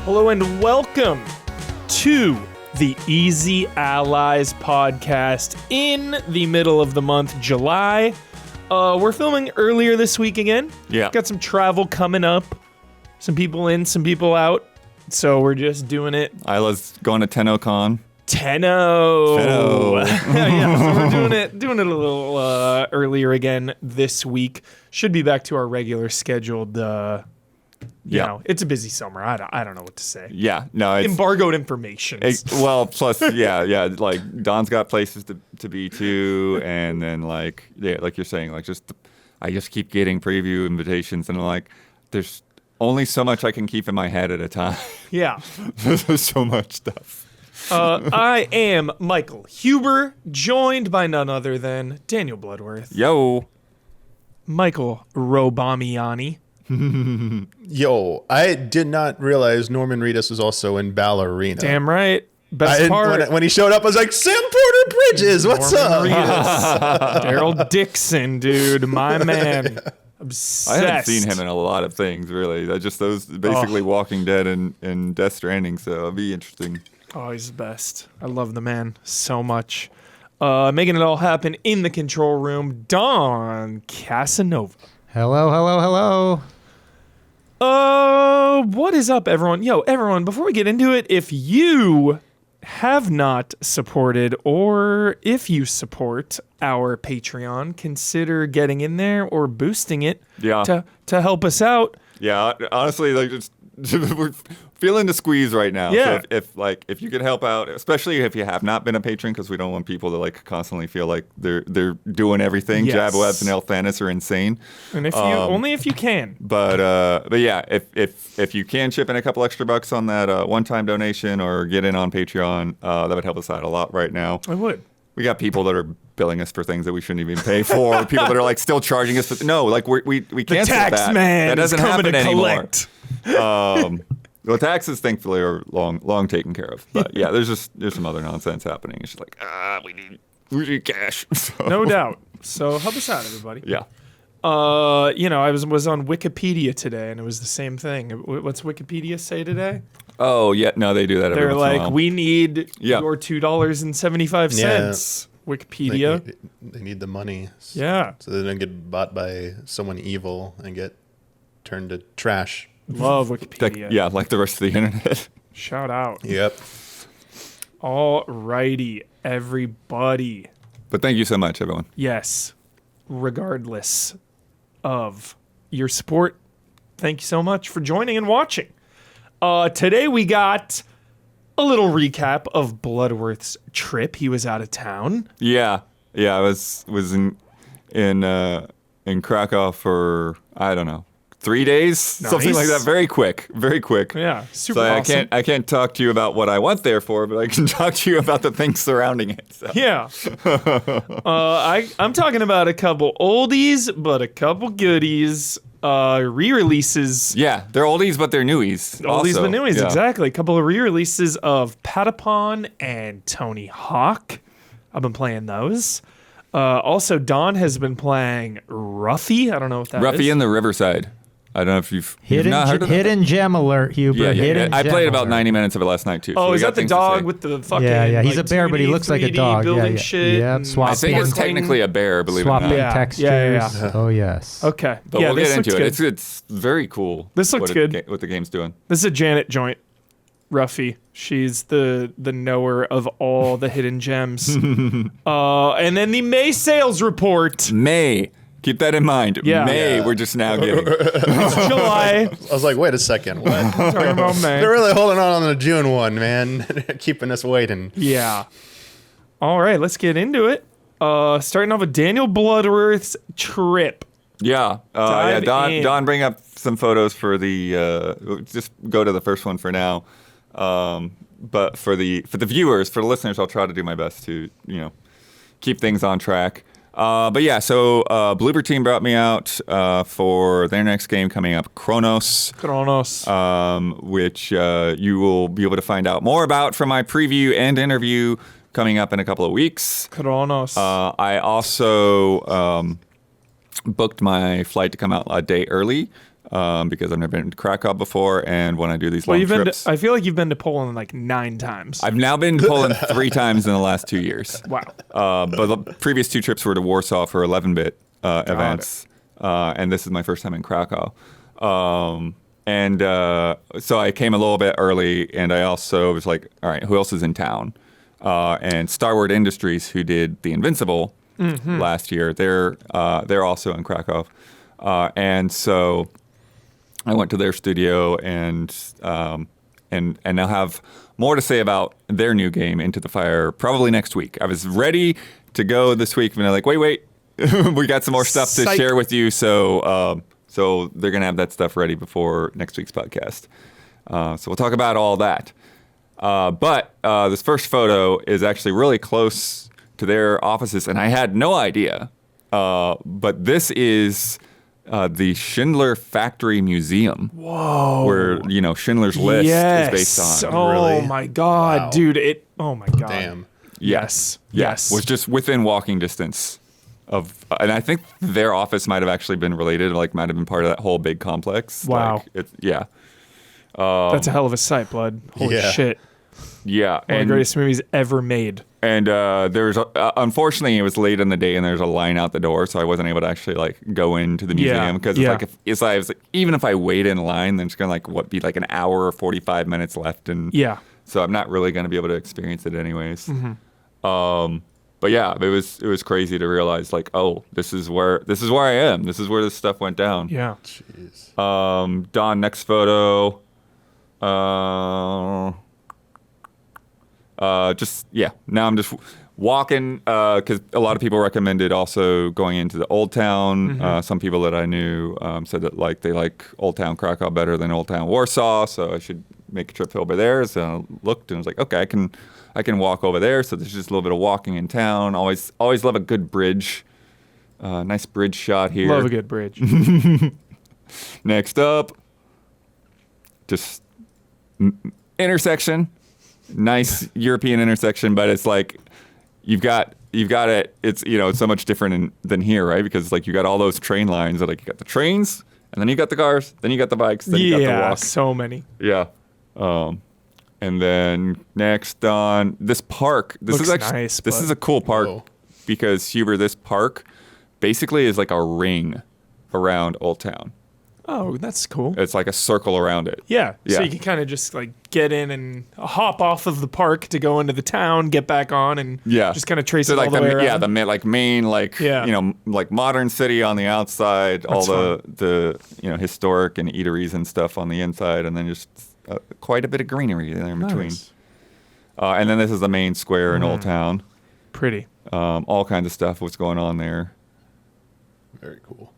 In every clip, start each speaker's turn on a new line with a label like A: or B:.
A: Hello and welcome to the Easy Allies podcast in the middle of the month, July. We're filming earlier this week again.
B: Yeah.
A: Got some travel coming up. Some people in, some people out. So we're just doing it.
B: Isla's going to TennoCon.
A: Tenno. Yeah, so we're doing it a little earlier again this week. Should be back to our regular scheduled. You know, it's a busy summer. I don't know what to say.
B: Yeah, no, it's
A: Embargoed information.
B: Plus, like Don's got places to be too, and then like you're saying, like I just keep getting preview invitations, and like there's only so much I can keep in my head at a time.
A: Yeah,
B: there's so much stuff.
A: I am Michael Huber, joined by none other than Daniel Bloodworth.
B: Yo,
A: Michael Robamiani.
C: Yo, I did not realize Norman Reedus was also in Ballerina.
A: Damn right. Best part.
C: When he showed up, I was like, Sam Porter Bridges, what's
A: Norman
C: up?
A: Daryl Dixon, dude, my man. Obsessed.
B: I haven't seen him in a lot of things, really. I just those basically Walking Dead and Death Stranding, so it'll be interesting.
A: Oh, he's the best. I love the man so much. Making it all happen in the control room, Don Casanova.
D: Hello.
A: What is up, everyone? Yo, everyone, before we get into it, if you have not supported or if you support our Patreon, consider getting in there or boosting it to help us out.
B: Yeah, honestly, like just we're feeling the squeeze right now.
A: Yeah.
B: So if you could help out, especially if you have not been a patron, because we don't want people to like constantly feel like they're doing everything.
A: Yes.
B: Jabwebs and Elthanis are insane.
A: And if you only if you can.
B: But yeah, if you can chip in a couple extra bucks on that one-time donation or get in on Patreon, that would help us out a lot right now.
A: I would.
B: We got people that are billing us for things that we shouldn't even pay for. People that are like still charging us. No, like we canceled
A: the tax
B: that.
A: Man
B: That doesn't
A: is coming
B: happen
A: to
B: anymore.
A: Collect.
B: Well, taxes thankfully are long taken care of. But yeah, there's some other nonsense happening. It's just like we need cash. So.
A: No doubt. So help us out, everybody.
B: Yeah.
A: I was on Wikipedia today, and it was the same thing. What's Wikipedia say today?
B: Oh yeah, no, they do that.
A: They're
B: every once in a
A: like,
B: while.
A: we need your $2.75. Wikipedia.
C: They need the money.
A: Yeah.
C: So they don't get bought by someone evil and get turned to trash.
A: Love Wikipedia.
B: Yeah, like the rest of the internet.
A: Shout out.
C: Yep.
A: Alrighty, everybody.
B: But thank you so much, everyone.
A: Yes, regardless of your support, thank you so much for joining and watching. Today we got a little recap of Bloodworth's trip. He was out of town.
B: Yeah. I was in Krakow for I don't know 3 days, something like that. Very quick.
A: Yeah, super
B: so
A: awesome.
B: I can't talk to you about what I went there for, but I can talk to you about the things surrounding it. So.
A: Yeah. I'm talking about a couple oldies, but a couple goodies. Re-releases.
B: Yeah, they're oldies, but they're newies.
A: Oldies
B: also.
A: but newies,
B: Yeah.
A: exactly. A couple of re-releases of Patapon and Tony Hawk. I've been playing those. Also, Don has been playing Ruffy. I don't know what that is.
B: Ruffy in the Riverside. I don't know if you've not heard of
D: hidden gem alert, Huber.
B: Yeah. I played about
D: alert.
B: 90 minutes of it last night, too.
A: Oh,
B: so
A: is
B: we
A: that
B: got
A: the
B: things to say.
A: dog with the fucking...
D: Yeah, he's
A: like,
D: a bear, but he
A: 2D,
D: looks like a
A: 3D
D: dog.
A: building
D: Yeah.
A: shit.
D: Yep,
A: and
D: swap
B: I think it's
A: sprinkling.
B: technically a bear, believe
D: Swapping
B: it or not.
A: Yeah.
D: textures.
A: Yeah.
D: Oh, yes.
A: Okay.
B: But
A: yeah,
B: we'll
A: this
B: get into
A: looks
B: it.
A: good.
B: It's very cool.
A: This looks good.
B: What the game's doing.
A: This is a Janet joint. Ruffy. She's the knower of all the hidden gems. And then the May sales report.
B: May. Keep that in mind.
A: Yeah.
B: May,
C: Yeah.
B: we're just now getting.
A: It's July.
C: I was like, wait a second. What?
A: Talking about May.
C: They're really holding on the June one, man. Keeping us waiting.
A: Yeah. All right, let's get into it. Starting off with Daniel Bloodworth's trip.
B: Yeah.
A: Dive in.
B: Don, bring up some photos for the. Just go to the first one for now. But for the viewers, for the listeners, I'll try to do my best to keep things on track. But yeah, so Bloober Team brought me out for their next game coming up, Kronos. Which you will be able to find out more about from my preview and interview coming up in a couple of weeks. I also booked my flight to come out a day early because I've never been to Krakow before, and when I do these
A: Well,
B: long
A: you've been.
B: trips,
A: I feel like you've been to Poland like 9 times.
B: I've now been to Poland 3 times in the last 2 years.
A: Wow.
B: But the previous 2 trips were to Warsaw for 11-bit events, and this is my first time in Krakow. So I came a little bit early, and I also was like, all right, who else is in town? And Starward Industries, who did The Invincible last year, they're also in Krakow. And so I went to their studio and they'll have more to say about their new game, Into the Fire, probably next week. I was ready to go this week, and they're like, wait, we got some more stuff to share with you. So they're gonna have that stuff ready before next week's podcast. So we'll talk about all that. But this first photo is actually really close to their offices, and I had no idea. But this is the Schindler Factory Museum.
A: Whoa.
B: Where, Schindler's List is based on.
A: Oh
C: Really?
A: my God,
C: Wow.
A: dude. Oh my God.
C: Damn.
A: Yes.
B: Yeah,
A: Yes.
B: was just within walking distance of, and I think their office might have actually been related, like might have been part of that whole big complex.
A: Wow.
B: Like, yeah.
A: That's a hell of a sight, blood. Holy
C: Yeah.
A: shit.
B: Yeah.
A: One of the greatest movies ever made.
B: And there's unfortunately it was late in the day and there's a line out the door, so I wasn't able to actually like go into the museum because even if I wait in line, then it's gonna be like an hour or 45 minutes left, and so I'm not really gonna be able to experience it anyways.
A: Mm-hmm.
B: But yeah, it was crazy to realize like, oh, this is where I am. This is where this stuff went down.
A: Yeah.
C: Jeez.
B: Don, next photo. Now I'm just walking because a lot of people recommended also going into the Old Town.
A: Mm-hmm.
B: Some people that I knew said that they like Old Town Krakow better than Old Town Warsaw, so I should make a trip over there. So I looked and was like, okay, I can walk over there. So there's just a little bit of walking in town. Always love a good bridge. Nice bridge shot here.
A: Love a good bridge.
B: Next up, just intersection. Nice European intersection, but it's like you've got it. It's it's so much different than here, right? Because like you got all those train lines. Like you got the trains, and then you got the cars, then you got the bikes, then you got the walk.
A: So many.
B: Yeah. And then next on this park. This
A: Looks
B: is actually
A: nice,
B: this
A: but-
B: is a cool park
C: Whoa.
B: because Huber, this park basically is like a ring around Old Town.
A: Oh, that's cool.
B: It's like a circle around it.
A: Yeah. So
B: Yeah.
A: you can kind of just like get in and hop off of the park to go into the town, get back on, and just kind of trace
B: so
A: it
B: like
A: all the way around.
B: Yeah, the main like modern city on the outside, all the historic and eateries and stuff on the inside, and then just quite a bit of greenery there in between.
A: Nice.
B: And then this is the main square in Old Town.
A: Pretty.
B: All kinds of stuff was going on there.
C: Very cool.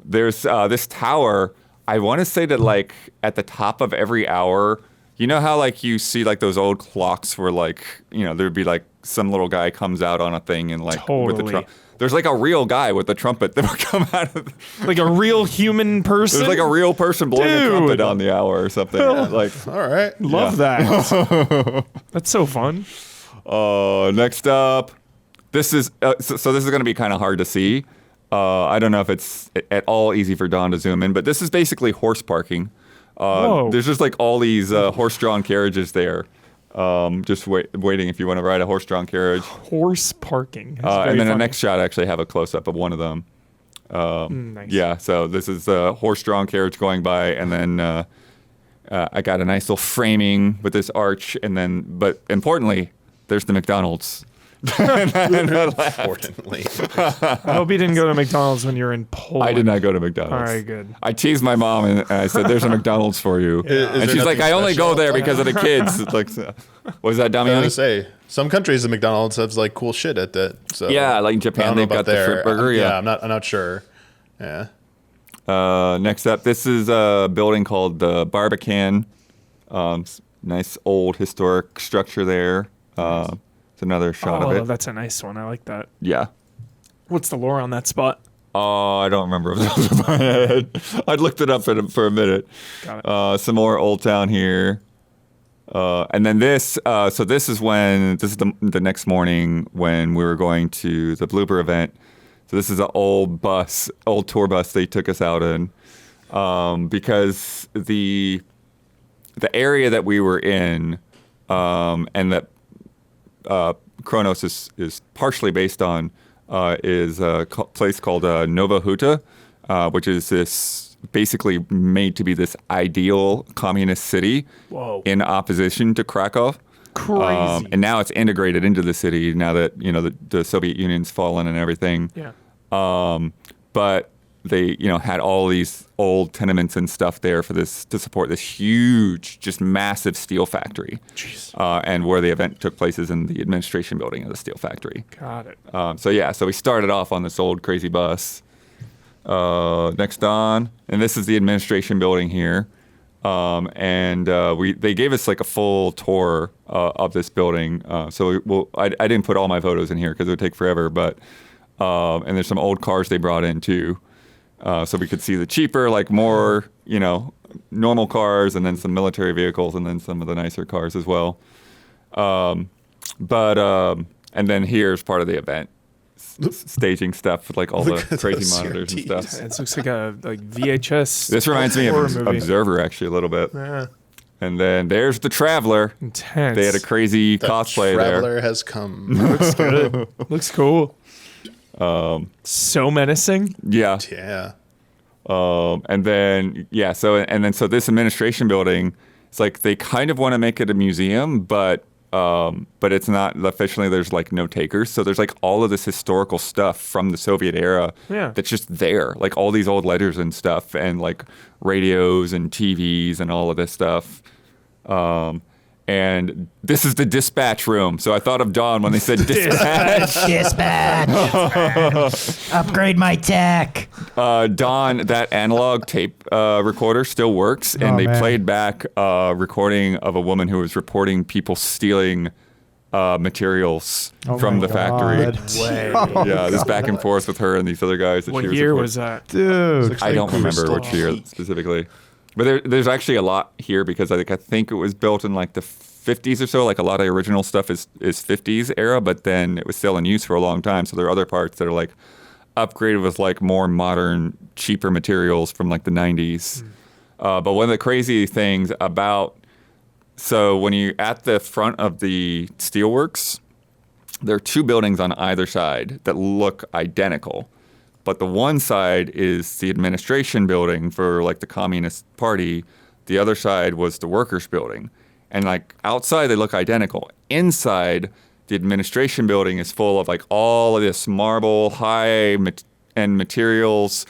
B: There's this tower. I want to say that like at the top of every hour, you know how like you see like those old clocks where like there'd be like some little guy comes out on a thing and like with the
A: Totally.
B: there's like a real guy with the trumpet that would come out of
A: Like a real human person.
B: there's like a real person blowing a
A: Dude.
B: trumpet on the hour or something. Like
C: All right.
A: Love that. That's so fun.
B: next up, this is so this is going to be kind of hard to see. I don't know if it's at all easy for Don to zoom in, but this is basically horse parking.
A: Whoa.
B: There's just like all these horse-drawn carriages there, just waiting if you want to ride a horse-drawn carriage.
A: Horse parking. That's
B: And
A: very
B: then the
A: funny.
B: next shot, I actually have a close-up of one of them.
A: Nice.
B: Yeah, so this is a horse-drawn carriage going by, and then I got a nice little framing with this arch, but importantly, there's the McDonald's.
C: Importantly.
A: I hope you didn't go to McDonald's when you were in Poland.
B: I did not go to McDonald's.
A: All right, good.
B: I teased my mom and I said, "There's a McDonald's for you,"
C: Is there
B: and she's like,
C: nothing
B: "I only go
C: special?
B: there because of the kids." It's like, was that
C: I was
B: Damiani?
C: gonna say some countries the McDonald's has like cool shit at that. So
B: Yeah, like in
C: I don't
B: Japan,
C: know
B: they've
C: about
B: got the
C: there.
B: fruit burger. Yeah.
C: I'm not sure. Yeah.
B: Next up, this is a building called the Barbican. Nice old historic structure there. It's another shot of
A: Oh,
B: it.
A: that's a nice one. I like that.
B: Yeah.
A: What's the lore on that spot?
B: Oh, I don't remember off the top of my head. I looked it up for a minute.
A: Got it.
B: Some more Old Town here. And then this, so this is the next morning when we were going to the Blooper event. So this is an old tour bus they took us out in. because the area that we were in and that Kronos is partially based on is a place called Nova Huta, which is this basically made to be this ideal communist city in opposition to Krakow.
A: Crazy.
B: And now it's integrated into the city now that the Soviet Union's fallen and everything.
A: Yeah.
B: But they had all these old tenements and stuff there for this to support this huge, just massive steel factory.
A: Jeez.
B: And where the event took place is in the administration building of the steel factory.
A: Got it.
B: So we started off on this old crazy bus. Next on, and this is the administration building here. They gave us like a full tour of this building. I didn't put all my photos in here because it would take forever, but and there's some old cars they brought in too. So we could see the cheaper, like more, normal cars, and then some military vehicles, and then some of the nicer cars as well. And then here's part of the event. Staging stuff with like all the crazy monitors and stuff.
A: It looks like a VHS.
B: This reminds me of
A: horror movie.
B: Observer actually a little bit.
A: Yeah.
B: And then there's the Traveler.
A: Intense.
B: They had a crazy cosplay there.
C: Traveler has come.
A: Looks good. Looks cool. So menacing.
B: Yeah.
C: Yeah.
B: And then so this administration building, it's like they kind of want to make it a museum, but it's not officially. There's like no takers, so there's like all of this historical stuff from the Soviet era that's just there, like all these old letters and stuff, and like radios and TVs and all of this stuff. And this is the dispatch room. So I thought of Dawn when they said dispatch.
D: Dispatch. Upgrade my tech.
B: Dawn, that analog tape recorder still works, and they played back a recording of a woman who was reporting people stealing materials from the factory. Yeah, this back and forth with her and these other guys.
A: What year was that?
D: Dude.
B: I don't remember which year specifically. But there's actually a lot here because I think it was built in like the 50s or so. Like a lot of the original stuff is 50s era, but then it was still in use for a long time. So there are other parts that are like upgraded with like more modern, cheaper materials from like the 90s. But one of the crazy things so when you're at the front of the steelworks, there are two buildings on either side that look identical. But the one side is the administration building for like the Communist Party. The other side was the workers' building. And like outside they look identical. Inside, the administration building is full of like all of this marble, high-end materials,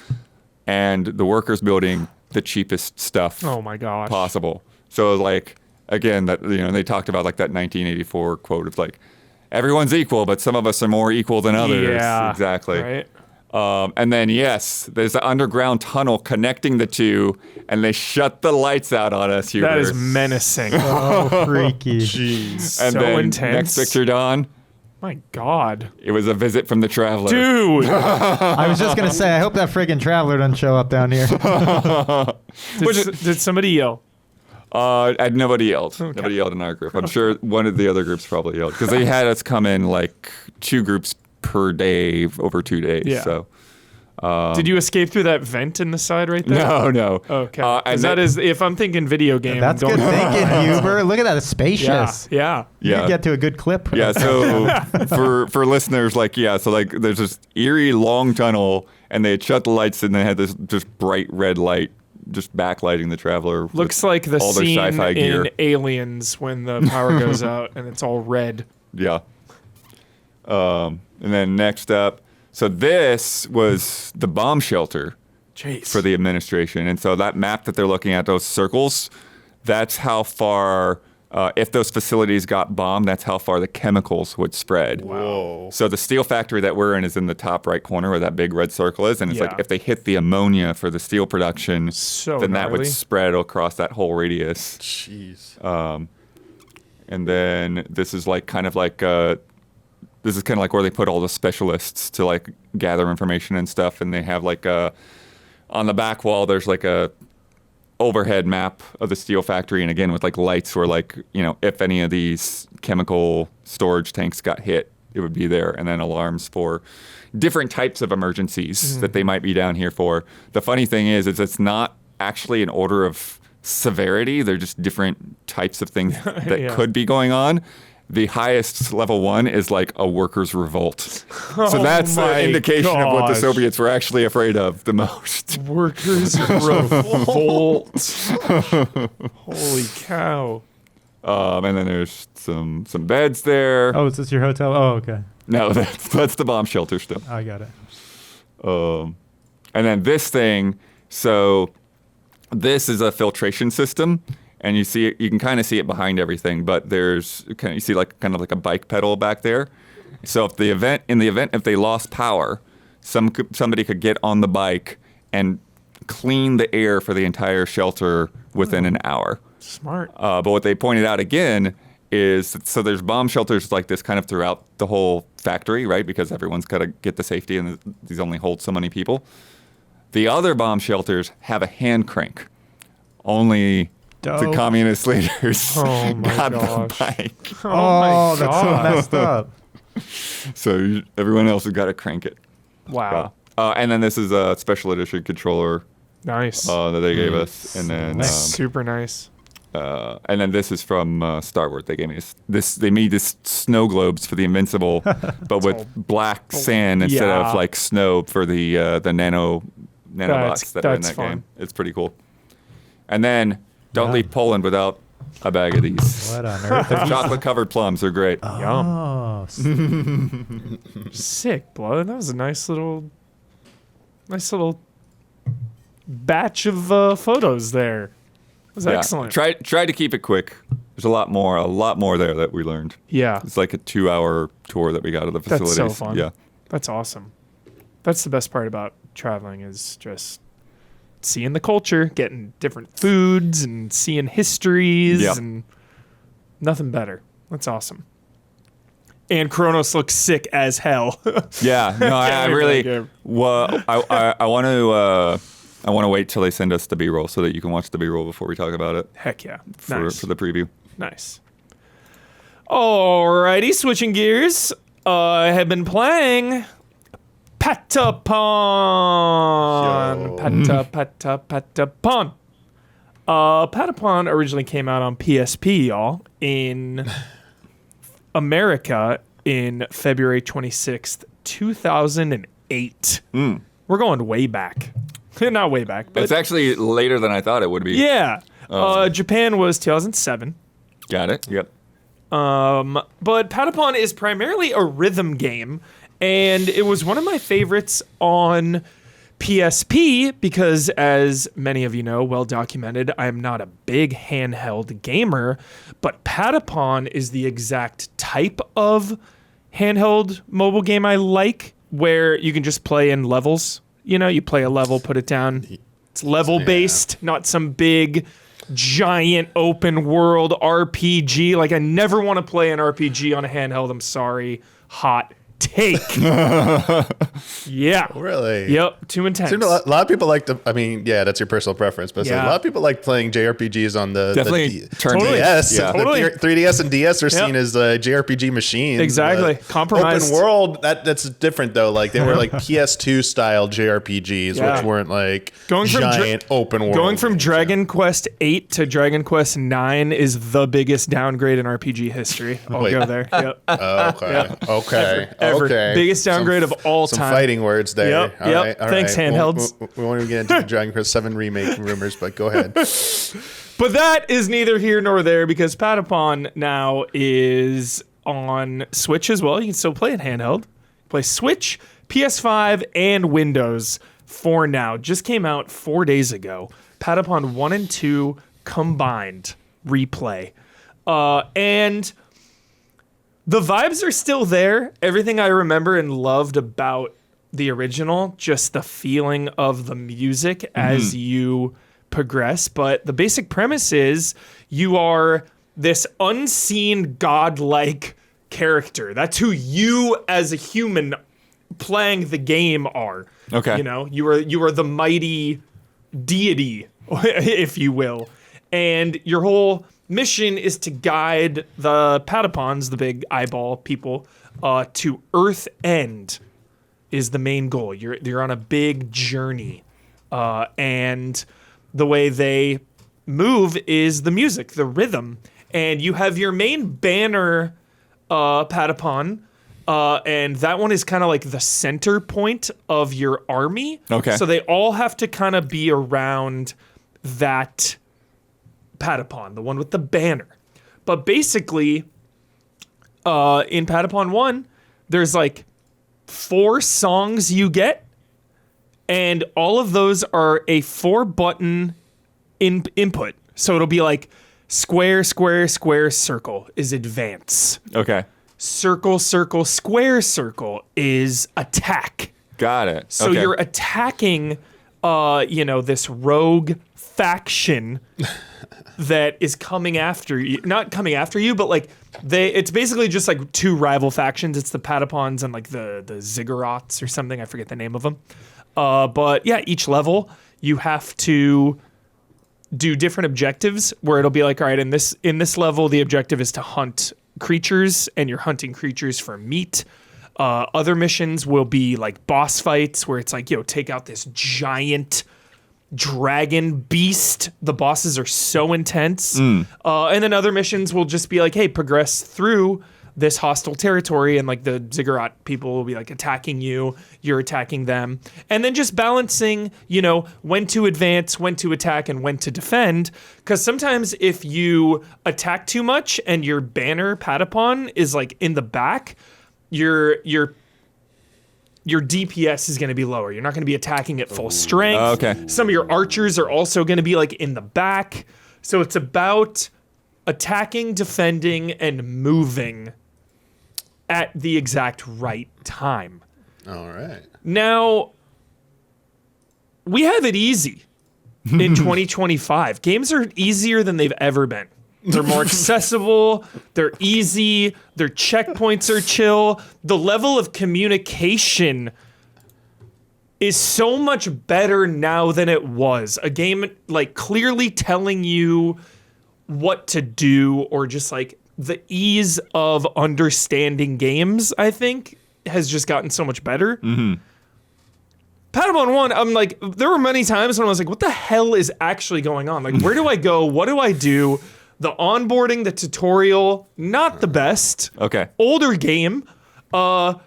B: and the workers' building, the cheapest stuff
A: Oh my gosh.
B: possible. So like again, that they talked about like that 1984 quote of like everyone's equal, but some of us are more equal than others.
A: Yeah.
B: Exactly.
A: Right.
B: And then, yes, there's an underground tunnel connecting the two, and they shut the lights out on us.
A: That is menacing.
D: Oh, freaky.
C: Jeez.
B: And
A: so
B: then
A: intense.
B: next picture, Don,
A: My God.
B: it was a visit from the Traveler.
A: Dude.
D: I was just going to say, I hope that friggin' Traveler doesn't show up down here.
A: Did somebody yell?
B: Nobody yelled. Nobody yelled in our group. I'm sure one of the other groups probably yelled because they had us come in like 2 groups per day over 2 days.
A: Yeah.
B: So.
A: Did you escape through that vent in the side right there?
B: No.
A: Okay.
B: And
A: Because that is, if I'm thinking video game,
D: That's
A: don't
D: good thinking, Huber. Look at that. It's
A: Yeah.
D: spacious.
A: Yeah.
D: You
B: Yeah.
D: could get to a good clip.
B: Yeah, so for listeners, there's this eerie long tunnel, and they had shut the lights, and they had this just bright red light just backlighting the Traveler.
A: Looks like the
B: all their
A: scene
B: sci-fi
A: in
B: gear.
A: Aliens when the power goes out and it's all red.
B: Yeah. And then next up, so this was the bomb shelter
A: Jeez.
B: for the administration, and so that map that they're looking at, those circles, that's how far. If those facilities got bombed, that's how far the chemicals would spread.
C: Whoa.
B: So the steel factory that we're in is in the top right corner where that big red circle is. And it's like
A: Yeah.
B: if they hit the ammonia for the steel production,
A: So
B: then that would
A: gnarly.
B: spread across that whole radius.
C: Jeez.
B: And then this is like kind of like where they put all the specialists to like gather information and stuff. And they have like on the back wall, there's like a overhead map of the steel factory, and again with like lights where like if any of these chemical storage tanks got hit, it would be there, and then alarms for different types of emergencies that they might be down here for. The funny thing is it's not actually an order of severity. They're just different types of things that
A: Yeah.
B: could be going on. The highest level 1 is like a workers' revolt. So that's
A: my
B: an indication of what the
A: gosh.
B: Soviets were actually afraid of the most.
A: Workers revolt. Holy cow.
B: And then there's some beds there.
D: Oh, is this your hotel? Oh, okay.
B: No, that's the bomb shelter still.
D: I got it.
B: And then this thing, so this is a filtration system, and you can kind of see it behind everything, but you see kind of like a bike pedal back there. So in the event if they lost power, somebody could get on the bike and clean the air for the entire shelter within an hour.
A: Smart.
B: But what they pointed out again is, so there's bomb shelters like this kind of throughout the whole factory, right? Because everyone's got to get the safety, and these only hold so many people. The other bomb shelters have a hand crank. Only the
D: Dope.
B: communist leaders
A: Oh my
B: got
A: gosh.
B: the bike.
A: Oh, my
D: That's so
A: God.
D: messed up.
B: So everyone else has got to crank it.
A: Wow.
B: And then this is a special edition controller
A: Nice.
B: that they gave us. And then
A: Super nice.
B: and then this is from Star Wars. They gave me this. They made this snow globes for the Invincible, but with black sand instead
A: Yeah.
B: of like snow for the nanobots that are in
A: that's
B: that
A: fun.
B: game. It's pretty cool. And then don't leave Poland without a bag of these.
D: What on earth?
B: The chocolate-covered plums are great.
A: Yum.
D: Oh,
A: Sick, blood. That was a nice little batch of photos there. It was
B: Yeah.
A: excellent.
B: Tried to keep it quick. There's a lot more there that we learned.
A: Yeah.
B: It's like a 2-hour tour that we got of the
A: That's
B: facilities.
A: so fun.
B: Yeah.
A: That's awesome. That's the best part about traveling is just seeing the culture, getting different foods and seeing histories
B: Yep.
A: and nothing better. That's awesome. And Kronos looks sick as hell.
B: Yeah, no, I
A: Really
B: really.
A: good.
B: Well, I want to. I want to wait till they send us the B-roll so that you can watch the B-roll before we talk about it
A: Heck yeah.
B: for
A: Nice.
B: the preview.
A: Nice. Alrighty, switching gears. I have been playing Patapon.
C: Yo.
A: Patapon. Patapon originally came out on PSP, y'all, in America in February 26th, 2008. We're going way back. Not way back, but
B: It's actually later than I thought it would be.
A: yeah. Japan was 2007.
B: Got it. Yep.
A: But Patapon is primarily a rhythm game, and it was one of my favorites on PSP because, as many of you know, well documented, I am not a big handheld gamer, but Patapon is the exact type of handheld mobile game I like, where you can just play in levels. You know, you play a level, put it down. It's level based, not some big giant open world RPG. Like, I never want to play an RPG on a handheld. I'm sorry. Hot take. Yeah.
C: Really?
A: Yep. Too intense.
C: Seemed a lot of people like to. I mean, yeah, that's your personal preference, but
A: Yeah.
C: a lot of people like playing JRPGs on the
B: Definitely turn
A: Totally.
C: DS.
B: Yeah.
A: Totally.
C: The 3DS and DS are seen as JRPG machines.
A: Exactly.
C: but
A: Compromised.
C: Open world. That's different though. Like they were like PS2 style JRPGs,
A: Yeah.
C: which weren't like
A: Going from
C: giant open world.
A: Going from
C: games.
A: Dragon Quest 8 to Dragon Quest 9 is the biggest downgrade in RPG history. I'll
C: Wait.
A: go there. Yep.
C: Oh, okay.
A: Yeah.
C: Okay.
A: Ever.
C: Okay.
A: Biggest downgrade of all
C: Some
A: time.
C: fighting words there.
A: Yep,
C: All
A: yep.
C: right, all
A: Thanks,
C: right.
A: handhelds.
C: We won't even get into the Dragon Quest 7 remake rumors, but go ahead.
A: But that is neither here nor there because Patapon now is on Switch as well. You can still play it handheld. Play Switch, PS5, and Windows for now. Just came out 4 days ago. Patapon 1 and 2 combined replay. And the vibes are still there. Everything I remember and loved about the original, just the feeling of the music as you progress. But the basic premise is you are this unseen godlike character. That's who you as a human playing the game are.
B: Okay.
A: You know, you are the mighty deity, if you will. And your whole mission is to guide the Patapons, the big eyeball people, to Earth End is the main goal. You're on a big journey. And the way they move is the music, the rhythm. And you have your main banner Patapon, and that one is kind of like the center point of your army.
B: Okay.
A: So they all have to kind of be around that Patapon, the one with the banner. But basically, in Patapon 1, there's like 4 songs you get, and all of those are a 4-button input. So it'll be like square, square, square, circle is advance.
B: Okay.
A: Circle, circle, square, circle is attack.
B: Got it.
A: So you're attacking, this rogue faction that is coming after you. Not coming after you, but like it's basically just like 2 rival factions. It's the Patapons and like the Ziggurats or something. I forget the name of them. But yeah, each level you have to do different objectives where it'll be like, all right, in this level, the objective is to hunt creatures, and you're hunting creatures for meat. Other missions will be like boss fights where it's like, take out this giant dragon beast. The bosses are so intense. And then other missions will just be like, hey, progress through this hostile territory, and like the Ziggurat people will be like attacking you, you're attacking them. And then just balancing, when to advance, when to attack, and when to defend. Because sometimes if you attack too much and your banner Patapon is like in the back, your DPS is going to be lower. You're not going to be attacking at full strength.
B: Okay.
A: Some of your archers are also going to be like in the back. So it's about attacking, defending, and moving at the exact right time.
C: All right.
A: Now, we have it easy in 2025. Games are easier than they've ever been. They're more accessible. They're easy. Their checkpoints are chill. The level of communication is so much better now than it was. A game like clearly telling you what to do, or just like the ease of understanding games, I think, has just gotten so much better. Patapon 1, I'm like, there were many times when I was like, what the hell is actually going on? Like, where do I go? What do I do? The onboarding, the tutorial, not the best.
B: Okay.
A: Older game. So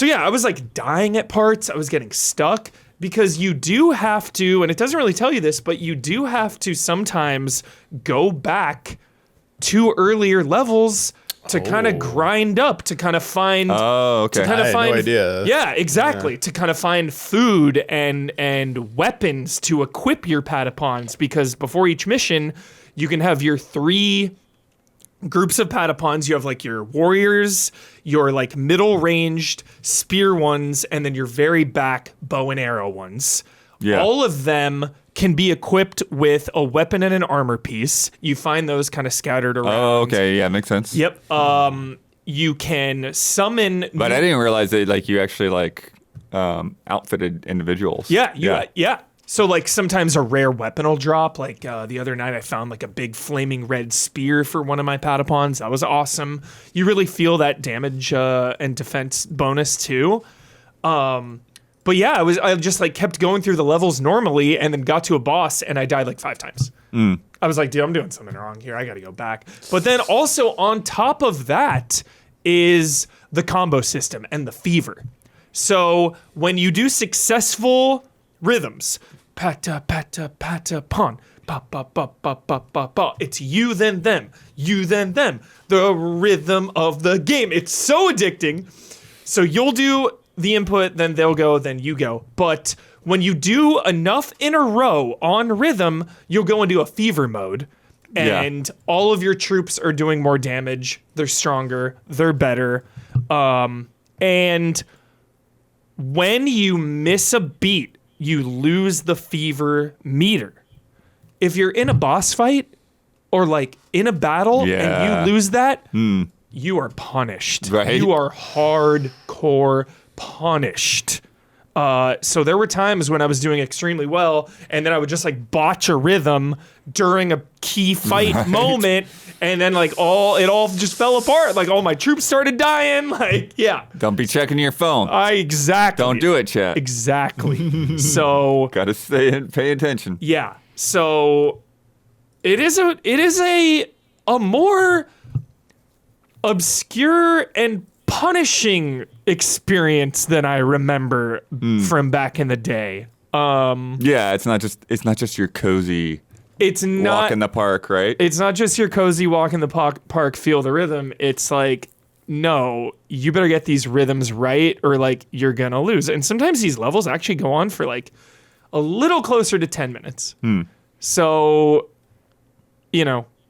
A: yeah, I was like dying at parts. I was getting stuck because you do have to, and it doesn't really tell you this, but you do have to sometimes go back to earlier levels to kind of grind up, to kind of find.
B: Oh, okay.
C: I had no idea.
A: Yeah, exactly. Yeah. To kind of find food and weapons to equip your Patapons, because before each mission, you can have your 3 groups of Patapons. You have like your warriors, your like middle ranged spear ones, and then your very back bow and arrow ones. Yeah. All of them can be equipped with a weapon and an armor piece. You find those kind of scattered around.
B: Oh, okay. Yeah, makes sense.
A: Yep. You can summon.
B: But I didn't realize that like you actually like outfitted individuals.
A: Yeah. So like sometimes a rare weapon will drop. Like the other night I found like a big flaming red spear for one of my Patapons. That was awesome. You really feel that damage and defense bonus too. But yeah, I just like kept going through the levels normally, and then got to a boss and I died like 5 times. I was like, dude, I'm doing something wrong here. I got to go back. But then also on top of that is the combo system and the fever. So when you do successful rhythms, pata, pata, pata, pon, pa, pa, pa, pa, pa, pa, pa. It's you, then them, you, then them. The rhythm of the game. It's so addicting. So you'll do the input, then they'll go, then you go. But when you do enough in a row on rhythm, you'll go into a fever mode. And all of your troops are doing more damage. They're stronger. They're better. And when you miss a beat, you lose the fever meter. If you're in a boss fight or like in a battle and you lose that, you are punished.
B: Right.
A: You are hardcore punished. So there were times when I was doing extremely well, and then I would just like botch a rhythm during a key fight moment, and then like it all just fell apart. Like all my troops started dying. Like, yeah.
B: Don't be checking your phone.
A: Exactly.
B: Don't do it, chat.
A: Exactly. So
B: Gotta stay and pay attention.
A: yeah. So it is a more obscure and punishing experience than I remember from back in the day.
B: Yeah, it's not just your cozy
A: It's not
B: walk in the park, right?
A: It's not just your cozy walk in the park, feel the rhythm. It's like, no, you better get these rhythms right, or like you're gonna lose. And sometimes these levels actually go on for like a little closer to 10 minutes. So,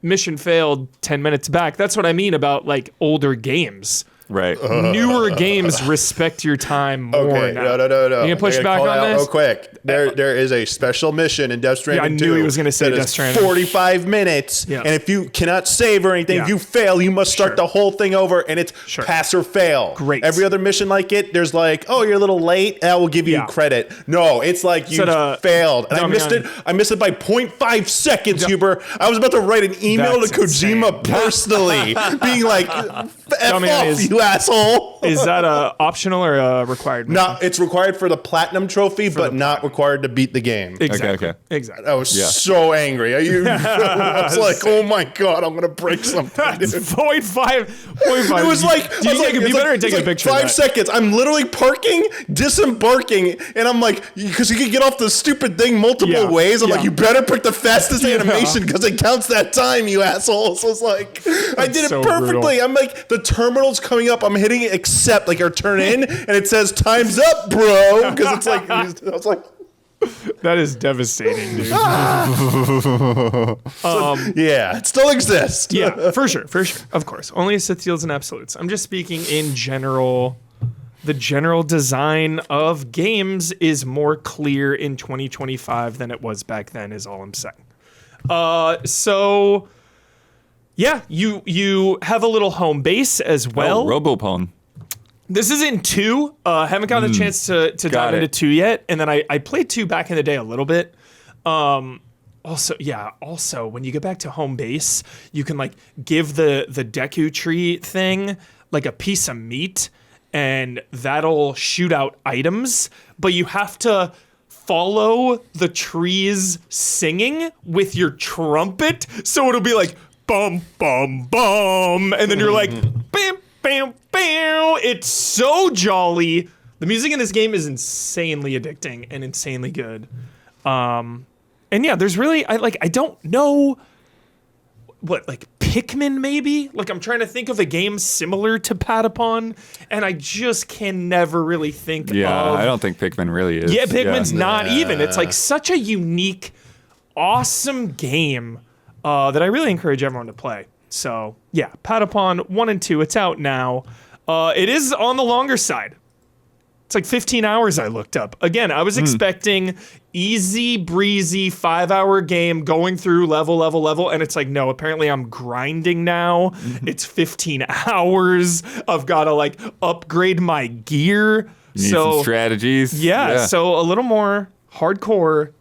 A: mission failed 10 minutes back. That's what I mean about like older games.
B: Right.
A: Newer games respect your time more
C: Okay,
A: now.
C: no.
A: You gonna push
C: I gotta
A: back
C: call
A: on
C: it out
A: this?
C: real quick. There is a special mission in Death Stranding 2.
A: I knew he was gonna say
C: that
A: Death
C: is
A: Stranding.
C: 45 minutes,
A: Yeah.
C: and if you cannot save or anything,
A: Yeah.
C: if you fail, you must start
A: Sure.
C: the whole thing over, and it's
A: Sure.
C: pass or fail.
A: Great.
C: Every other mission like it, there's like, oh, you're a little late, and I will give you
A: Yeah.
C: credit. No, it's like you failed. And I missed it. I missed it by 0.5 seconds, Huber. I was about to write an email
A: That's
C: to Kojima
A: insane.
C: personally, being like, F
A: Damian,
C: off, you asshole.
A: Is that a optional or a required mission?
C: No, it's required for the platinum trophy, but not required to beat the game.
A: Exactly.
B: Okay.
A: Exactly.
C: I was so angry. I was like, oh my God, I'm going to break something.
A: It's
C: dude.
A: 0.5.
C: It was like,
A: do you
C: it's
A: better
C: like-
A: take
C: it's
A: a
C: like
A: picture of
C: 5
A: that.
C: seconds. I'm literally parking, disembarking, and I'm like, because you can get off the stupid thing multiple ways. I'm like, you better pick the fastest animation because it counts that time, you assholes. So it's like, I did it
A: so
C: perfectly.
A: brutal.
C: I'm like, the terminal's coming up. I'm hitting accept, like or turn in, and it says time's up, bro. Because it's like, I was like,
A: That is devastating, dude.
C: yeah, it still exists.
A: Yeah, for sure. Of course. Only Sith seals and absolutes. I'm just speaking in general. The general design of games is more clear in 2025 than it was back then, is all I'm saying. So, yeah, you have a little home base as well.
B: Robopon.
A: This is in 2. Haven't gotten a chance to dive into 2 yet. And then I played 2 back in the day a little bit. Also, when you get back to home base, you can like give the Deku tree thing like a piece of meat, and that'll shoot out items. But you have to follow the tree's singing with your trumpet, so it'll be like bum bum bum, and then you're like bam bam bam. It's so jolly. The music in this game is insanely addicting and insanely good. And yeah, there's really I don't know what, like Pikmin maybe? Like I'm trying to think of a game similar to Patapon, and I just can never really think
B: Yeah,
A: of.
B: I don't think Pikmin really is.
A: Yeah, Pikmin's not even. It's like such a unique, awesome game that I really encourage everyone to play. So yeah, Patapon 1 and 2, it's out now. It is on the longer side. It's like 15 hours I looked up. Again, I was expecting easy breezy 5-hour game going through level, and it's like, no, apparently I'm grinding now. It's 15 hours. I've got to like upgrade my gear.
B: Need some strategies.
A: Yeah, so a little more hardcore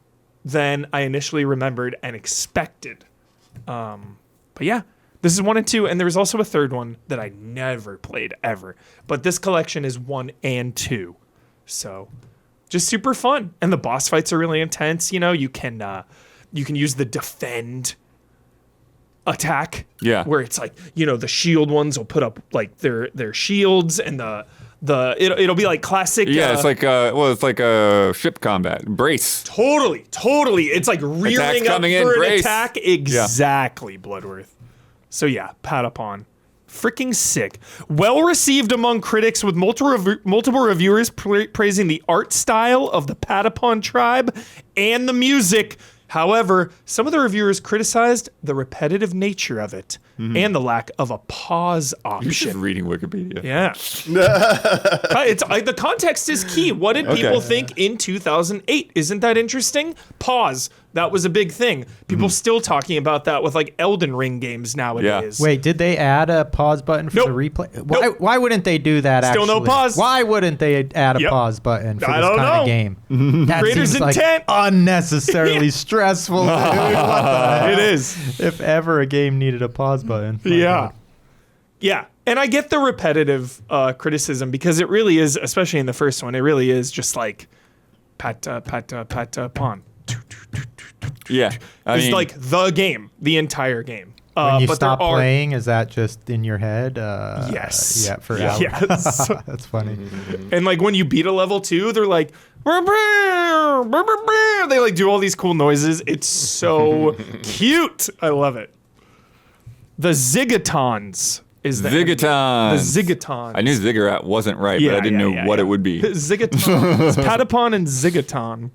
A: than I initially remembered and expected. But yeah, this is 1 and 2, and there's also a third one that I never played ever. But this collection is 1 and 2. So just super fun. And the boss fights are really intense. You know, you can use the defend attack.
B: Yeah.
A: Where it's like, you know, the shield ones will put up like their shields, and it'll be like classic.
B: Yeah, it's like a ship combat. Brace.
A: Totally. It's like rearing up
B: coming in,
A: for an
B: brace.
A: attack. Exactly, Bloodworth. So yeah, Patapon. Freaking sick. Well received among critics, with multiple reviewers praising the art style of the Patapon tribe and the music. However, some of the reviewers criticized the repetitive nature of it and the lack of a pause
B: You're just
A: option.
B: reading Wikipedia.
A: Yeah. It's the context is key. What did people think in 2008? Isn't that interesting? Pause. That was a big thing. People still talking about that with like Elden Ring games nowadays.
D: Wait, did they add a pause button for
A: Nope.
D: the replay?
A: Nope.
D: Why wouldn't they do that?
A: Still no
D: actually?
A: pause.
D: Why wouldn't they add a
A: Yep.
D: pause button for
A: I
D: this
A: don't
D: kind
A: know.
D: of game? That
A: Creator's
D: seems
A: intent.
D: like unnecessarily stressful. Dude. What the hell?
A: It is.
D: If ever a game needed a pause button. My
A: Yeah.
D: God.
A: Yeah. And I get the repetitive criticism because it really is, especially in the first one, it really is just like Patapon.
B: Yeah.
A: It's like the game, the entire game.
D: When you
A: but
D: stop
A: there are,
D: playing, is that just in your head?
A: Yes.
D: Yeah, for hours.
A: Yes.
D: That's funny.
A: And like when you beat a level 2, they're like, they like do all these cool noises. It's so cute. I love it. The Zigatons is the
B: Zigatons.
A: The Zigatons.
B: I knew Ziggurat wasn't right, but I didn't know what it would be.
A: Zigatons. Patapon and Zigaton.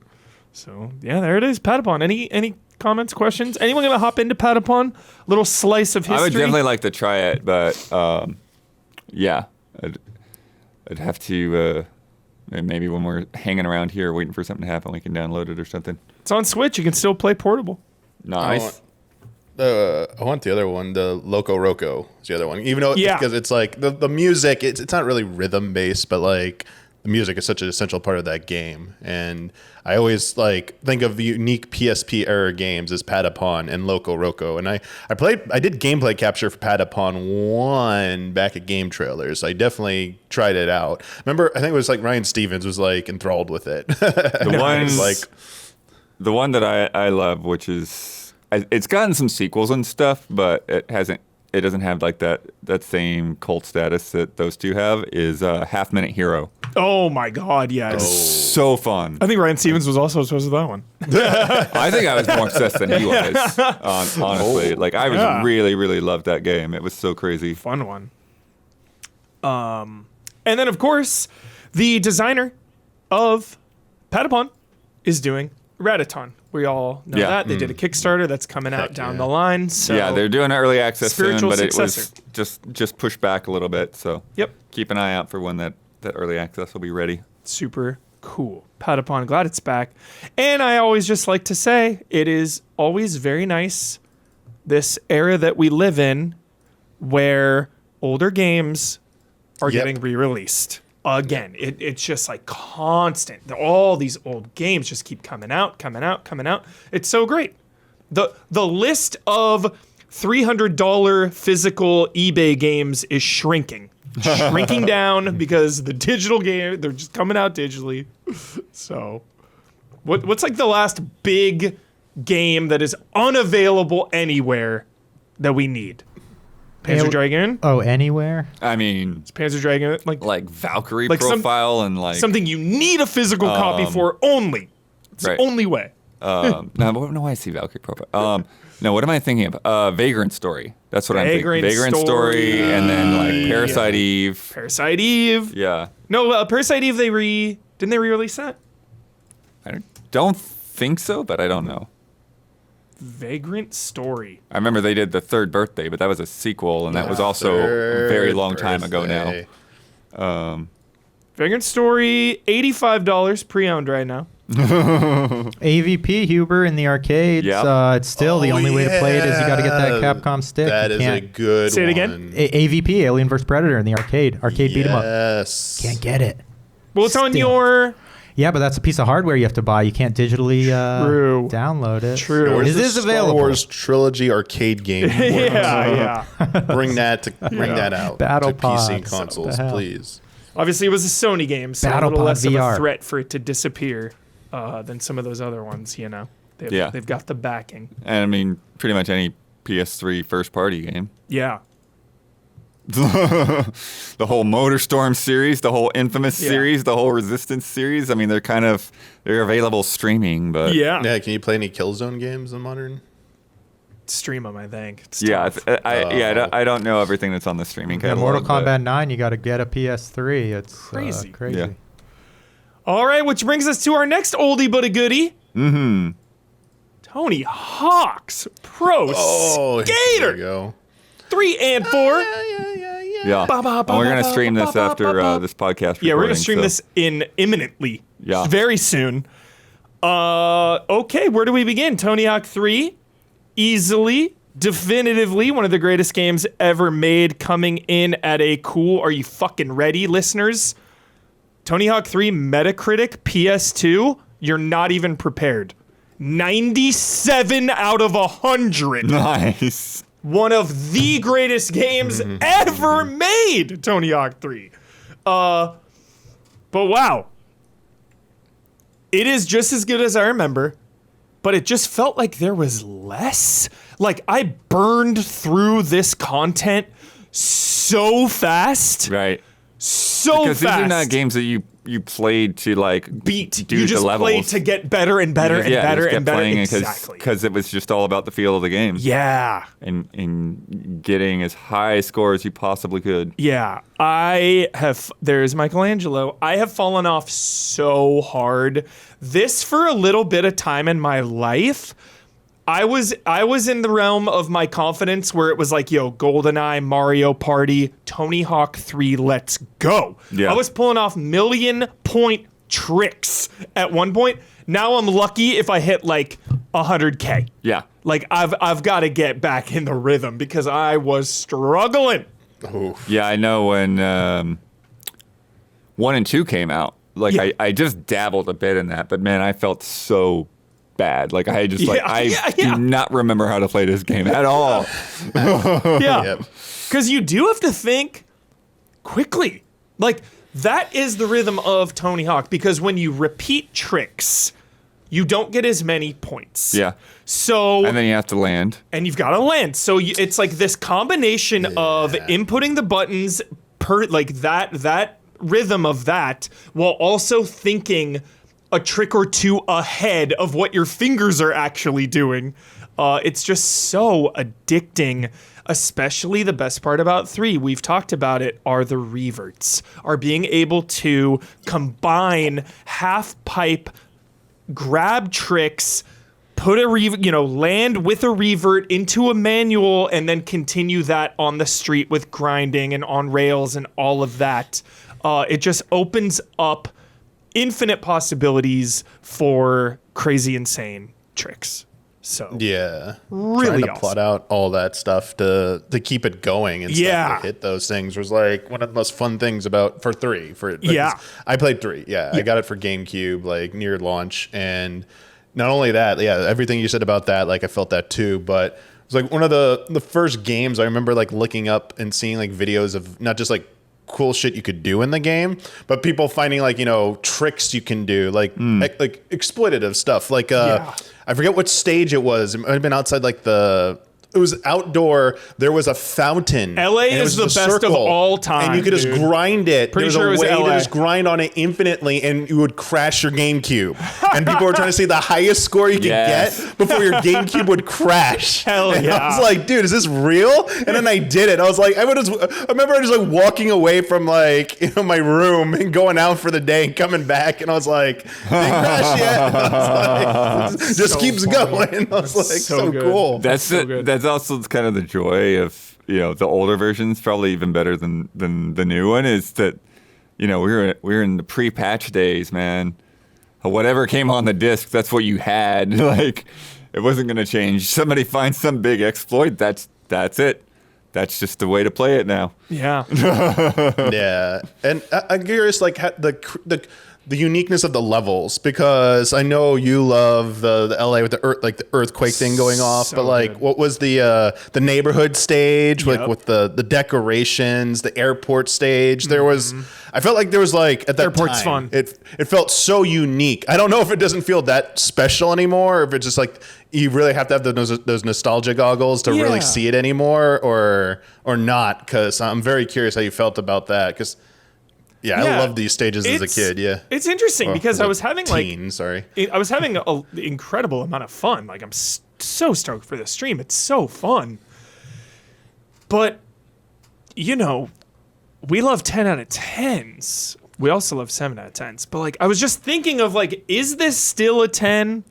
A: So yeah, there it is. Patapon. Any comments, questions? Anyone gonna hop into Patapon? Little slice of history.
B: I would definitely like to try it, but yeah, I'd have to maybe when we're hanging around here waiting for something to happen, we can download it or something.
A: It's on Switch. You can still play portable.
B: Nice.
C: I want the other one, the Loco Roco is the other one. Even though, because it's like the music, it's not really rhythm based, but like the music is such an essential part of that game. And I always like think of unique PSP era games as Patapon and Loco Roco. And I did gameplay capture for Patapon 1 back at Game Trailers. I definitely tried it out. Remember, I think it was like Ryan Stevens was like enthralled with it.
B: The one that I love, which is it's gotten some sequels and stuff, but it doesn't have like that same cult status that those two have, is Half Minute Hero.
A: Oh my God, yes.
B: So fun.
A: I think Ryan Stevens was also supposed to that one.
B: I think I was more obsessed than he was, honestly. Like, I was really, really loved that game. It was so crazy.
A: Fun one. And then, of course, the designer of Patapon is doing Raditon. We all know that. They did a Kickstarter that's coming out down the line. So
B: yeah, they're doing early access soon,
A: spiritual
B: but
A: successor.
B: it was just pushed back a little bit. So
A: Yep.
B: keep an eye out for when that early access will be ready.
A: Super cool. Patapon, glad it's back. And I always just like to say, it is always very nice, this era that we live in, where older games are getting re-released. Again, it's just like constant. All these old games just keep coming out. It's so great. The list of $300 physical eBay games is shrinking down because the digital game, they're just coming out digitally. So, what's like the last big game that is unavailable anywhere that we need? Panzer Dragoon?
D: Oh, anywhere?
B: I mean,
A: Panzer Dragoon,
B: like Valkyrie
A: like
B: profile and like
A: something you need a physical copy for only. It's the only way.
B: no, I see Valkyrie profile. No, what am I thinking of? Vagrant Story. That's what I'm thinking.
A: Vagrant Story.
B: And then like Parasite Eve.
A: Parasite Eve.
B: Yeah.
A: No, Parasite Eve. Didn't they re-release that?
B: I don't think so, but I don't know.
A: Vagrant Story.
B: I remember they did the Third Birthday, but that was a sequel, and that was also a very long time ago now.
A: Vagrant Story, $85 pre-owned right now.
D: AVP Huber in the arcades.
B: Yep.
D: It's still the only way to play it is you got to get that Capcom stick.
C: That
D: You
C: is a
D: can't-
C: good
A: Say it again?
C: one.
D: AVP Alien vs Predator in the arcade beat 'em up.
C: Yes.
D: Can't get it.
A: Well, it's on
D: Still.
A: your...
D: Yeah, but that's a piece of hardware you have to buy. You can't digitally
A: True.
D: download it.
A: True.
D: So
C: Where's
D: it
C: the
D: is
C: Star
D: available.
C: Wars trilogy arcade game.
A: Yeah.
C: Bring that out
D: Battle
C: to PC
D: Pods.
C: consoles,
D: What the hell?
C: please.
A: Obviously, it was a Sony game, so
D: Battle
A: a little
D: Pod
A: less of
D: VR.
A: a threat for it to disappear than some of those other ones, you know. They've got the backing.
B: And I mean, pretty much any PS3 first-party game.
A: Yeah.
B: The whole MotorStorm series, the whole Infamous series, the whole Resistance series. I mean, they're available streaming, but
A: Yeah.
C: Yeah, can you play any Killzone games in modern?
A: Stream them, I think. It's
B: yeah,
A: tough.
B: I don't know everything that's on the streaming
D: Yeah,
B: catalog.
D: Mortal
B: but-
D: Kombat 9, you got to get a PS3. It's
A: Crazy.
D: crazy.
B: Yeah.
A: All right, which brings us to our next oldie but a goodie.
B: Mm-hmm.
A: Tony Hawk's Pro
C: Here
A: Skater
C: we go.
A: 3 and 4.
B: Yeah. And we're going to stream this after this podcast
A: Yeah, we're going
B: recording,
A: to stream
B: so-
A: this imminently.
B: Yeah.
A: Very soon. Okay, where do we begin? Tony Hawk 3, easily, definitively one of the greatest games ever made, coming in at a cool, are you fucking ready, listeners? Tony Hawk 3 Metacritic PS2, you're not even prepared. 97 out of 100.
B: Nice.
A: One of the greatest games ever made, Tony Hawk 3. But wow. It is just as good as I remember, but it just felt like there was less. Like, I burned through this content so fast.
B: Right.
A: So
B: Because
A: fast.
B: these are not games that you played to like
A: beat.
B: do
A: You just
B: the levels.
A: played to get better and better and better and better. Exactly.
B: Because it was just all about the feel of the game.
A: Yeah.
B: And getting as high a score as you possibly could.
A: Yeah. There's Michelangelo. I have fallen off so hard. This, for a little bit of time in my life, I was in the realm of my confidence where it was like, yo, GoldenEye, Mario Party, Tony Hawk 3, let's go.
B: Yeah.
A: I was pulling off 1,000,000-point tricks at one point. Now I'm lucky if I hit like 100K.
B: Yeah.
A: Like I've got to get back in the rhythm because I was struggling.
B: Yeah, I know when 1 and 2 came out. Like
A: Yeah.
B: I just dabbled a bit in that, but man, I felt so bad. Like I just do not remember how to play this game at all.
A: Yeah.
C: Yep.
A: Because you do have to think quickly. Like, that is the rhythm of Tony Hawk, because when you repeat tricks, you don't get as many points.
B: Yeah.
A: So,
B: And then you have to land.
A: and you've got to land. So it's like this combination of inputting the buttons per, like that rhythm of that, while also thinking a trick or two ahead of what your fingers are actually doing. It's just so addicting. Especially the best part about 3, we've talked about it, are the reverts. Are being able to combine half pipe grab tricks, put a land with a revert into a manual, and then continue that on the street with grinding and on rails and all of that. It just opens up infinite possibilities for crazy, insane tricks. So
C: Yeah.
A: Really
C: Trying to
A: awesome.
C: plot out all that stuff to keep it going and
A: Yeah.
C: stuff to hit those things was like one of the most fun things for 3.
A: Yeah.
C: I played 3. Yeah. I got it for GameCube, like near launch. And not only that, everything you said about that, like I felt that too, but it was like one of the first games I remember like looking up and seeing like videos of not just like cool shit you could do in the game, but people finding like, tricks you can do, like exploitative stuff. Like, I forget what stage it was. It might have been outside like it was outdoor. There was a fountain.
A: LA
C: and it
A: is
C: was
A: the
C: a
A: best of
C: circle,
A: all time,
C: and you could just
A: dude.
C: grind it.
A: Pretty
C: there
A: sure it
C: was
A: was
C: a way
A: LA.
C: to just grind on it infinitely, and you would crash your GameCube. And people were trying to see the highest score you could
B: Yes.
C: get before your GameCube would crash.
A: Hell
C: and
A: yeah.
C: I was like, dude, is this real? And then I did it. I was like, I remember just like walking away from like my room and going out for the day and coming back, and I was like, didn't crash yet. And I was like, just
A: So
C: keeps
A: funny.
C: going. I was like, so
A: good.
C: cool.
B: That's
A: so
B: it.
A: good.
B: That's also kind of the joy of the older versions, probably even better than the new one, is that we're in the pre-patch days, man. Whatever came on the disc, that's what you had. Like, it wasn't going to change. Somebody finds some big exploit, that's it. That's just the way to play it now.
A: Yeah.
C: Yeah, and I'm curious, like the uniqueness of the levels, because I know you love the LA with the earthquake thing going off,
A: So
C: but like,
A: good.
C: what was the neighborhood stage,
A: Yep.
C: like with the decorations, the airport stage? There was, I felt like there was like at that
A: Airport's
C: time,
A: fun.
C: It felt so unique. I don't know if it doesn't feel that special anymore, or if it's just like you really have to have those nostalgia goggles to
A: Yeah.
C: really see it anymore, or not. Because I'm very curious how you felt about that. Because I love these stages as a kid. Yeah,
A: It's interesting because I was having
C: teen, sorry.
A: I was having an incredible amount of fun. Like, I'm so stoked for the stream. It's so fun. But, we love 10 out of 10s. We also love 7 out of 10s. But, like, I was just thinking of, like, is this still a 10?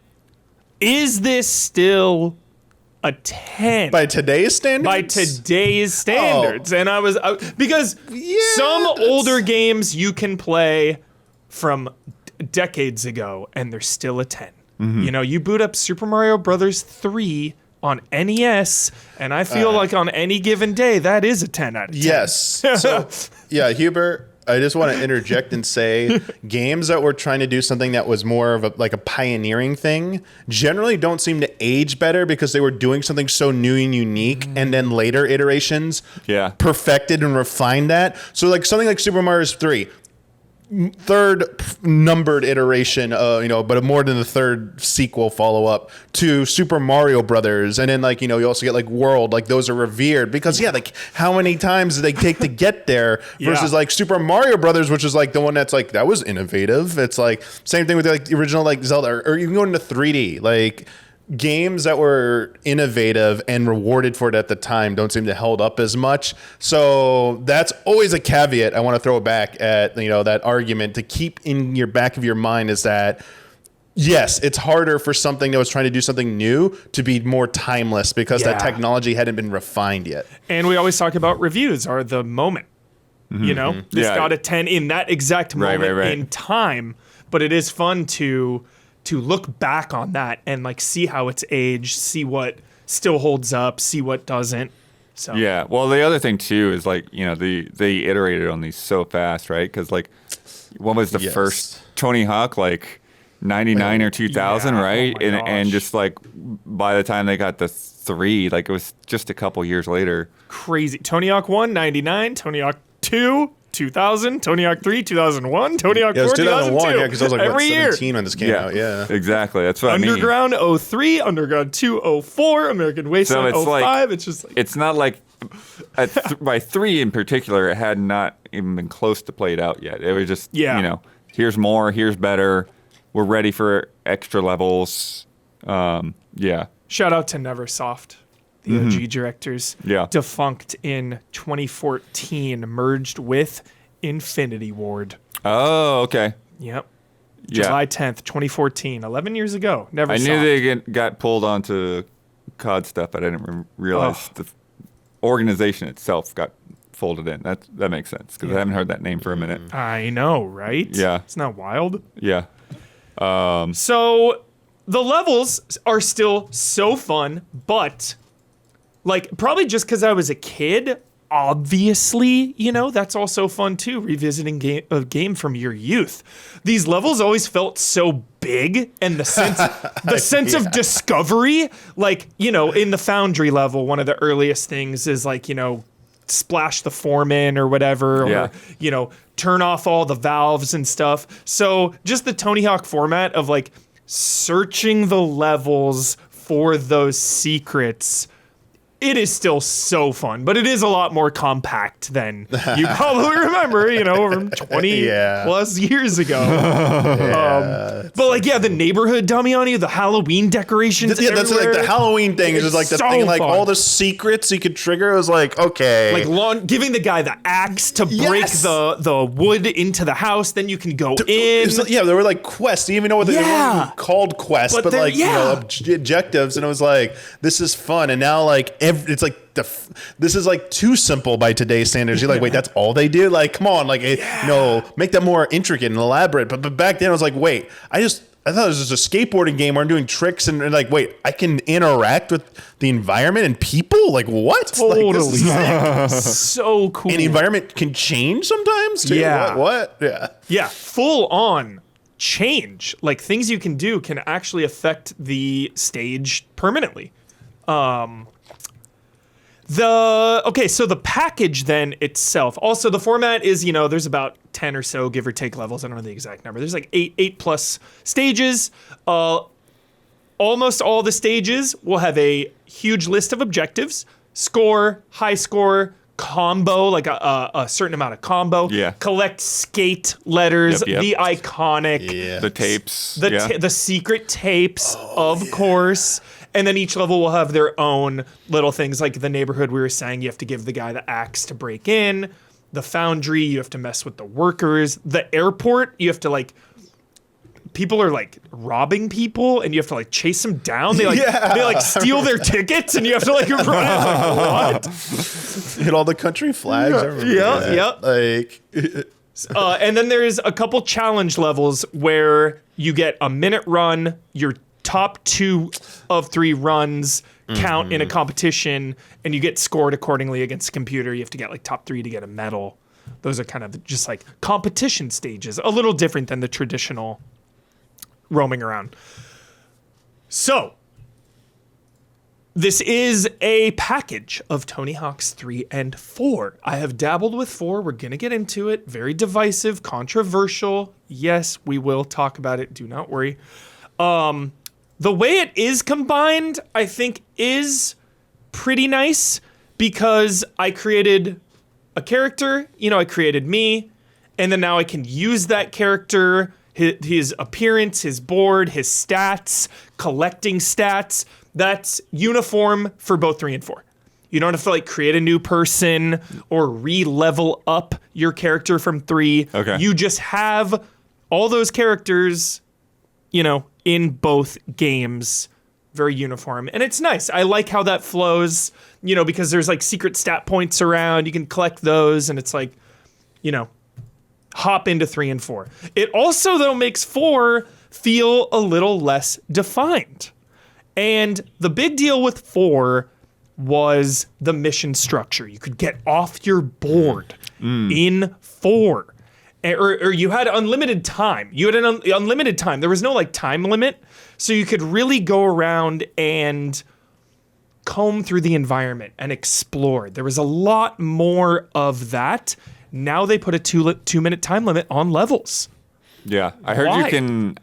A: Is this still a 10?
C: By today's standards?
A: By today's standards. And I was because some
C: that's-
A: older games you can play from decades ago and they're still a 10. You know, you boot up Super Mario Brothers 3 on NES, and I feel like on any given day, that is a 10 out of 10.
C: Yes. So, yeah, Huber, I just want to interject and say games that were trying to do something that was more of a pioneering thing generally don't seem to age better because they were doing something so new and unique, and then later iterations perfected and refined that. So like something like Super Mario 3, third numbered iteration, but more than the third sequel follow up to Super Mario Brothers, and then you also get World, those are revered because how many times did they take to get there versus Super Mario Brothers, which is the one that's that was innovative. It's same thing with the original Zelda, or even going into 3D games that were innovative and rewarded for it at the time don't seem to held up as much. So that's always a caveat I want to throw back at, that argument to keep in your back of your mind is that, yes, it's harder for something that was trying to do something new to be more timeless because that technology hadn't been refined yet.
A: And we always talk about reviews are the moment. This got a 10 in that exact moment in time, but it is fun to look back on that and see how it's aged, see what still holds up, see what doesn't. So
B: yeah, well, the other thing too is they iterated on these so fast, right? Because what was the first Tony Hawk 99 or 2000, right?
A: Oh
B: and just by the time they got the 3, it was just a couple years later.
A: Crazy. Tony Hawk 1, 99, Tony Hawk 2, 2000, Tony Hawk 3, 2001, Tony Hawk 4,
C: 2001, yeah, because I was
A: every
C: 17
A: year.
C: when this came out, yeah.
B: Exactly, that's what
A: Underground 03, Underground 2, 04, American Wasteland 05, it's just
B: it's not by 3 in particular, it had not even been close to played out yet. It was just, here's more, here's better, we're ready for extra levels,
A: Shout out to Neversoft. The OG directors, defunct in 2014, merged with Infinity Ward.
B: Oh, okay.
A: Yep. July 10th, 2014, 11 years ago. Neversoft.
B: I knew they got pulled onto COD stuff, but I didn't realize the organization itself got folded in. That makes sense, because I haven't heard that name for a minute.
A: I know, right?
B: Yeah.
A: It's not wild.
B: Yeah.
A: So the levels are still so fun, but probably just because I was a kid, obviously, that's also fun too, revisiting a game from your youth. These levels always felt so big, and the sense of discovery, in the Foundry level, one of the earliest things is splash the foreman or whatever, or, turn off all the valves and stuff. So just the Tony Hawk format of searching the levels for those secrets, it is still so fun, but it is a lot more compact than you probably remember, from 20 plus years ago. But the neighborhood dummy on you, the Halloween decorations.
C: Yeah, that's the Halloween thing is just the
A: so
C: thing,
A: fun.
C: All the secrets you could trigger. It was okay.
A: Giving the guy the axe to break the wood into the house, then you can go in.
C: There were quests. You didn't even know what they were called quests, but objectives, and it was this is fun. And now it's this is too simple by today's standards. You're wait, that's all they do? Come on, no, make that more intricate and elaborate. But back then I was wait, I thought it was just a skateboarding game where I'm doing tricks and wait, I can interact with the environment and people? What?
A: Totally. So cool.
C: And the environment can change sometimes too?
A: Yeah.
C: What? Yeah. Yeah.
A: Full on change. Things you can do can actually affect the stage permanently. So the package then itself, also the format is, there's about 10 or so, give or take, levels. I don't know the exact number. There's eight plus stages. Almost all the stages will have a huge list of objectives, score, high score, combo, a certain amount of combo.
B: Yeah.
A: Collect skate letters,
B: Yep.
A: the iconic.
B: The tapes.
A: The secret tapes, of course. And then each level will have their own little things, like the neighborhood we were saying, you have to give the guy the axe to break in. The foundry, you have to mess with the workers. The airport, you have to people are robbing people and you have to chase them down. They steal their tickets and you have to run. What?
C: Hit all the country flags.
A: And then there's a couple challenge levels where you get a minute run, you're top 2 of 3 runs count in a competition, and you get scored accordingly against the computer. You have to get like top 3 to get a medal. Those are kind of just like competition stages, a little different than the traditional roaming around. So, this is a package of Tony Hawk's 3 and 4. I have dabbled with 4. We're going to get into it. Very divisive, controversial. Yes, we will talk about it. Do not worry. The way it is combined, I think, is pretty nice because I created a character. I created me, and then now I can use that character, his appearance, his board, his stats, collecting stats. That's uniform for both 3 and 4. You don't have to like create a new person or re-level up your character from 3.
B: Okay.
A: You just have all those characters, in both games, very uniform. And it's nice. I like how that flows, because there's like secret stat points around. You can collect those, and it's like, hop into 3 and 4. It also, though, makes 4 feel a little less defined. And the big deal with 4 was the mission structure. You could get off your board in 4. Or you had unlimited time. You had an unlimited time. There was no like time limit. So you could really go around and comb through the environment and explore. There was a lot more of that. Now they put a 2-minute time limit on levels.
B: Yeah, I heard
A: Why?
B: you can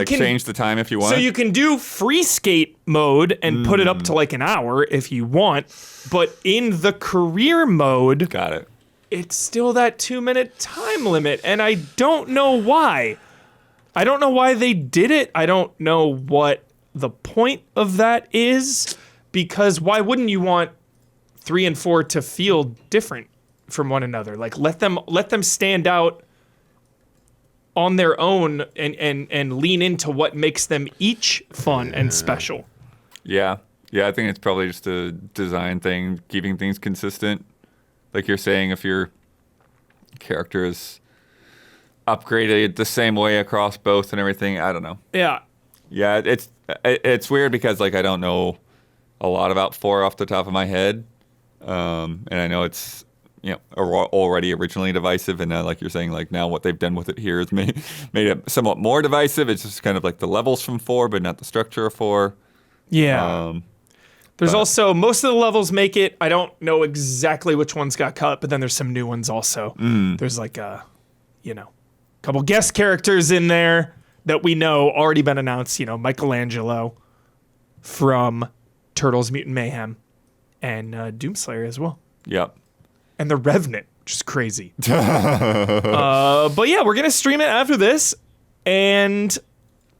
B: change the time if you want.
A: So you can do free skate mode and put it up to like an hour if you want. But in the career mode,
B: Got it.
A: it's still that 2-minute time limit, and I don't know why. I don't know why they did it. I don't know what the point of that is, because why wouldn't you want 3 and 4 to feel different from one another? Like let them stand out on their own and lean into what makes them each fun and special.
B: Yeah, I think it's probably just a design thing, keeping things consistent. Like you're saying, if your character is upgraded the same way across both and everything, I don't know.
A: Yeah.
B: Yeah, it's weird because like I don't know a lot about 4 off the top of my head, and I know it's already originally divisive, and like you're saying, like now what they've done with it here is made it somewhat more divisive. It's just kind of like the levels from 4, but not the structure of 4.
A: Yeah. There's also, most of the levels make it. I don't know exactly which ones got cut, but then there's some new ones also. There's like couple guest characters in there that we know already been announced. Michelangelo from Turtles Mutant Mayhem and Doomslayer as well.
B: Yep.
A: And the Revenant, which is crazy. But yeah, we're going to stream it after this. And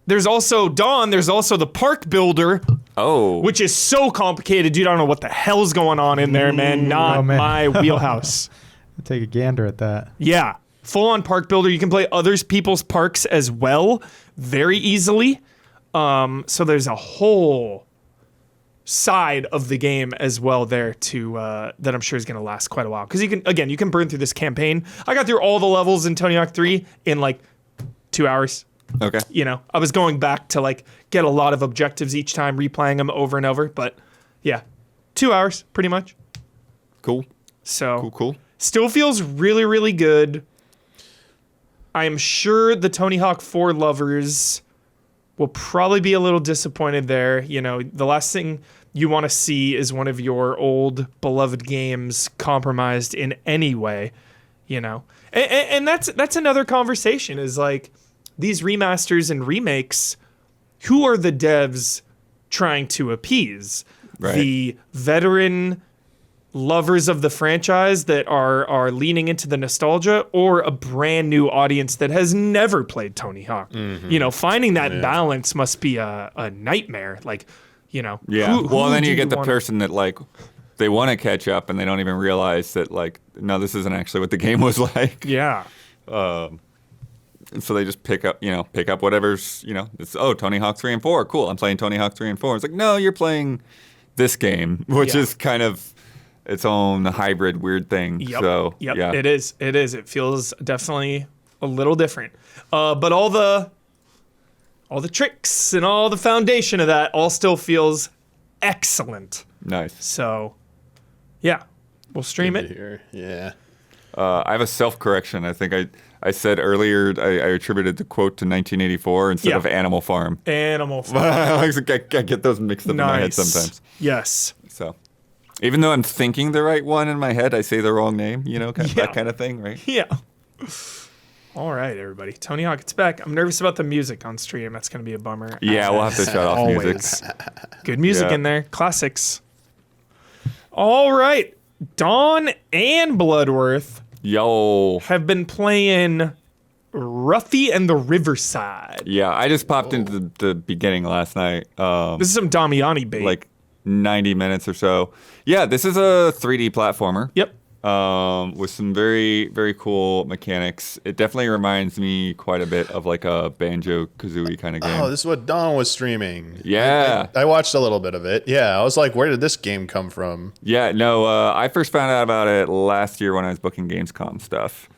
A: there's also Dawn. There's also the Park Builder.
B: Oh.
A: Which is so complicated. Dude, I don't know what the hell's going on in there, man. Not my wheelhouse.
D: I'll take a gander at that.
A: Yeah. Full-on park builder. You can play other people's parks as well very easily. So there's a whole side of the game as well there that I'm sure is going to last quite a while. Because you can burn through this campaign. I got through all the levels in Tony Hawk 3 in like 2 hours.
B: Okay.
A: I was going back to like get a lot of objectives each time, replaying them over and over. But yeah, 2 hours pretty much.
B: Cool.
A: So
B: Cool.
A: Still feels really, really good. I am sure the Tony Hawk 4 lovers will probably be a little disappointed there. The last thing you want to see is one of your old beloved games compromised in any way, And that's another conversation is like these remasters and remakes, who are the devs trying to appease?
B: Right.
A: The veteran lovers of the franchise that are leaning into the nostalgia, or a brand new audience that has never played Tony Hawk. Finding that balance must be a nightmare. Like,
B: Yeah.
A: who
B: then
A: do
B: you get the
A: want-
B: person that like they want to catch up and they don't even realize that like no, this isn't actually what the game was like.
A: Yeah.
B: And so they just pick up whatever's it's Tony Hawk 3 and 4. Cool. I'm playing Tony Hawk 3 and 4. It's like no, you're playing this game, which is kind of its own hybrid weird thing.
A: Yep.
B: So
A: yeah, it is. It feels definitely a little different. But all the all the tricks and all the foundation of that all still feels excellent.
B: Nice.
A: So, yeah, we'll stream it.
C: Here. Yeah.
B: I have a self-correction. I think I said earlier I attributed the quote to 1984 instead of Animal Farm.
A: Animal Farm.
B: I get those mixed up in my head sometimes.
A: Yes.
B: So, even though I'm thinking the right one in my head, I say the wrong name, that kind of thing, right?
A: Yeah. All right, everybody. Tony Hawk, it's back. I'm nervous about the music on stream. That's going to be a bummer.
B: Yeah, we'll have to shut off music.
A: Good music in there. Classics. All right. Dawn and Bloodworth have been playing Ruffy and the Riverside.
B: Yeah, I just popped into the beginning last night.
A: This is some Damiani bait.
B: Like 90 minutes or so. Yeah, this is a 3D platformer.
A: Yep.
B: With some very, very cool mechanics. It definitely reminds me quite a bit of like a Banjo-Kazooie kind of game.
C: Oh, this is what Don was streaming.
B: Yeah.
C: I watched a little bit of it. Yeah, I was like, where did this game come from?
B: Yeah, no, I first found out about it last year when I was booking Gamescom stuff.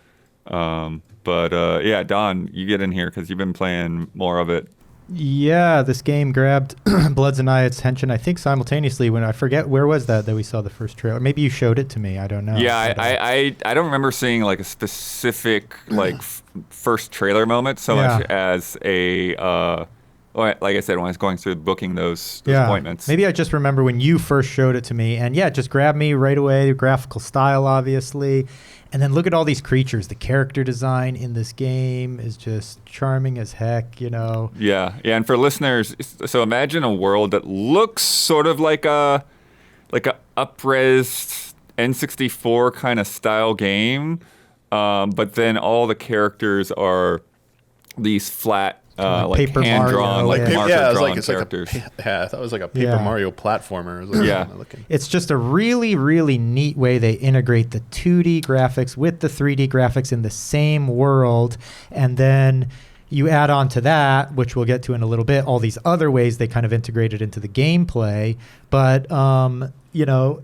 B: But yeah, Don, you get in here because you've been playing more of it.
D: Yeah, this game grabbed Bloods and I's attention, I think simultaneously when I forget where was that we saw the first trailer. Maybe you showed it to me. I don't know.
B: Yeah, I don't remember seeing like a specific like first trailer moment so much as a like I said when I was going through booking those appointments.
D: Maybe I just remember when you first showed it to me, and yeah, it just grabbed me right away. The graphical style, obviously. And then look at all these creatures. The character design in this game is just charming as heck,
B: Yeah, and for listeners, so imagine a world that looks sort of like a up-res N64 kind of style game, but then all the characters are these flat, like
D: Paper
B: hand-drawn,
D: Mario,
B: like marker-drawn
C: it's
B: characters.
C: I thought it was like a Paper Mario platformer.
D: It's just a really, really neat way they integrate the 2D graphics with the 3D graphics in the same world. And then you add on to that, which we'll get to in a little bit, all these other ways they kind of integrated into the gameplay. But, and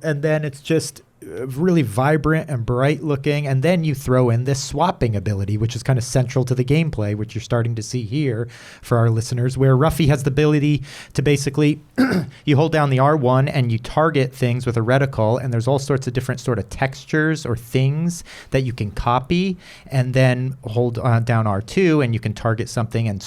D: then it's just really vibrant and bright looking, and then you throw in this swapping ability, which is kind of central to the gameplay, which you're starting to see here for our listeners, where Ruffy has the ability to basically you hold down the R1 and you target things with a reticle, and there's all sorts of different sort of textures or things that you can copy, and then hold down R2 and you can target something and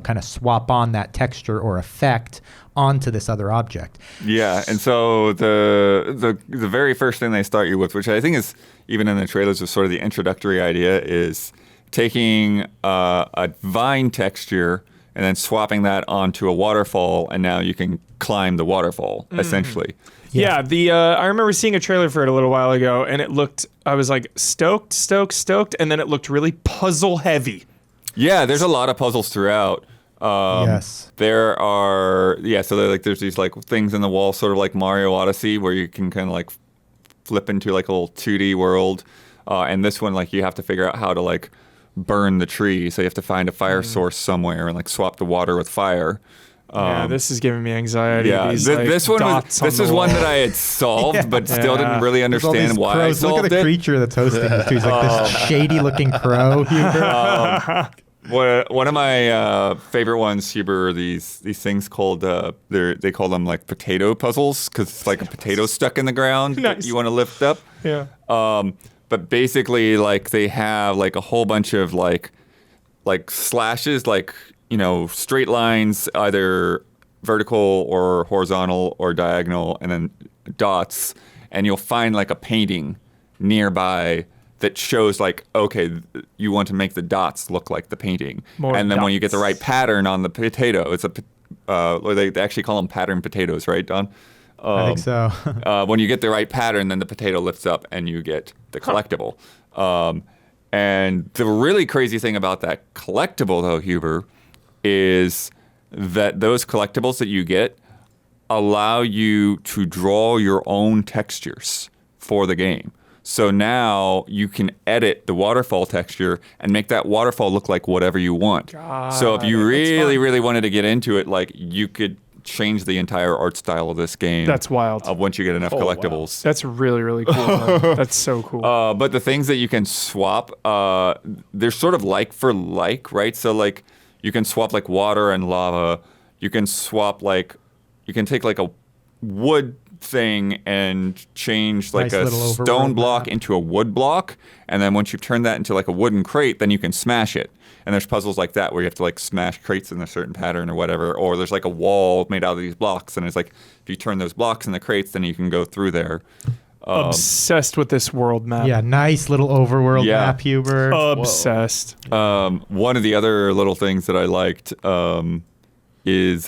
D: kind of swap on that texture or effect onto this other object.
B: Yeah, and so the very first thing they start you with, which I think is even in the trailers was sort of the introductory idea, is taking a vine texture and then swapping that onto a waterfall, and now you can climb the waterfall, essentially.
A: Yeah, I remember seeing a trailer for it a little while ago, and I was like stoked, and then it looked really puzzle heavy.
B: Yeah, there's a lot of puzzles throughout.
D: Yes.
B: There are, so there's these like things in the wall, sort of like Mario Odyssey, where you can kind of like flip into like a little 2D world. And this one, like you have to figure out how to like burn the tree. So you have to find a fire source somewhere and like swap the water with fire.
A: Yeah, this is giving me anxiety.
B: Yeah, this one is one that I had solved, but still didn't really understand why I solved it.
D: Look at the creature that's hosting this too. He's like this shady-looking crow.
B: One of my favorite ones, Huber, are these things called they call them like potato puzzles because it's like a potato stuck in the ground that you want to lift up.
A: Yeah.
B: But basically, like they have like a whole bunch of like slashes, like straight lines, either vertical or horizontal or diagonal, and then dots, and you'll find like a painting nearby that shows like, okay, you want to make the dots look like the painting. And then when you get the right pattern on the potato, it's they actually call them pattern potatoes, right, Don?
D: I think so.
B: When you get the right pattern, then the potato lifts up and you get the collectible. And the really crazy thing about that collectible, though, Huber, is that those collectibles that you get allow you to draw your own textures for the game. So now you can edit the waterfall texture and make that waterfall look like whatever you want. So if you really wanted to get into it, like you could change the entire art style of this game.
A: That's wild.
B: Once you get enough collectibles.
A: Wow. That's really, really cool. Man. That's so cool.
B: But the things that you can swap, they're sort of like for like, right? So like You can swap like water and lava. You can swap like, you can take like a wood thing and change like
D: Nice
B: a
D: little
B: stone
D: overworld
B: block
D: map.
B: into a wood block. And then once you've turned that into like a wooden crate, then you can smash it. And there's puzzles like that where you have to like smash crates in a certain pattern or whatever. Or there's like a wall made out of these blocks. And it's like, if you turn those blocks in the crates, then you can go through there.
A: Obsessed with this world map.
D: Yeah, nice little overworld
B: Yeah.
D: map, Huber.
A: Obsessed.
B: One of the other little things that I liked is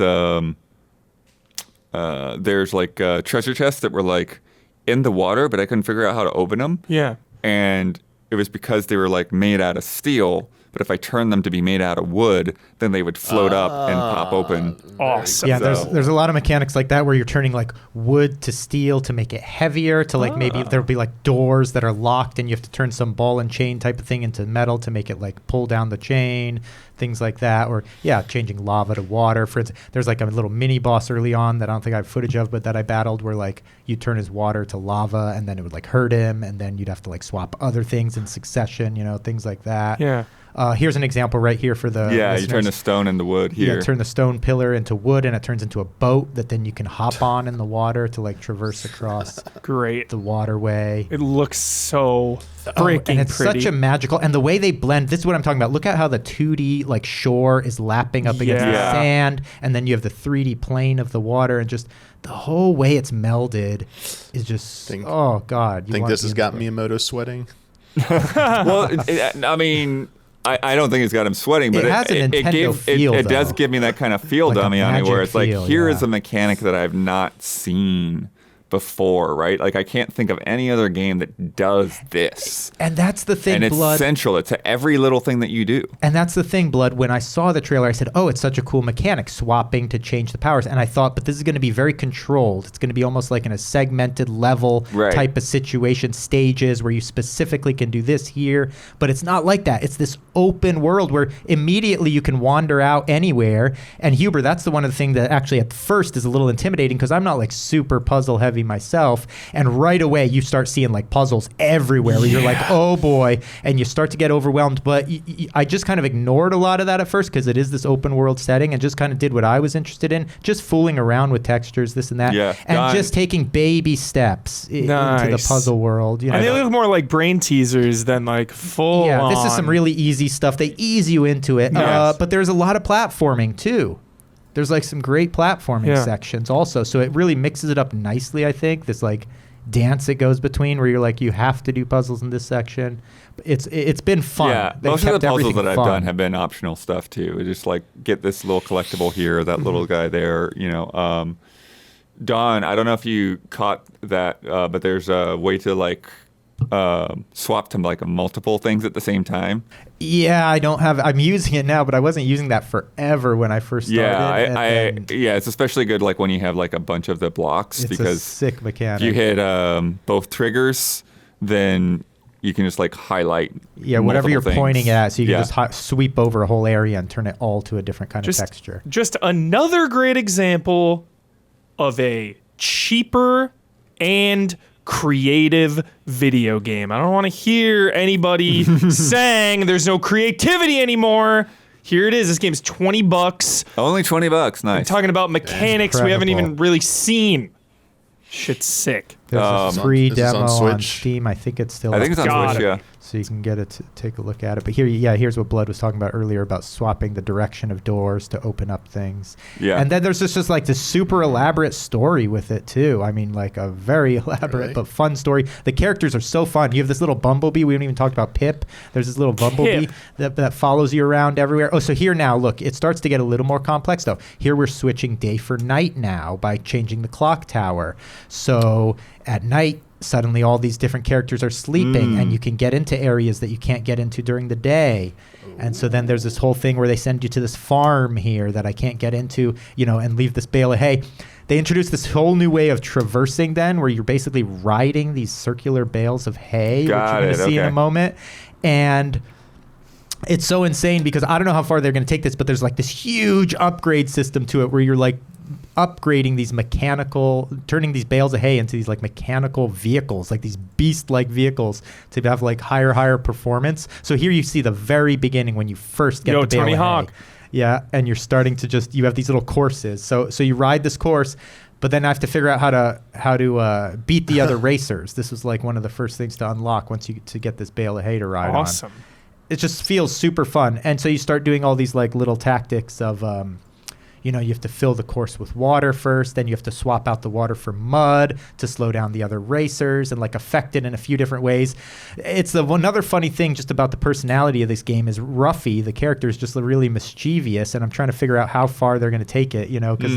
B: there's like treasure chests that were like in the water, but I couldn't figure out how to open them.
A: Yeah.
B: And it was because they were like made out of steel. But if I turned them to be made out of wood, then they would float up and pop open.
A: Awesome.
D: Yeah,
B: So-
D: there's a lot of mechanics like that where you're turning like wood to steel to make it heavier, to like maybe there'll be like doors that are locked and you have to turn some ball and chain type of thing into metal to make it like pull down the chain, things like that. Or yeah, changing lava to water. For instance, there's like a little mini boss early on that I don't think I have footage of, but that I battled where like you turn his water to lava and then it would like hurt him, and then you'd have to like swap other things in succession, things like that.
A: Yeah.
D: Here's an example right here for the
B: Yeah, you turn the
D: listeners.
B: stone into wood here.
D: Yeah, turn the stone pillar into wood, and it turns into a boat that then you can hop on in the water to like traverse across
A: Great.
D: the waterway.
A: It looks so freaking
D: and it's
A: pretty.
D: such a magical, and the way they blend. This is what I'm talking about. Look at how the 2D like shore is lapping up against the
A: Yeah.
D: sand, and then you have the 3D plane of the water, and just the whole way it's melded is just oh god.
C: I think this has got Miyamoto sweating.
B: Well, I mean, I don't think it's got him sweating, but
D: It has a Nintendo feel,
B: it does
D: though.
B: give me that kind of feel,
D: Like a
B: dummy, on it, where
D: magic
B: it's like,
D: feel,
B: here is
D: yeah.
B: a mechanic that I've not seen before, right? Like, I can't think of any other game that does this.
D: And that's the thing,
B: And it's
D: Blood.
B: central to every little thing that you do.
D: And that's the thing, Blood. When I saw the trailer, I said, oh, it's such a cool mechanic, swapping to change the powers. And I thought, but this is going to be very controlled. It's going to be almost like in a segmented level
B: Right.
D: type of situation, stages where you specifically can do this here. But it's not like that. It's this open world where immediately you can wander out anywhere. And Huber, that's the one of the things that actually at first is a little intimidating because I'm not like super puzzle heavy myself. And right away you start seeing like puzzles everywhere where you're like, oh boy, and you start to get overwhelmed. But I just kind of ignored a lot of that at first because it is this open world setting, and just kind of did what I was interested in, just fooling around with textures, this and that,
B: Yeah,
D: and
B: done.
D: just taking baby steps into the
A: Nice.
D: puzzle world.
A: and they look more like brain teasers than like full
D: Yeah, this is
A: on.
D: some really easy stuff. They ease you into it,
A: Yes.
D: but there's a lot of platforming too. There's like some great platforming
A: Yeah.
D: sections also, so it really mixes it up nicely. I think this like dance it goes between where you're like you have to do puzzles in this section. It's been fun.
B: Yeah,
D: They've
B: most of the
D: kept
B: puzzles
D: everything
B: that I've
D: fun.
B: done have been optional stuff too. Just like get this little collectible here, that little guy there. Don, I don't know if you caught that, but there's a way to like swap to like multiple things at the same time.
D: Yeah, I don't have. I'm using it now, but I wasn't using that forever when I first started.
B: Yeah,
D: and
B: yeah, it's especially good like when you have like a bunch of the blocks
D: it's a
B: because
D: sick mechanic.
B: if you hit both triggers, then you can just like highlight.
D: Yeah, whatever
B: multiple
D: you're
B: things.
D: pointing at, so you can
B: Yeah.
D: just sweep over a whole area and turn it all to a different kind of texture.
A: Just another great example of a cheaper and creative video game. I don't want to hear anybody saying there's no creativity anymore. Here it is. This game's $20.
B: Only $20. Nice.
A: Talking about mechanics we haven't
D: incredible.
A: even really seen. Shit's sick.
D: There's
B: Um,
D: a free
C: this is
D: demo
C: on
D: on
C: Switch.
D: Steam. I think it's still
B: I think it's on
A: Got
B: Switch.
A: it.
B: Yeah.
D: so you can get it to take a look at it. But here's what Blood was talking about earlier about swapping the direction of doors to open up things.
B: Yeah.
D: And then there's just like this super elaborate story with it too. I mean, like a very elaborate
C: Really?
D: but fun story. The characters are so fun. You have this little bumblebee. We haven't even talked about Pip. There's this little bumblebee that follows you around everywhere. Oh, so here now, look, it starts to get a little more complex though. Here we're switching day for night now by changing the clock tower. So at night, suddenly all these different characters are sleeping and you can get into areas that you can't get into during the day. And so then there's this whole thing where they send you to this farm here that I can't get into, and leave this bale of hay. They introduced this whole new way of traversing then where you're basically riding these circular bales of hay, which you're
B: Got
D: going
B: it,
D: to see in a
B: okay.
D: moment. And it's so insane because I don't know how far they're going to take this, but there's like this huge upgrade system to it where you're like upgrading these turning these bales of hay into these like mechanical vehicles, like these beast-like vehicles to have like higher performance. So here you see the very beginning when you first get
A: Yo,
D: the bale
A: Tony
D: of
A: Hawk.
D: hay. Yeah, and you're starting to you have these little courses. So you ride this course, but then I have to figure out how to beat the other racers. This was like one of the first things to unlock once you to get this bale of hay to ride on.
A: Awesome.
D: It just feels super fun. And so you start doing all these like little tactics of, you have to fill the course with water first. Then you have to swap out the water for mud to slow down the other racers and like affect it in a few different ways. It's another funny thing just about the personality of this game is Ruffy, the character, is just really mischievous. And I'm trying to figure out how far they're going to take it, because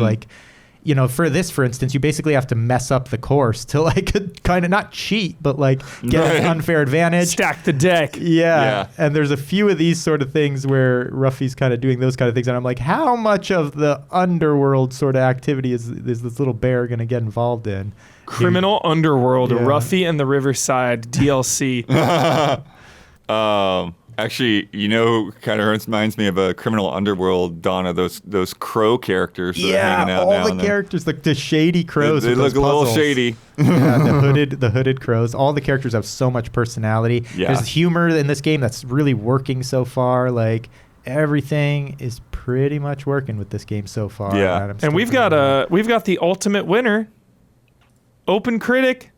D: for this, for instance, you basically have to mess up the course to like kind of not cheat, but like get an unfair advantage.
A: Stack the deck.
D: Yeah. And there's a few of these sort of things where Ruffy's kind of doing those kind of things. And I'm like, how much of the underworld sort of activity is this little bear going to get involved in?
A: Criminal Underworld, Ruffy and the Riverside DLC.
B: Actually, kind of reminds me of a Criminal Underworld, Donna, those crow characters that are hanging out now.
D: All the characters, like the shady crows.
B: They look a little shady.
D: Yeah, the hooded crows. All the characters have so much personality.
B: Yeah.
D: There's humor in this game that's really working so far. Like everything is pretty much working with this game so far.
B: Yeah.
A: And we've got the ultimate winner. Open Critic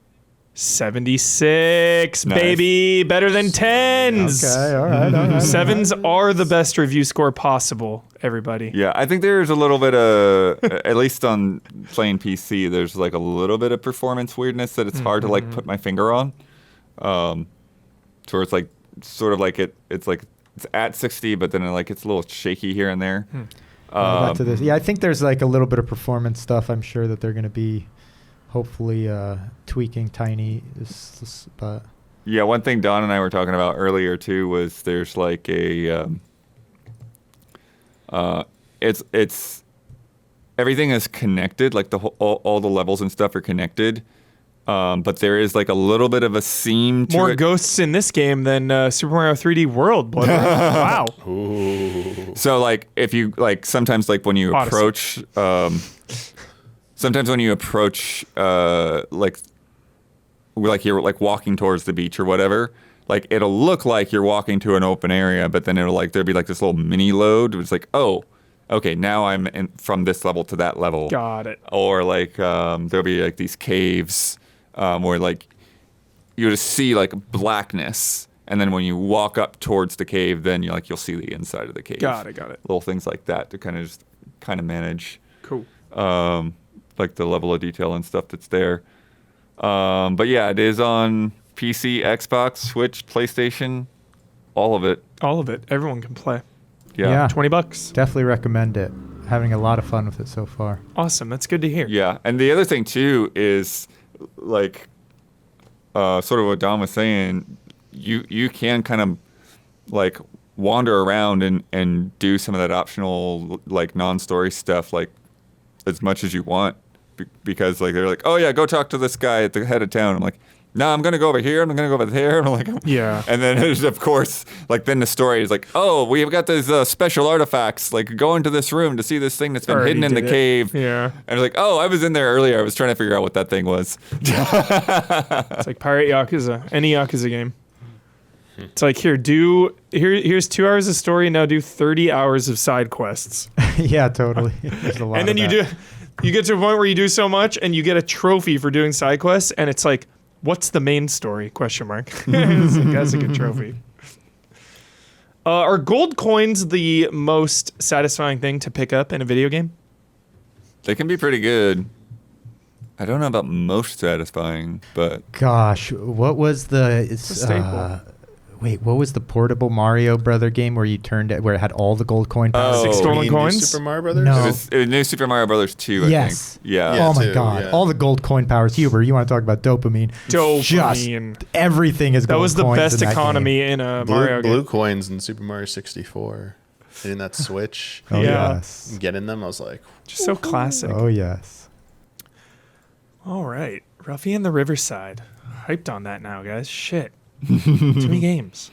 A: 76,
B: Nice.
A: Baby. Better than 10s.
D: Okay, all right.
A: 7s are the best review score possible, everybody.
B: Yeah, I think there's a little bit of, at least on playing PC, there's like a little bit of performance weirdness that it's hard to like put my finger on. So it's like sort of like it's at 60, but then it's a little shaky here and there.
D: Back to this. Yeah, I think there's like a little bit of performance stuff. I'm sure that they're going to be hopefully tweaking tiny, but
B: yeah, one thing Don and I were talking about earlier too was there's like a it's everything is connected, like all the levels and stuff are connected, but there is like a little bit of a seam to
A: More
B: it.
A: ghosts in this game than Super Mario 3D World. Wow.
B: So like if you like sometimes like when you
A: Odyssey.
B: approach sometimes when you approach like you're like walking towards the beach or whatever, like it'll look like you're walking to an open area, but then it'll like there'll be like this little mini load. It's like, oh, okay, now I'm from this level to that level.
A: Got it.
B: Or like there'll be like these caves where like you just see like blackness, and then when you walk up towards the cave, then you'll see the inside of the cave.
A: Got it.
B: Little things like that to kind of manage.
A: Cool.
B: Like the level of detail and stuff that's there. But yeah, it is on PC, Xbox, Switch, PlayStation, all of it.
A: All of it. Everyone can play.
B: Yeah.
A: $20.
D: definitely recommend it. Having a lot of fun with it so far.
A: Awesome. That's good to hear.
B: Yeah. And the other thing too is like sort of what Don was saying, you can kind of like wander around and do some of that optional like non-story stuff like as much as you want. Because like they're like, oh yeah, go talk to this guy at the head of town. I'm like, no, I'm gonna go over here. I'm gonna go over there. I'm like,
A: Yeah.
B: And then there's of course like then the story is like, oh, we've got these special artifacts. Like go into this room to see this thing that's been
A: Already
B: hidden in the
A: did it.
B: cave.
A: Yeah.
B: And it's like, oh, I was in there earlier. I was trying to figure out what that thing was.
A: It's like Pirate Yakuza. Any Yakuza game. It's like here's 2 hours of story. Now do 30 hours of side quests.
D: Yeah, totally. There's a lot
A: And then
D: of that.
A: you get to a point where you do so much and you get a trophy for doing side quests, and it's like, what's the main story? Question mark. That's a good trophy. Are gold coins the most satisfying thing to pick up in a video game?
B: They can be pretty good. I don't know about most satisfying, but
D: Gosh, what was the
A: a staple.
D: what was the portable Mario Brother game where where it had all the gold coin powers?
B: Oh.
A: 6
C: You
A: stolen
C: mean New
A: coins?
C: Super Mario Brothers?
D: No.
B: it was New Super Mario Brothers 2, I
D: Yes.
B: think. Yeah.
C: Yeah.
D: Oh my
C: too,
D: god,
C: yeah.
D: all the gold coin powers. Huber, you want to talk about dopamine?
A: Dopamine.
D: Just everything is
A: That
D: gold
A: was the
D: coins
A: best
D: in that
A: economy
D: game.
A: in a Mario
C: Blue
A: game.
C: coins in Super Mario 64. Hitting that switch,
D: Oh
A: Yeah.
D: yes.
C: getting them, I was like,
A: Just so classic.
D: Oh yes.
A: All right. Ruffy and the Riverside. Hyped on that now, guys. Shit. Too many games.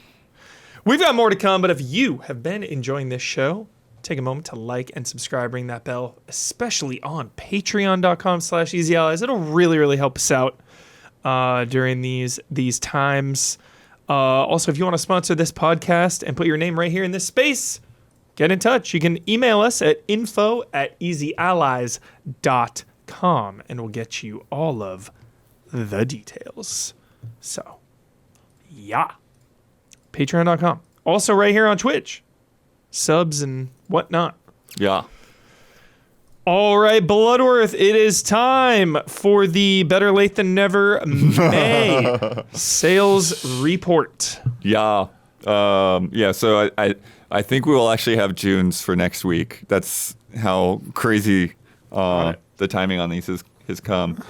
A: We've got more to come, but if you have been enjoying this show, take a moment to like and subscribe, ring that bell, especially on patreon.com/easyallies. It'll really, really help us out during these times. Also, if you want to sponsor this podcast and put your name right here in this space, get in touch. You can email us at info@easyallies.com, and we'll get you all of the details. So, yeah. Patreon.com. Also right here on Twitch. Subs and whatnot.
B: Yeah.
A: All right, Bloodworth, it is time for the Better Late Than Never May sales report.
B: Yeah. So I think we will actually have June's for next week. That's how crazy the timing on these has come.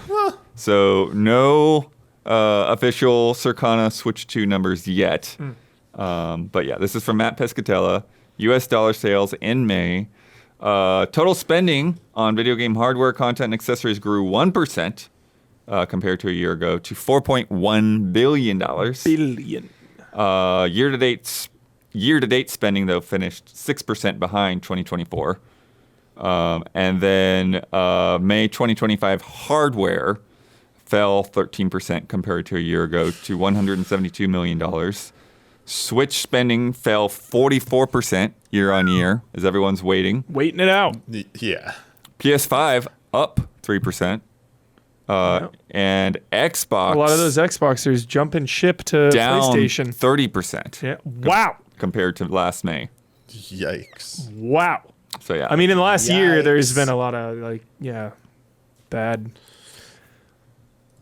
B: So no official Circana Switch 2 numbers yet. But yeah, this is from Matt Pescatella. US dollar sales in May. Total spending on video game hardware, content, and accessories grew 1% compared to a year ago to $4.1 billion. Year-to-date spending, though, finished 6% behind 2024. And then May 2025 hardware fell 13% compared to a year ago to $172 million. Switch spending fell 44% year on year as everyone's waiting
A: it out.
C: Yeah.
B: PS5 up 3%. And Xbox.
A: A lot of those Xboxers jump and ship to
B: down
A: PlayStation.
B: 30%.
A: Yeah. Wow.
B: Compared to last May.
C: Yikes.
A: Wow.
B: So yeah.
A: I mean, in the last year, there's
C: Yikes.
A: been a lot of bad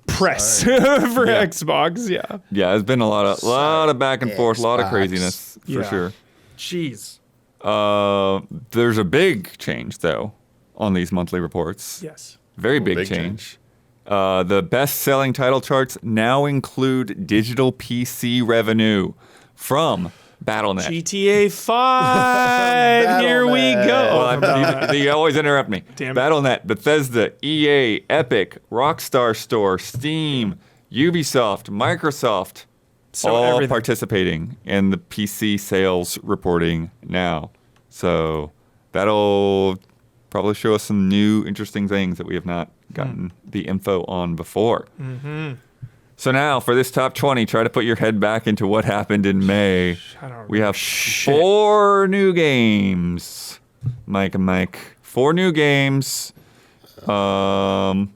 A: press for Xbox. Yeah.
B: Yeah, there's been a lot of back and forth, a lot of
C: Xbox.
B: craziness for
A: Yeah.
B: sure.
A: Jeez.
B: There's a big change though on these monthly reports.
A: Yes.
B: Very big
C: big
B: change. The best-selling title charts now include digital PC revenue from Battle.net.
A: GTA 5. Here we go.
B: Well, you always interrupt me.
A: Damn it.
B: Battle.net, Bethesda, EA, Epic, Rockstar Store, Steam, Ubisoft, Microsoft,
A: So
B: all
A: everything.
B: participating in the PC sales reporting now. So that'll probably show us some new interesting things that we have not gotten the info on before. Mm-hmm. So now for this top 20, try to put your head back into what happened in May.
A: I don't
B: We have 4 new games. Mike and Mike. 4 new games. And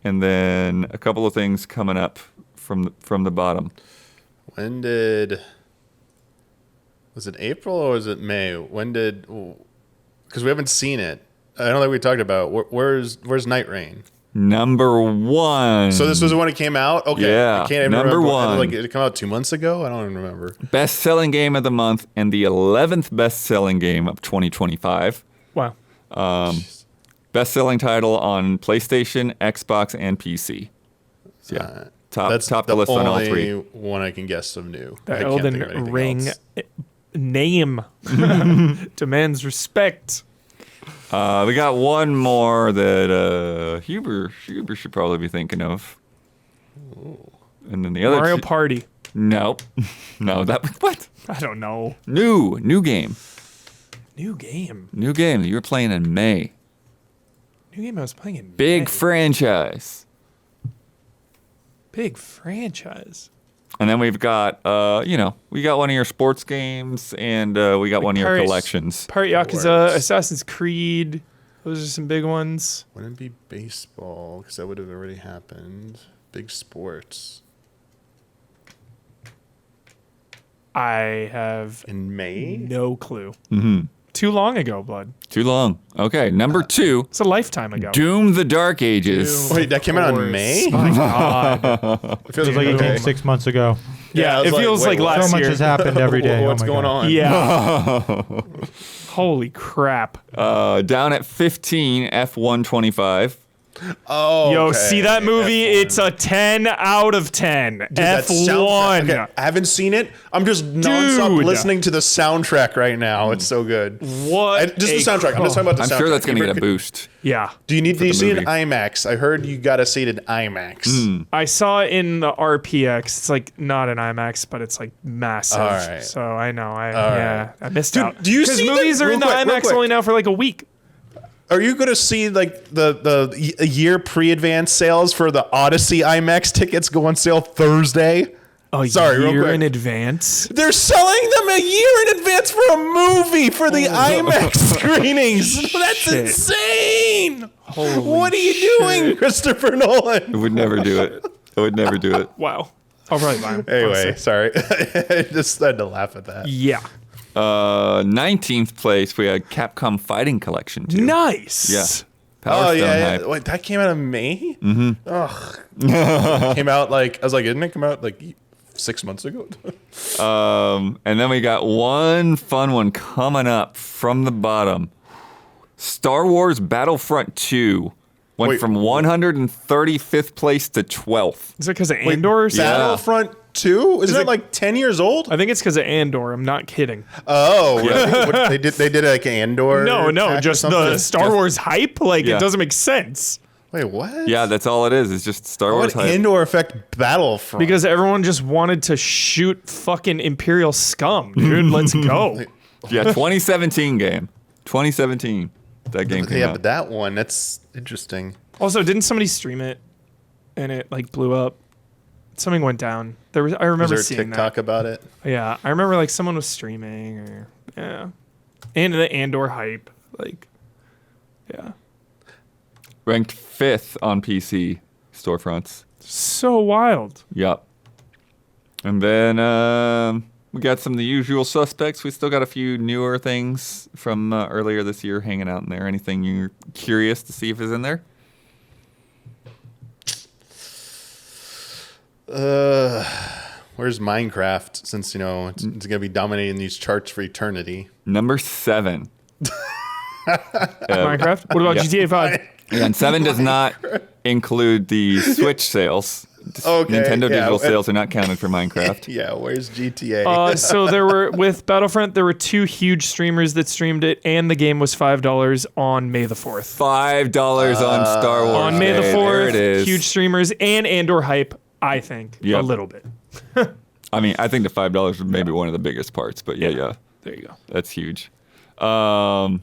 B: then a couple of things coming up from the bottom.
C: When did... Was it April or was it May? When did... Because we haven't seen it. I don't think we talked about where's Night Rain?
B: Number 1.
C: So this was when it came out? Okay.
B: Yeah,
C: I can't even
B: number
C: remember.
B: 1.
C: Like, did it come out 2 months ago? I don't even remember.
B: Best-selling game of the month and the 11th best-selling game of 2025.
A: Wow.
B: Best-selling title on PlayStation, Xbox, and PC. So yeah, top the list on all 3.
C: One I can guess of new.
A: The
C: I can't think of
A: Elden
C: anything
A: Ring
C: else.
A: name demands respect.
B: We got one more that Huber should probably be thinking of. Ooh. And then the other
A: Mario Party.
B: Nope. No, that what?
A: I don't know.
B: New game.
A: New game.
B: New game that you were playing in May.
A: New game I was playing in
B: Big
A: May.
B: franchise.
A: Big franchise.
B: And then we've got we got one of your sports games and we got one of your collections.
A: Pirate Yakuza,
C: Words.
A: Assassin's Creed. Those are some big ones.
C: Wouldn't it be baseball? Because that would have already happened. Big sports.
A: I have
C: In May?
A: no clue.
B: Mm-hmm.
A: Too long ago, Blood.
B: Too long. Okay, number 2,
A: It's a lifetime ago.
B: Doom: The Dark Ages.
C: Wait, that came out in May?
A: My God.
C: It feels
D: Feels like it
C: okay.
D: came 6 months ago.
A: Yeah,
C: I was
A: it feels
C: wait,
A: like
C: what?
A: last
D: So much
A: year.
D: has happened every day.
C: What's
D: oh my
C: going
D: God.
C: on?
A: Yeah. Holy crap.
B: Down at 15, F125.
C: Oh,
A: Yo,
C: okay.
A: see that movie?
C: F1.
A: It's a 10 out of 10.
C: Dude, that
A: F1.
C: soundtrack- okay, I haven't seen it. I'm just nonstop
A: Dude.
C: listening to the soundtrack right now. It's so good.
A: What?
C: Just the soundtrack. I'm just talking about the
B: I'm
C: soundtrack.
B: sure that's going to get a boost.
A: Yeah.
C: Do you
B: the
C: see it in
B: movie.
C: IMAX? I heard you got to see it in IMAX.
A: I saw it in the RPX. It's like not an IMAX, but it's like massive.
C: All right.
A: So I know. I
C: right.
A: missed
C: Dude,
A: out.
C: do you
A: 'Cause
C: see the-
A: movies are
C: real
A: in the
C: quick, real
A: IMAX
C: quick.
A: only now for like a week.
C: Are you going to see like a year pre-advance sales for the Odyssey IMAX tickets go on sale Thursday? Sorry, real
A: year
C: quick.
A: in advance.
C: They're selling them a year in advance for a movie for the IMAX screenings. That's
A: shit.
C: insane.
A: Holy
C: What are you doing, Christopher Nolan?
B: I would never do it. I would never do it.
A: Wow. I'll probably buy them.
C: Anyway,
A: honestly.
C: sorry. I just had to laugh at that.
A: Yeah.
B: 19th place, we had Capcom Fighting Collection 2.
A: Nice.
B: Yeah.
C: Oh,
B: Power Stone
C: yeah.
B: hype.
C: Wait, that came out in May? Mm-hmm. Ugh. Came out I was like, didn't it come out 6 months ago?
B: And then we got one fun one coming up from the bottom. Star Wars Battlefront 2 went
C: Wait,
B: from 135th place to 12th.
A: Is it because of Andor or something?
C: Battlefront 2? Isn't
A: it-
C: that 10 years old?
A: I think it's because of Andor. I'm not kidding.
C: Oh, really? What, they did like Andor?
A: No,
C: attack or
A: just the
C: something?
A: Star Wars hype. Like,
B: Yeah.
A: it doesn't make sense.
C: Wait, what?
B: Yeah, that's all it is. It's just Star Wars
C: What
B: hype.
C: Andor affect Battlefront?
A: Because everyone just wanted to shoot fucking Imperial scum, dude. Let's go.
B: Yeah, 2017 game. 2017. That game came
C: yeah,
B: out.
C: but that one, that's interesting.
A: Also, didn't somebody stream it and it blew up? Something went down. I remember
C: Was there a
A: seeing
C: TikTok
A: that.
C: about it?
A: Yeah, I remember someone was streaming and the Andor hype. Yeah,
B: Ranked 5th on PC storefronts.
A: so wild.
B: Yep. And then we got some of the usual suspects. We still got a few newer things from earlier this year hanging out in there. Anything you're curious to see if is in there?
C: Where's Minecraft? Since it's gonna be dominating these charts for eternity.
B: Number 7.
A: Minecraft. What about
B: yeah.
A: GTA 5?
B: Yeah, and 7 does not include the Switch sales.
C: Okay,
B: Nintendo
C: yeah.
B: digital sales are not counted for Minecraft.
C: Yeah, where's GTA?
A: So there were with Battlefront, there were 2 huge streamers that streamed it, and the game was $5 on May the 4th.
B: $5 on Star Wars.
A: On May the
B: Day.
A: 4th,
B: There it is.
A: huge streamers and Andor hype. I think
B: Yep.
A: a little bit.
B: I mean, I think the $5 was maybe one of the biggest parts, but yeah,
A: There you go.
B: that's huge. But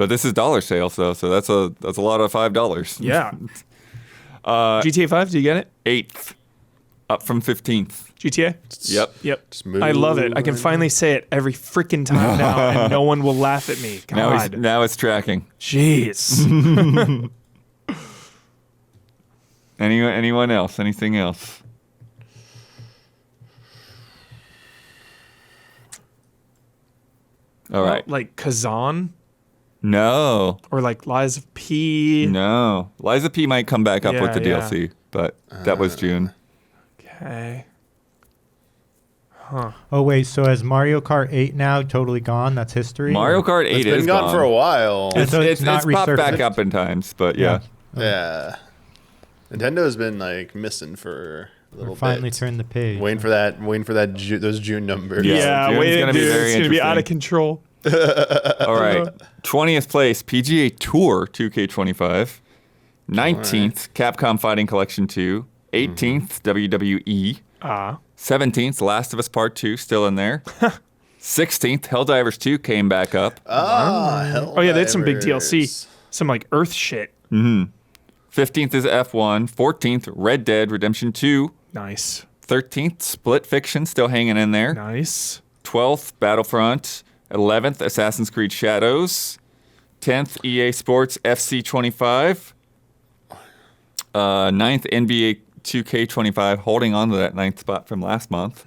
B: this is dollar sales though, so that's a lot of $5.
A: Yeah. GTA 5, do you get it?
B: 8th, up from 15th.
A: GTA?
B: Yep.
A: Yep.
C: Smooth.
A: I love it. I can finally say it every freaking time now, and no one will laugh at me. God.
B: Now it's tracking.
A: Jeez.
B: Anyone else? Anything else? All right.
A: Like Kazan
B: No.
A: or like Lies of P.
B: No. Liza P might come back up with the
A: Yeah,
B: DLC, but that was June.
A: Okay.
D: Oh wait, so is Mario Kart 8 now totally gone? That's history.
B: Mario Kart 8
C: It's been
B: is
C: gone for a while.
D: And so
B: It's
D: not
B: popped back
D: resurfaced?
B: up in times, but yeah.
C: Yeah. Nintendo's been missing for a little
D: Finally
C: bit.
D: turned the page.
C: Waiting for those June numbers.
B: Yeah.
A: Yeah,
B: June's
A: wait,
B: gonna be
A: dude,
B: very
A: it's gonna be out of
B: interesting.
A: control.
B: All right. 20th place, PGA Tour 2K25. 19th, Capcom Fighting Collection 2. 18th, WWE. 17th, Last of Us Part 2, still in there. 16th, Helldivers 2 came back up.
A: Oh yeah, they had some big DLC, some like Earth shit.
B: 15th is F1. 14th, Red Dead Redemption 2.
A: Nice,
B: 13th, Split Fiction, still hanging in there.
A: nice.
B: 12th, Battlefront. 11th, Assassin's Creed Shadows. 10th, EA Sports FC 25. 9th, NBA 2K25, holding on to that 9th spot from last month.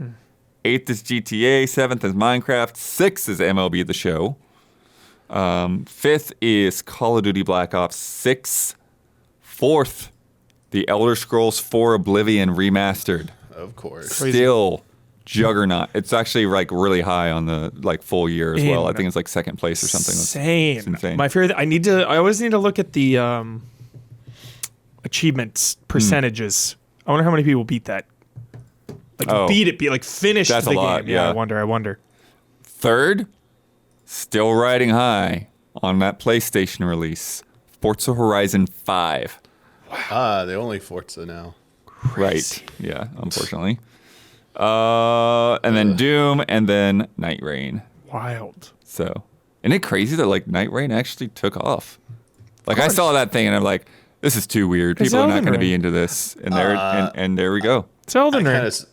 B: 8th is GTA. 7th is Minecraft. 6th is MLB The Show. 5th is Call of Duty Black Ops 6. 4th, The Elder Scrolls 4 Oblivion Remastered.
C: Of course.
B: Still juggernaut. It's actually like really high on the full year as well. I
A: Man.
B: think it's like second place or something. It's
A: Insane.
B: insane.
A: My favorite. I always need to look at the achievements percentages. I wonder how many people beat that.
B: Oh.
A: Like finished
B: That's
A: the
B: a lot,
A: game.
B: yeah.
A: I wonder.
B: Third, still riding high on that PlayStation release. Forza Horizon 5.
C: The only Forza now.
B: Right. Yeah, unfortunately. And then Doom and then Night Rain.
A: Wild.
B: So, isn't it crazy that like Night Rain actually took off? Like I saw that thing and I'm like, this is too weird.
A: It's
B: People are not
A: Elden
B: going to be
A: Ring.
B: into this. And there we go.
A: It's Elden
C: I
A: Ring.
C: kind of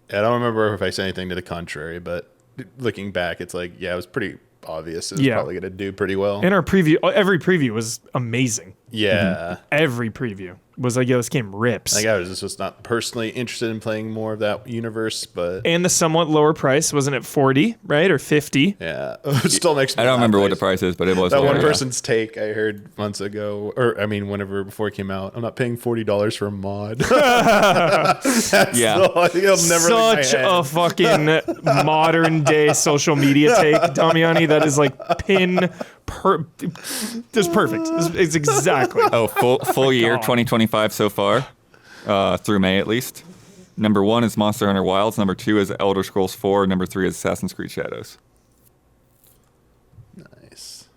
C: I don't remember if I said anything to the contrary, but looking back, it's like, yeah, it was pretty obvious. It was probably going to do pretty well.
A: In our preview, every preview was amazing.
C: Yeah.
A: Every preview was like, yo, this game rips.
C: Like I was just not personally interested in playing more of that universe, but
A: And the somewhat lower price, wasn't it 40, right? Or 50?
C: yeah, it still makes me
B: I don't
C: laugh.
B: remember what the price is, but it was
C: That one
B: yeah.
C: person's take I heard months ago, or I mean, whenever before it came out, I'm not paying $40 for a mod. That's
B: Yeah.
C: it'll never leave my
A: Such
C: head.
A: a fucking modern day social media take, Damiani. That is like just perfect. It's exactly.
B: Oh, full year
A: God.
B: 2025 so far, through May at least. Number 1 is Monster Hunter Wilds. Number 2 is Elder Scrolls 4. Number 3 is Assassin's Creed Shadows.
C: Nice.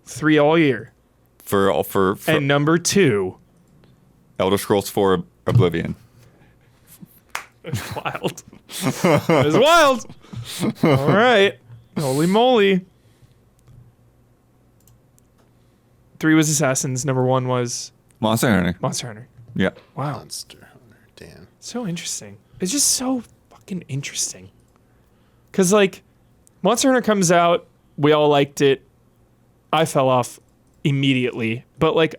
A: 3 all year.
B: For
A: And number 2,
B: Elder Scrolls 4 Oblivion.
A: wild. It was wild. All right. Holy moly. 3 was Assassins. Number 1 was
B: Monster Hunter.
A: Monster Hunter.
B: Yeah.
A: Wow.
C: Monster Hunter. Damn.
A: So interesting. It's just so fucking interesting. Because, like, Monster Hunter comes out, we all liked it. I fell off immediately. But, like,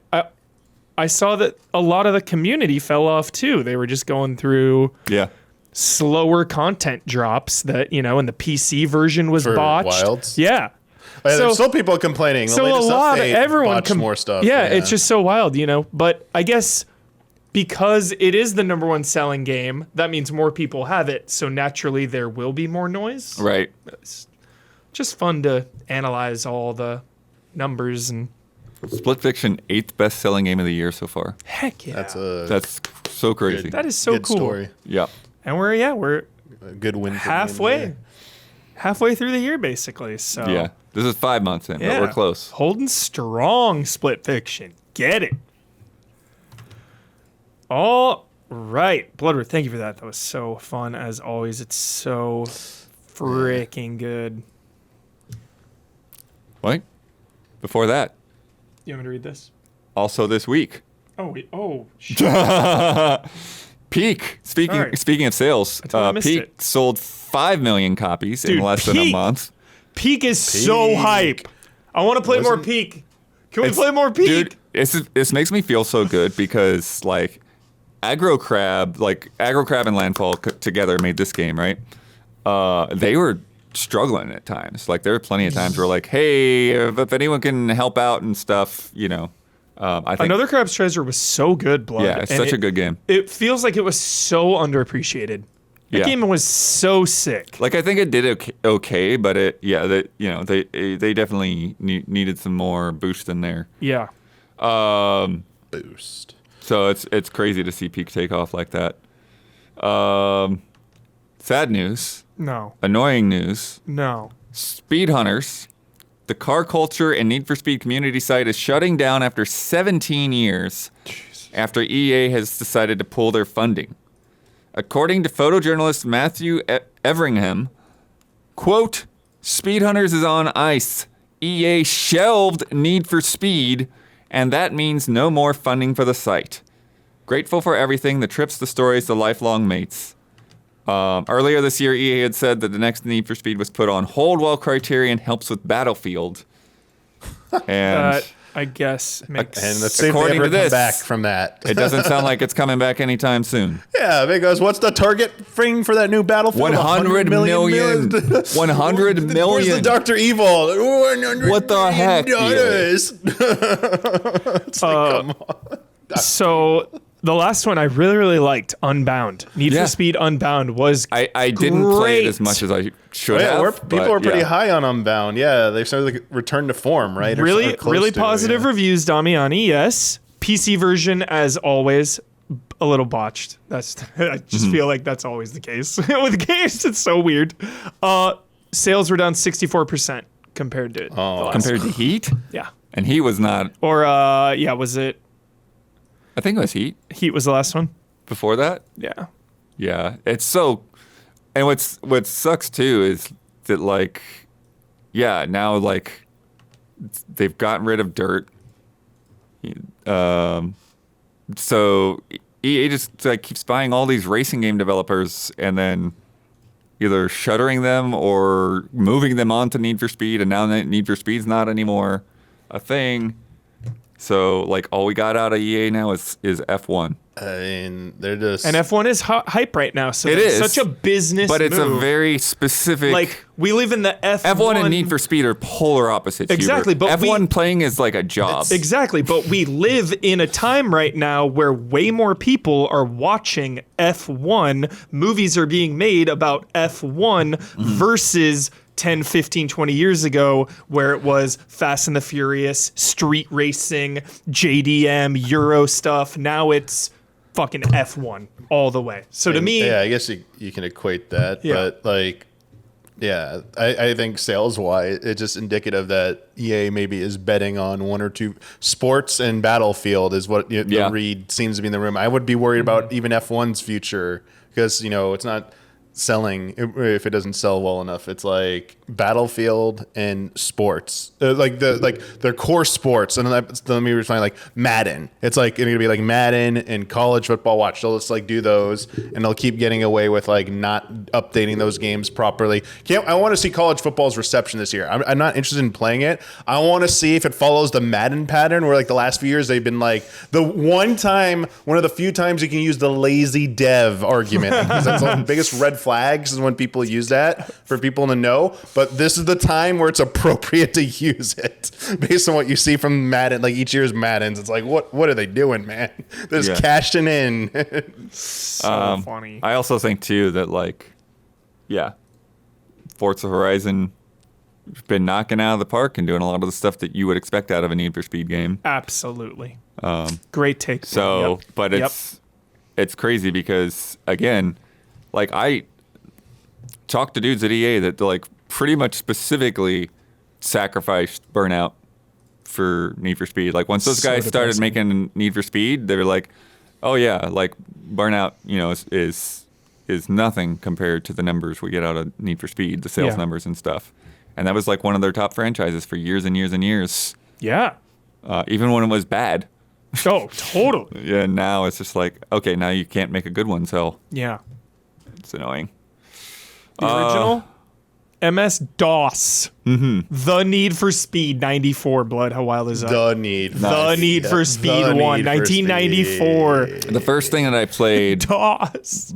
A: I saw that a lot of the community fell off, too. They were just going through
B: Yeah.
A: slower content drops that, you know, and the PC version was
C: For
A: botched.
C: Wilds?
A: Yeah.
C: But there's still people complaining. The
A: So a
C: latest
A: lot of
C: update
A: everyone
C: botched more stuff.
A: Yeah, it's just so wild, you know. But I guess because it is the number 1 selling game, that means more people have it. So naturally, there will be more noise.
B: Right.
A: It's just fun to analyze all the numbers and
B: Split Fiction, 8th best-selling game of the year so far.
A: heck yeah,
B: That's so crazy.
A: that is so
C: good
A: cool.
C: story.
B: Yeah.
A: And we're
C: A good win. for the end of the year.
A: halfway through the year basically. So
B: Yeah. This is 5 months in,
A: yeah,
B: but we're close.
A: holding strong. Split Fiction, get it. All right, Bloodworth, thank you for that. That was so fun as always. It's so freaking good.
B: What? Before that,
A: You want me to read this?
B: also this week,
A: Oh, wait. Oh, shit.
B: Peak.
A: Sorry.
B: Speaking of sales,
A: totally missed
B: Peak
A: it.
B: sold 5 million copies in
A: Dude,
B: less than a
A: Peak.
B: month.
A: Peak is so hype. I want to play more
C: Wasn't-
A: Peak. Can we
B: It's-
A: play more Peak?
B: Dude, this makes me feel so good because like Aggro Crab and Landfall together made this game, right? They were struggling at times. Like there were plenty of times where like, hey, if anyone can help out and stuff, you know. I think
A: Another Crab's Treasure was so good, Blood.
B: yeah, it's
A: and
B: such a good game.
A: It feels like it was so underappreciated. That
B: Yeah.
A: game was so sick.
B: Like I think it did okay, but they definitely needed some more boost in there.
A: Yeah.
C: Boost.
B: So it's crazy to see Peak take off like that. Sad news,
A: No.
B: annoying news.
A: No.
B: Speed Hunters, the car culture and Need for Speed community site, is shutting down after 17 years after EA has decided to pull their funding. According to photojournalist Matthew Everingham, quote, Speed Hunters is on ice. EA shelved Need for Speed, and that means no more funding for the site. Grateful for everything, the trips, the stories, the lifelong mates. Earlier this year, EA had said that the next Need for Speed was put on hold while Criterion helps with Battlefield. And
A: That, I guess, makes...
C: And let's see if they
B: According
C: ever
B: to
C: come
B: this,
C: back from that.
B: it doesn't sound like it's coming back anytime soon.
C: Yeah, because what's the target thing for that new Battlefield?
B: 100 million. 100
C: Where's
B: million.
C: the Dr. Evil? 100
B: What the heck,
C: dollars. It's like, come on.
A: So the last one I really, really liked, Unbound. Need
B: Yeah.
A: for Speed Unbound was
B: I didn't play it
A: great.
B: as much as I should
C: Yeah,
B: have.
C: people
B: but
C: are pretty
B: yeah.
C: high on Unbound. Yeah, they've started to return to form, right? Or
A: Really,
C: close
A: really
C: to,
A: positive
C: yeah.
A: reviews, Damiani, yes. PC version, as always, a little botched. That's I just feel like that's always the case. With games, it's so weird. Sales were down 64% compared to the last
B: Compared
A: one.
B: to Heat?
A: Yeah.
B: And he was not.
A: Or, yeah, was it
B: I think it was Heat
A: Heat was the last one?
B: before that.
A: Yeah.
B: Yeah, it's so. And what sucks too is that like, yeah, now like they've gotten rid of dirt. So EA just like keeps buying all these racing game developers and then either shuttering them or moving them on to Need for Speed, and now Need for Speed's not anymore a thing. So like all we got out of EA now is F1.
C: I mean, they're just
A: And F1 is hype right now, so
B: It
A: it's
B: is,
A: such a business
B: but it's
A: move.
B: a very specific.
A: Like, we live in the F1.
B: F1 and Need for Speed are polar opposites.
A: Exactly,
B: Hubert.
A: but
B: F1 playing is like a job.
A: Exactly, but we live in a time right now where way more people are watching F1. Movies are being made about F1 versus 10, 15, 20 years ago where it was Fast and the Furious, street racing, JDM, Euro stuff. Now it's fucking F1 all the way. So to me...
C: Yeah, I guess you can equate that.
A: Yeah.
C: But, like, yeah, I think sales-wise, it's just indicative that EA maybe is betting on one or two. Sports and Battlefield is what the read seems to be in the room. I would be worried about even F1's future because, it's not selling if it doesn't sell well enough. It's like Battlefield and sports, like their core sports, and then let me refine like Madden. It's like it's gonna be like Madden and college football. Watch, they'll just like do those, and they'll keep getting away with like not updating those games properly. I want to see college football's reception this year. I'm not interested in playing it. I want to see if it follows the Madden pattern, where like the last few years they've been like one of the few times you can use the lazy dev argument, because that's the biggest red flags is when people use that for people in the know. But this is the time where it's appropriate to use it based on what you see from Madden, like each year's Maddens. It's like, what are they doing, man? They're just cashing in.
A: So funny.
B: I also think too that Forza Horizon been knocking out of the park and doing a lot of the stuff that you would expect out of a Need for Speed game.
A: Absolutely. Great take.
B: So,
A: Yep.
B: but it's crazy because again, like I talked to dudes at EA that like pretty much specifically sacrificed Burnout for Need for Speed. Like once those guys started making Need for Speed, they were like, oh yeah, like Burnout, is nothing compared to the numbers we get out of Need for Speed, the sales numbers and stuff. And that was like one of their top franchises for years and years and years.
A: Yeah.
B: Even when it was bad.
A: Oh, totally.
B: Yeah, now it's just like, okay, now you can't make a good one, so
A: Yeah.
B: it's annoying.
A: The original MS-DOS. The Need for Speed 94. Blood, how wild is that?
C: The Need
A: for Speed 1, 1994.
B: The first thing that I played
A: DOS.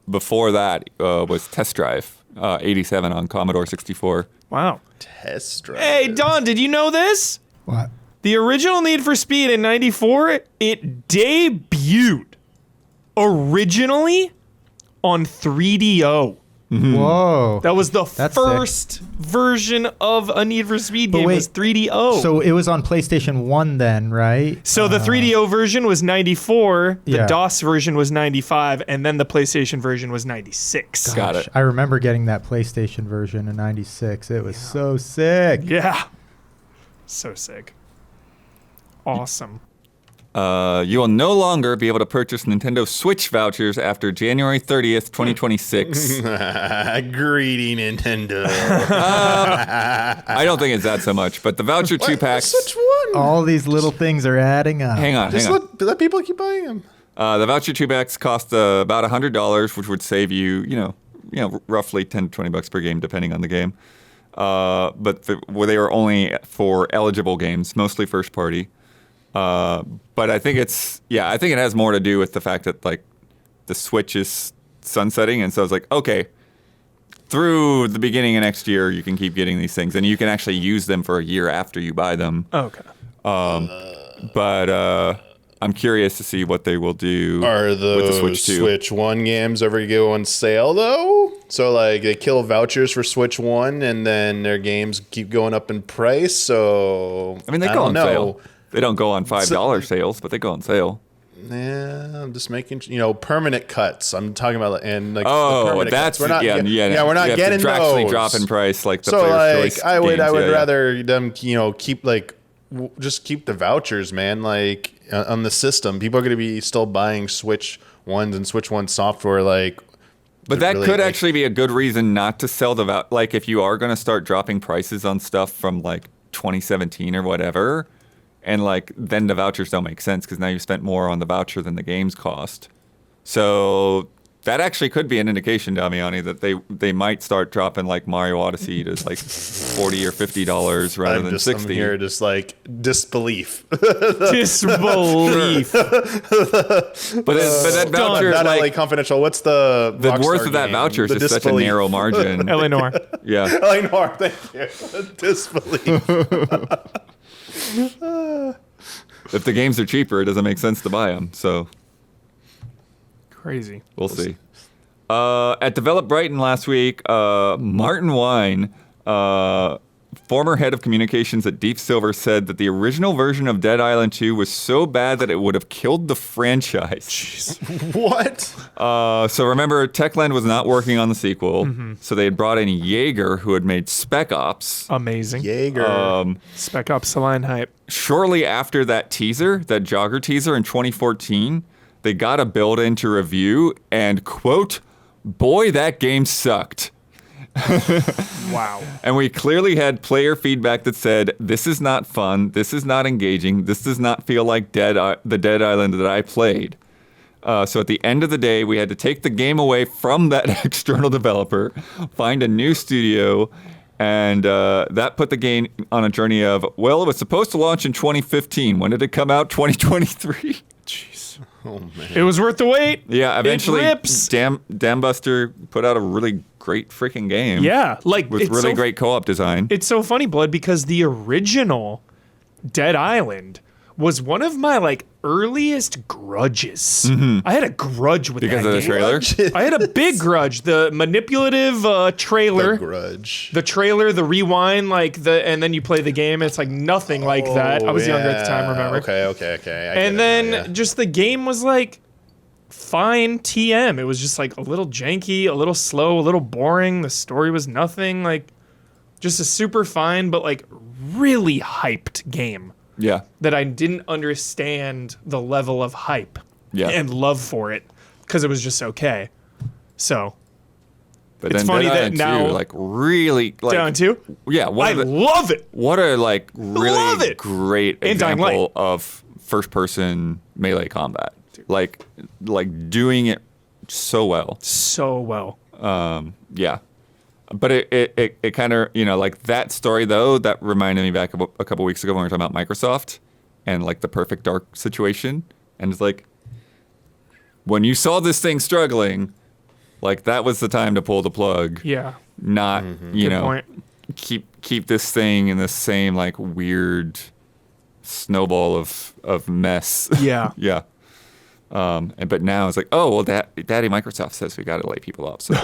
B: before that was Test Drive, 87 on Commodore 64.
A: Wow.
C: Test Drive.
A: Hey, Don, did you know this?
D: What?
A: The original Need for Speed in 94, it debuted originally on 3DO.
D: Whoa.
A: That was the
D: That's
A: first version of a Need for Speed game,
D: wait,
A: was 3DO.
D: So it was on PlayStation 1 then, right?
A: So the 3DO version was 94, the
D: Yeah.
A: DOS version was 95, and then the PlayStation version was 96.
B: Got it.
D: I remember getting that PlayStation version in 96. It was so sick.
A: Yeah. So sick. Awesome.
B: You will no longer be able to purchase Nintendo Switch vouchers after January 30th, 2026.
C: Greedy Nintendo.
B: I don't think it's that so much, but the voucher 2-packs.
C: Switch one.
D: All these little things are adding up.
B: Hang on.
C: Just let people keep buying them.
B: The voucher 2-packs cost about $100, which would save you, roughly 10 to $20 per game, depending on the game. But they are only for eligible games, mostly first party. But I think I think it has more to do with the fact that like the Switch is sunsetting, and so it's like, okay, through the beginning of next year you can keep getting these things, and you can actually use them for a year after you buy them.
A: Okay.
B: But I'm curious to see what they will do
C: Are
B: with the
C: those
B: Switch 2.
C: Switch 1 games ever go on sale, though? So, like, they kill vouchers for Switch 1, and then their games keep going up in price, so...
B: I mean, they go on sale. They don't go on $5 sales, but they go on sale.
C: Yeah, I'm just making, permanent cuts. I'm talking about, and like, the
B: Oh,
C: permanent
B: that's
C: cuts. We're not,
B: yeah.
C: We're not
B: you have
C: getting
B: to drastically
C: those.
B: drop in price, like the
C: So,
B: player's
C: like,
B: choice
C: I would
B: games,
C: rather them, keep like, just keep the vouchers, man. Like on the system, people are going to be still buying Switch 1s and Switch 1 software, like.
B: But that
C: really,
B: could actually be a good reason not to sell the like if you are going to start dropping prices on stuff from like 2017 or whatever. And like then the vouchers don't make sense because now you spent more on the voucher than the games cost. So that actually could be an indication, Damiani, that they might start dropping like Mario Odyssey to like $40 or $50 rather than $60.
C: I'm here just like disbelief.
A: Disbelief.
B: But that voucher,
C: Not LA
B: like
C: Confidential. What's the
B: worth
C: Rockstar
B: of that
C: game?
B: voucher is
C: The
B: just such a
C: disbelief.
B: narrow margin.
A: Eleanor.
B: Yeah.
C: Eleanor, thank you. Disbelief.
B: If the games are cheaper, it doesn't make sense to buy them. So
A: Crazy.
B: we'll see. At Develop Brighton last week, Martin Wine, former head of communications at Deep Silver, said that the original version of Dead Island 2 was so bad that it would have killed the franchise.
C: What?
B: So remember, Techland was not working on the sequel, so they had brought in Jaeger, who had made Spec Ops.
A: Amazing.
C: Jaeger.
A: Spec Ops Saline hype.
B: Shortly after that teaser, that jogger teaser in 2014, they got a build-in to review, and quote, "Boy, that game sucked."
A: Wow.
B: And we clearly had player feedback that said, "This is not fun. This is not engaging. This does not feel like the Dead Island that I played." So at the end of the day, we had to take the game away from that external developer, find a new studio, and that put the game on a journey of, well, it was supposed to launch in 2015. When did it come out? 2023.
A: Jeez.
C: Oh, man.
A: It was worth the wait.
B: Yeah, eventually,
A: It rips.
B: Dambuster put out a really great freaking game.
A: Yeah. Like,
B: With
A: it's
B: really
A: so
B: great co-op design.
A: It's so funny, Blood, because the original Dead Island was one of my like earliest grudges. I had a grudge with
B: Because
A: that
B: of the
A: game.
B: trailer?
A: I had a big grudge. The manipulative trailer,
C: The Grudge.
A: the trailer, the rewind, and then you play the game. It's like nothing like that. I was younger at the time, remember?
C: Okay. I get
A: And
C: it
A: then
C: now, yeah.
A: just the game was like fine TM. It was just like a little janky, a little slow, a little boring. The story was nothing. Like just a super fine, but like really hyped game
B: Yeah.
A: that I didn't understand the level of hype
B: Yeah.
A: and love for it because it was just okay. So
B: But
A: It's
B: then
A: funny
B: Dead
A: that
B: Island 2,
A: now-
B: like really like
A: down two.
B: Yeah,
A: I love it.
B: what a like
A: Love
B: really
A: it.
B: great
A: And Dying
B: example
A: Light.
B: of first person melee combat. Like doing it so well.
A: So well.
B: Yeah. But it kind of, like that story though, that reminded me back of a couple weeks ago when we were talking about Microsoft and like the perfect dark situation. And it's like, when you saw this thing struggling, like that was the time to pull the plug.
A: Yeah.
B: Not, you
A: Good
B: know,
A: point.
B: keep this thing in the same like weird snowball of mess.
A: Yeah.
B: Yeah. But now it's like, oh well, Daddy Microsoft says we got to lay people off. So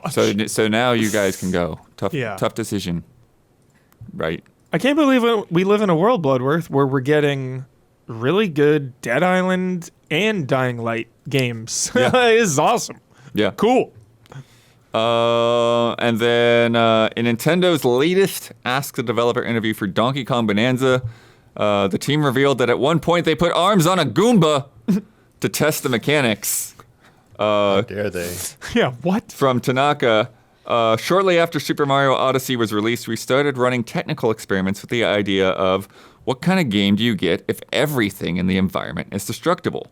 A: Gosh.
B: so now you guys can go.
A: Yeah.
B: Tough decision. Right.
A: I can't believe we live in a world, Bloodworth, where we're getting really good Dead Island and Dying Light games.
B: Yeah.
A: This is awesome.
B: Yeah.
A: Cool.
B: And then in Nintendo's latest Ask the Developer interview for Donkey Kong Bonanza, the team revealed that at one point they put arms on a Goomba to test the mechanics.
C: Dare they?
A: Yeah, what?
B: From Tanaka, shortly after Super Mario Odyssey was released, we started running technical experiments with the idea of what kind of game do you get if everything in the environment is destructible?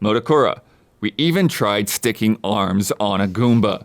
B: Modokura, we even tried sticking arms on a Goomba.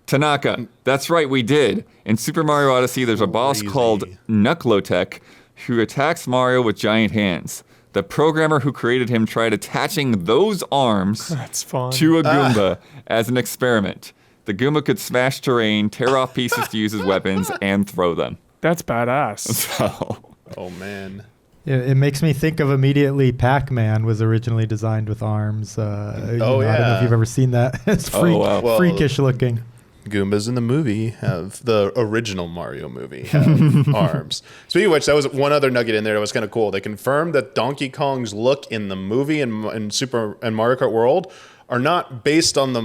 B: Tanaka, that's right, we did. In Super Mario Odyssey, there's a boss
C: Crazy.
B: called Knucklotek who attacks Mario with giant hands. The programmer who created him tried attaching those arms
A: That's fun.
B: to a Goomba as an experiment. The Goomba could smash terrain, tear off pieces to use as weapons, and throw them.
A: That's badass.
B: So,
C: Oh man.
D: It makes me think of immediately Pac-Man was originally designed with arms. I don't know
C: yeah.
D: if you've ever seen that. It's
B: wow.
C: Well,
D: freakish looking.
C: Goombas in the movie have the original Mario movie have arms. Speaking of which, that was one other nugget in there that was kind of cool. They confirmed that Donkey Kong's look in the movie and Super and Mario Kart World are not based on the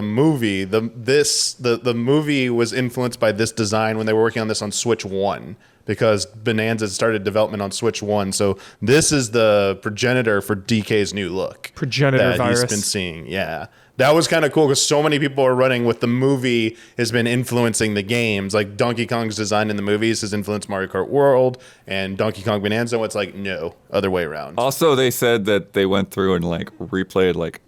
C: movie. The movie was influenced by this design when they were working on this on Switch 1, because Bonanza started development on Switch 1. So this is the progenitor for DK's new look.
A: Progenitor
C: that
A: virus.
C: He's been seeing. Yeah. That was kind of cool because so many people are running with the movie has been influencing the games. Like Donkey Kong's design in the movies has influenced Mario Kart World, and Donkey Kong Bonanza, it's like, no, other way around.
B: Also, they said that they went through and like replayed like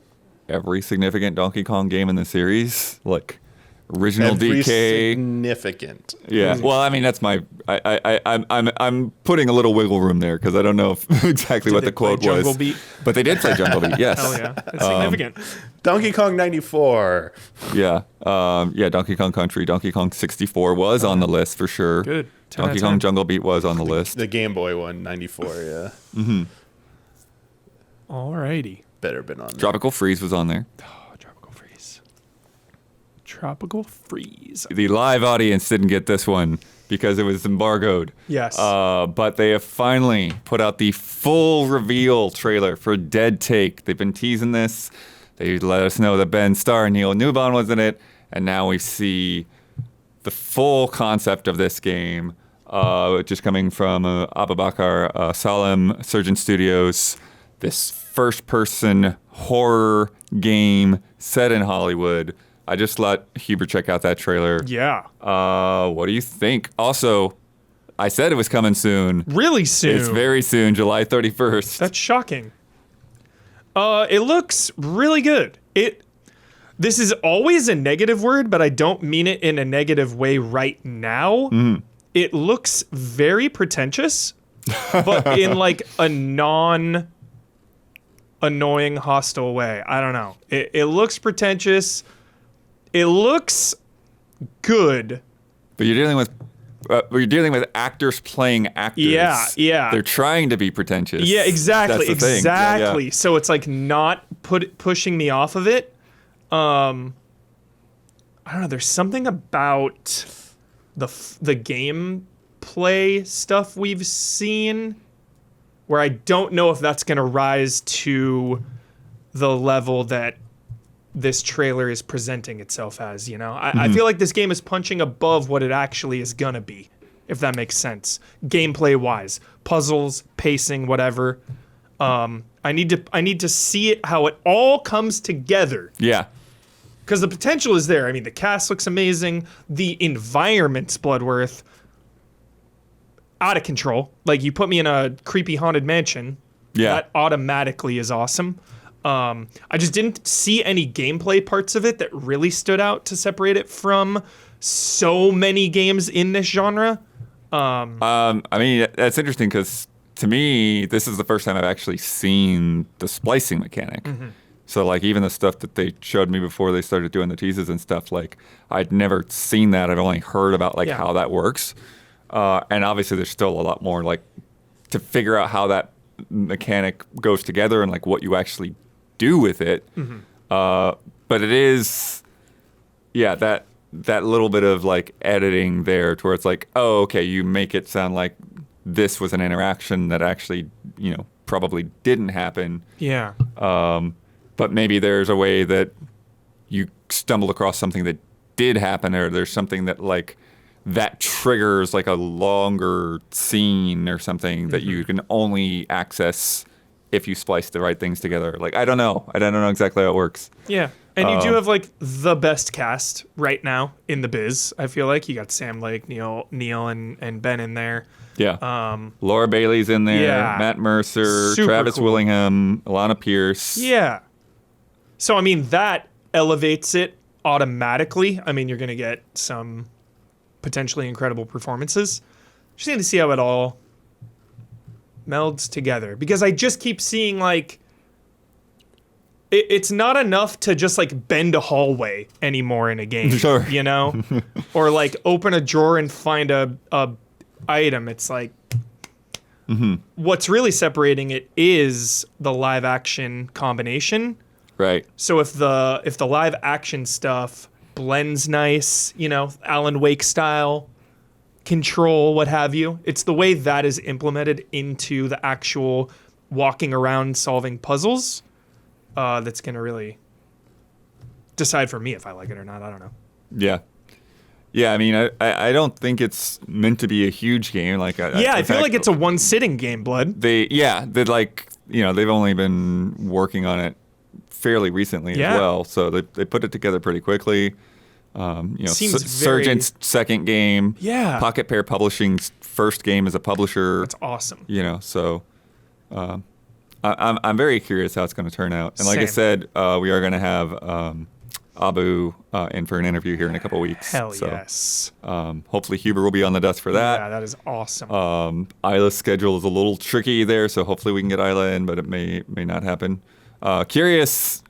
B: every significant Donkey Kong game in the series, like original
C: Every
B: DK.
C: significant.
B: Yeah. Well, I mean, that's my. I'm putting a little wiggle room there because I don't know exactly what
A: they
B: the quote
A: play Jungle
B: was.
A: Beat?
B: But they did play Jungle Beat. Yes.
A: Hell yeah, it's significant.
C: Donkey Kong 94.
B: Yeah. Yeah. Donkey Kong Country, Donkey Kong 64 was on the list for sure.
A: Good. 10 out
B: Donkey
A: of
B: Kong
A: 10.
B: Jungle Beat was on the list.
C: The Game Boy one, 94, yeah.
A: Alrighty.
C: Better been on there.
B: Tropical Freeze was on there.
A: Oh, Tropical Freeze. Tropical Freeze.
B: The live audience didn't get this one because it was embargoed.
A: Yes.
B: But they have finally put out the full reveal trailer for Dead Take. They've been teasing this. They let us know that Ben Starr and Neil Newbon was in it. And now we see the full concept of this game, just coming from Abubakar Salem, Surgeon Studios. This first-person horror game set in Hollywood. I just let Huber check out that trailer.
A: Yeah.
B: What do you think? Also, I said it was coming soon.
A: Really soon.
B: It's very soon, July 31st.
A: That's shocking. It looks really good. This is always a negative word, but I don't mean it in a negative way right now. It looks very pretentious, but in like a non-annoying, hostile way. I don't know. It looks pretentious. It looks good.
B: But you're dealing with actors playing actors.
A: Yeah.
B: They're trying to be pretentious.
A: Yeah, exactly.
B: That's the thing.
A: Exactly.
B: Yeah.
A: So it's like not pushing me off of it. I don't know. There's something about the gameplay stuff we've seen where I don't know if that's going to rise to the level that this trailer is presenting itself as, you know? I feel like this game is punching above what it actually is gonna be, if that makes sense. Gameplay-wise, puzzles, pacing, whatever. I need to see it, how it all comes together.
B: Yeah.
A: Because the potential is there. I mean, the cast looks amazing. The environment's Bloodworth. Out of control. Like, you put me in a creepy haunted mansion.
B: Yeah.
A: That automatically is awesome. I just didn't see any gameplay parts of it that really stood out to separate it from so many games in this genre.
B: I mean, that's interesting because to me, this is the first time I've actually seen the splicing mechanic. So, like, even the stuff that they showed me before they started doing the teases and stuff, like, I'd never seen that. I've only heard about, like, how that works. And obviously, there's still a lot more, like, to figure out how that mechanic goes together and, like, what you actually do with it. But it is, that little bit of, like, editing there to where it's like, oh, okay, you make it sound like this was an interaction that actually, probably didn't happen.
A: Yeah.
B: But maybe there's a way that you stumbled across something that did happen, or there's something that, like, that triggers, like, a longer scene or something that you can only access if you splice the right things together. Like, I don't know exactly how it works.
A: Yeah. And you do have, like, the best cast right now in the biz, I feel like. You got Sam Lake, Neil and Ben in there.
B: Yeah. Laura Bailey's in there.
A: Yeah.
B: Matt Mercer,
A: Super
B: Travis
A: cool.
B: Willingham, Alana Pierce.
A: Yeah. So, I mean, that elevates it automatically. I mean, you're going to get some potentially incredible performances. Just need to see how it all melds together. Because I just keep seeing, like, it's not enough to just, like, bend a hallway anymore in a game.
B: Sure.
A: You know? Or, like, open a drawer and find a item. It's like, what's really separating it is the live action combination.
B: Right.
A: So if the live action stuff blends nice, Alan Wake style, control, what have you, it's the way that is implemented into the actual walking around solving puzzles that's going to really decide for me if I like it or not. I don't know.
B: Yeah. Yeah, I mean, I don't think it's meant to be a huge game. Like,
A: I feel like it's a one sitting game, Blood.
B: They've only been working on it fairly recently as well, so they put it together pretty quickly.
A: Seems
B: Surgeon's second game.
A: Yeah.
B: Pocket Pair Publishing's first game as a publisher.
A: That's awesome.
B: So I'm very curious how it's going to turn out. And like I
A: Same.
B: said, we are going to have Abu in for an interview here in a couple weeks.
A: Hell
B: so,
A: yes.
B: Hopefully Huber will be on the desk for that.
A: Yeah, that is awesome.
B: Isla's schedule is a little tricky there, so hopefully we can get Isla in, but it may not happen. Curious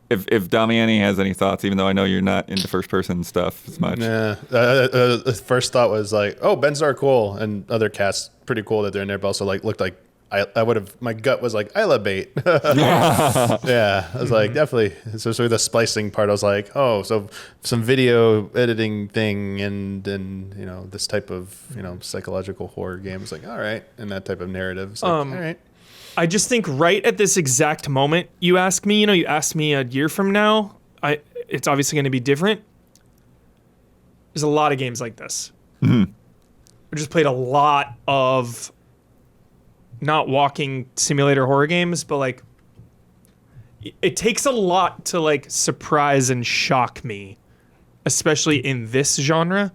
B: if Damiani has any thoughts, even though I know you're not into first-person stuff as much.
C: Yeah. The first thought was like, oh, Benzar cool, and other casts pretty cool that they're in there, but also like looked like I would have. My gut was like Isla bait. Yeah, I was like definitely. So the splicing part, I was like, oh, so some video editing thing, and this type of psychological horror game. It's like all right, and that type of narrative. It's like, all right.
A: I just think right at this exact moment, you ask me, you asked me a year from now, it's obviously going to be different. There's a lot of games like this.
B: Mm-hmm.
A: I just played a lot of not walking simulator horror games, but like it takes a lot to like surprise and shock me, especially in this genre.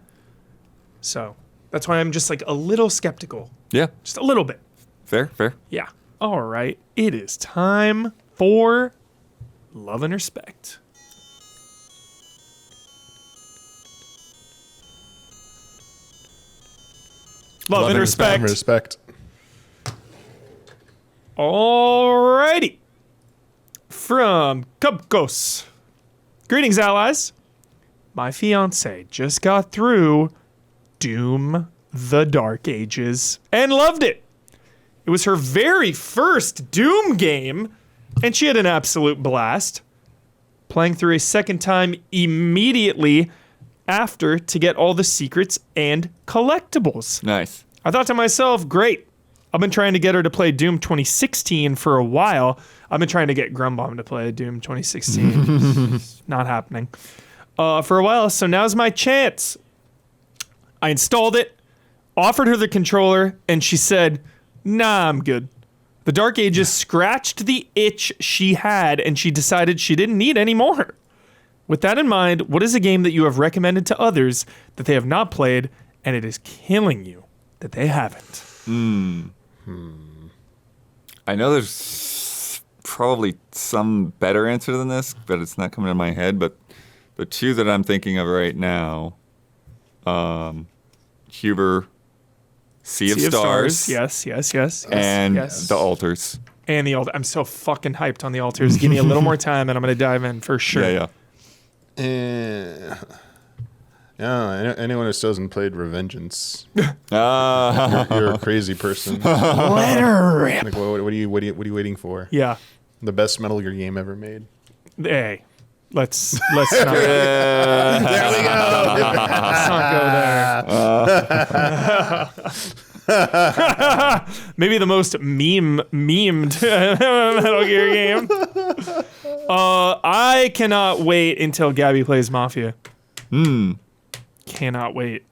A: So that's why I'm just like a little skeptical.
B: Yeah.
A: Just a little bit.
B: Fair.
A: Yeah. All right. It is time for Love and Respect. Love and respect.
C: Respect.
A: Alrighty. From Cubcos. Greetings, allies. My fiance just got through Doom the Dark Ages and loved it. It was her very first Doom game, and she had an absolute blast. Playing through a second time immediately after to get all the secrets and collectibles.
B: Nice.
A: I thought to myself, great. I've been trying to get her to play Doom 2016 for a while. I've been trying to get Grumbomb to play Doom 2016. Not happening. For a while, so now's my chance. I installed it, offered her the controller, and she said, nah, I'm good. The Dark Ages scratched the itch she had, and she decided she didn't need any more. With that in mind, what is a game that you have recommended to others that they have not played, and it is killing you that they haven't?
B: I know there's probably some better answer than this, but it's not coming to my head. But the two that I'm thinking of right now, Huber, Sea of Stars.
A: Yes.
B: And
A: yes.
B: The Altars.
A: And the Altars. I'm so fucking hyped on the Altars. Give me a little more time, and I'm going to dive in for sure.
B: Yeah.
C: Yeah, anyone who still hasn't played Revengeance, you're a crazy person.
A: Let her rip.
C: Like, what are you waiting for?
A: Yeah.
C: The best Metal Gear game ever made.
A: Hey, let's not.
C: There we go.
A: Let's not go there. Maybe the most memed Metal Gear game. I cannot wait until Gabby plays Mafia. Cannot wait.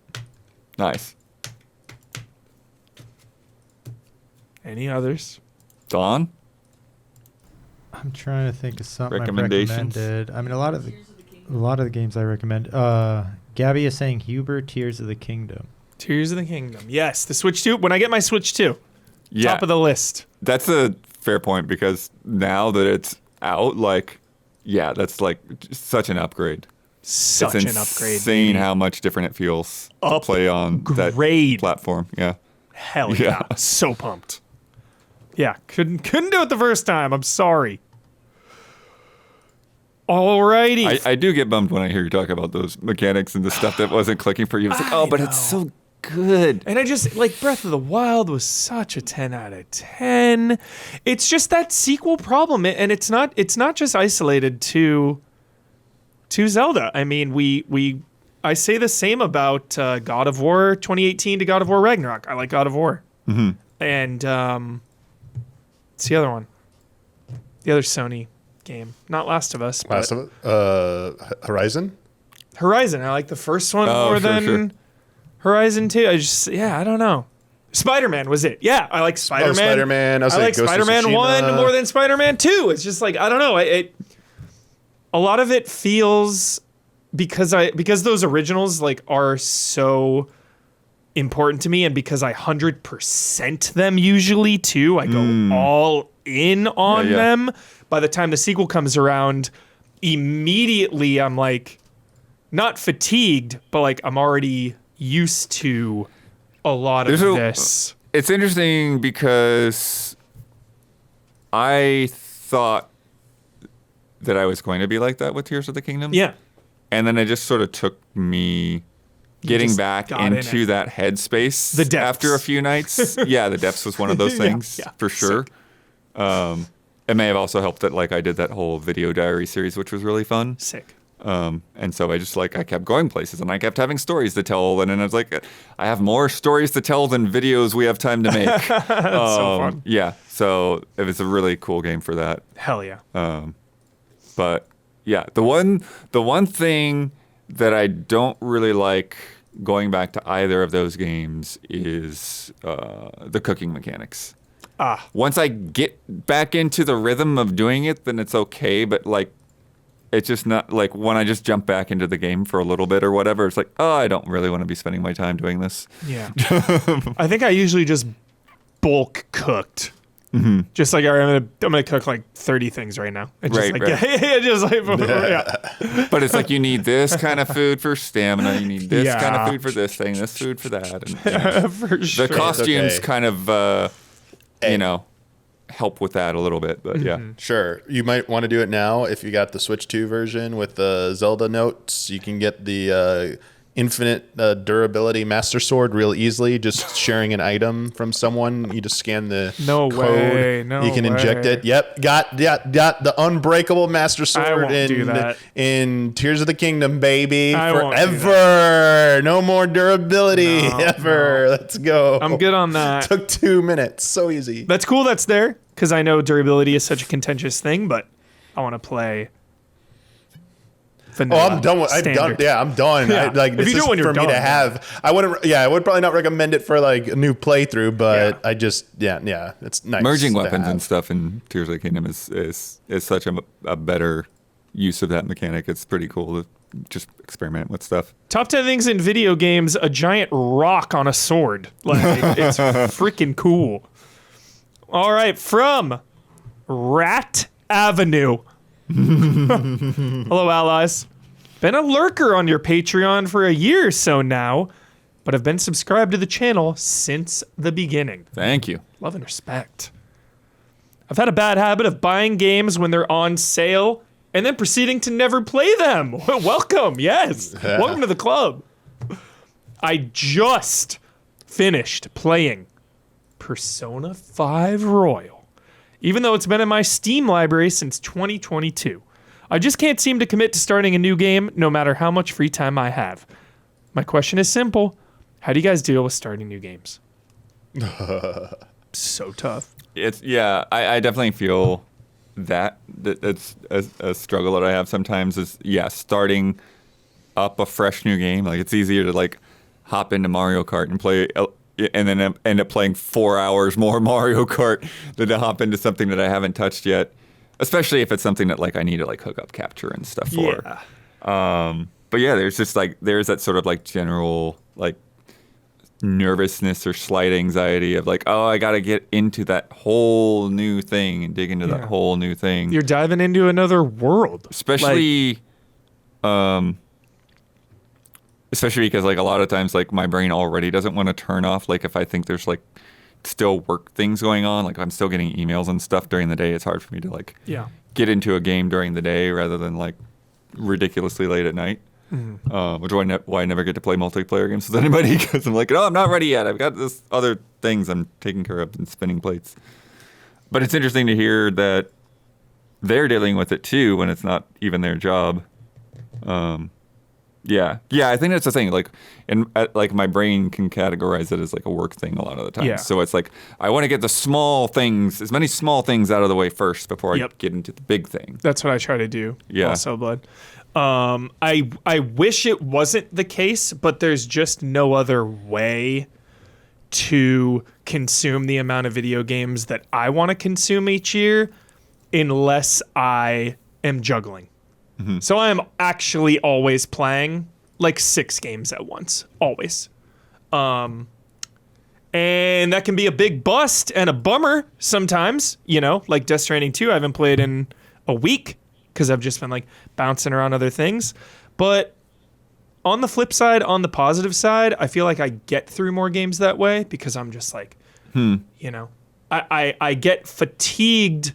B: Nice.
A: Any others?
B: Dawn?
D: I'm trying to think of something I've
B: Recommendations?
D: recommended. I mean, a lot of the games I recommend. Gabby is saying Huber, Tears of the Kingdom.
A: Tears of the Kingdom. Yes, the Switch 2. When I get my Switch 2,
B: Yeah.
A: top of the list.
B: That's a fair point because now that it's out, that's like such an upgrade.
A: Such
B: It's
A: an upgrade.
B: insane how much different it feels to play on that platform. Yeah.
A: Hell yeah. So pumped. Yeah, couldn't do it the first time. I'm sorry. Alrighty.
B: I do get bummed when I hear you talk about those mechanics and the stuff that wasn't clicking for you. It's like, but it's so good.
A: And I just, Breath of the Wild was such a 10 out of 10. It's just that sequel problem. And it's not just isolated to Zelda. I mean, I say the same about God of War 2018 to God of War Ragnarok. I like God of War.
B: Mm-hmm.
A: And it's the other one. The other Sony game. Not Last of Us.
C: Last
A: But
C: of Horizon.
A: Horizon. I like the first one more than
B: sure.
A: Horizon 2. I don't know. Spider-Man was it. Yeah, I like Spider-Man.
C: Spider-Man. I
A: like
C: Ghost of
A: Spider-Man 1
C: Tsushima.
A: more than Spider-Man 2. It's just like, I don't know. A lot of it feels because those originals like are so important to me, and because I 100% them usually too. I go all in on them. By the time the sequel comes around, immediately I'm like not fatigued, but like I'm already used to a lot of this.
B: It's interesting because I thought that I was going to be like that with Tears of the Kingdom.
A: Yeah.
B: And then it just sort of took me getting
A: just
B: back
A: got in
B: into
A: it.
B: that headspace
A: The depths.
B: after a few nights. Yeah, the depths was one of those things
A: Yeah.
B: for sure. It may have also helped that like I did that whole video diary series, which was really fun.
A: Sick.
B: And so I just like I kept going places and I kept having stories to tell, and then I was like, I have more stories to tell than videos we have time to make.
A: That's so fun.
B: Yeah, so it was a really cool game for that.
A: Hell yeah.
B: But yeah, the one thing that I don't really like going back to either of those games is the cooking mechanics. Once I get back into the rhythm of doing it, then it's okay. But like, it's just not like when I just jump back into the game for a little bit or whatever. It's like, oh, I don't really want to be spending my time doing this.
A: Yeah. I think I usually just bulk cooked. Just like, all right, I'm gonna cook like 30 things right now. And just
B: Right,
A: like,
B: right.
A: yeah, just like, yeah.
B: But it's like you need this kind of food for stamina. You need this kind
A: Yeah.
B: of food for this thing. This food for that. And, you know,
A: For sure.
B: the costumes
C: okay.
B: kind of, you know, help with that a little bit. But yeah.
C: Sure. You might want to do it now if you got the Switch 2 version with the Zelda notes. You can get the infinite durability Master Sword real easily. Just sharing an item from someone. You just scan the
A: No
C: code.
A: way, no
C: You can inject
A: way.
C: it. Yep. Got the unbreakable Master Sword
A: won't do that.
C: in Tears of the Kingdom, baby.
A: I won't do
C: Forever. No more durability
A: No,
C: ever.
A: no.
C: Let's go.
A: I'm good on that.
C: Took 2 minutes. So easy.
A: That's cool that's there, because I know durability is such a contentious thing, but I want to play vanilla.
C: Oh, I'm done with. I'm done.
A: standard.
C: Yeah, I'm done.
A: Yeah.
C: Like
A: If
C: this
A: you do
C: is
A: it when you're
C: for me
A: done,
C: to
A: yeah.
C: have. I wouldn't. Yeah, I would probably not recommend it for like a new playthrough. But
A: Yeah.
C: I just. Yeah. It's nice.
B: Merging
C: to
B: weapons
C: have.
B: and stuff in Tears of the Kingdom is such a better use of that mechanic. It's pretty cool to just experiment with stuff.
A: Top 10 things in video games: a giant rock on a sword. Like, it's freaking cool. All right, from Rat Avenue. Hello, allies. Been a lurker on your Patreon for a year or so now, but have been subscribed to the channel since the beginning.
B: Thank you.
A: Love and respect. I've had a bad habit of buying games when they're on sale and then proceeding to never play them. Welcome, yes. Welcome to the club. I just finished playing Persona 5 Royal, even though it's been in my Steam library since 2022. I just can't seem to commit to starting a new game, no matter how much free time I have. My question is simple. How do you guys deal with starting new games? So tough.
B: I definitely feel that it's a struggle that I have sometimes is starting up a fresh new game. Like it's easier to like hop into Mario Kart and play and then end up playing 4 hours more Mario Kart than to hop into something that I haven't touched yet. Especially if it's something that like I need to like hook up capture and stuff for.
A: Yeah.
B: But yeah, there's that sort of like general like nervousness or slight anxiety of like, oh, I got to get into that whole new thing and dig into that whole new thing.
A: You're diving into another world.
B: Especially because like a lot of times like my brain already doesn't want to turn off. Like if I think there's like still work things going on, like I'm still getting emails and stuff during the day, it's hard for me to like get into a game during the day rather than like ridiculously late at night. Which is why I never get to play multiplayer games with anybody, because I'm like, oh, I'm not ready yet. I've got this other things I'm taking care of and spinning plates. But it's interesting to hear that they're dealing with it too when it's not even their job. Yeah, I think that's the thing. Like, and like my brain can categorize it as like a work thing a lot of the time.
A: Yeah.
B: So it's like I want to get the small things, as many small things out of the way first before I
A: Yep.
B: get into the big thing.
A: That's what I try to do.
B: Yeah.
A: Also, blood. I wish it wasn't the case, but there's just no other way to consume the amount of video games that I want to consume each year unless I am juggling. So I am actually always playing like 6 games at once, always. And that can be a big bust and a bummer sometimes, you know, like Death Stranding 2 I haven't played in a week because I've just been like bouncing around other things. But on the flip side, on the positive side, I feel like I get through more games that way because I'm just like, you know, I get fatigued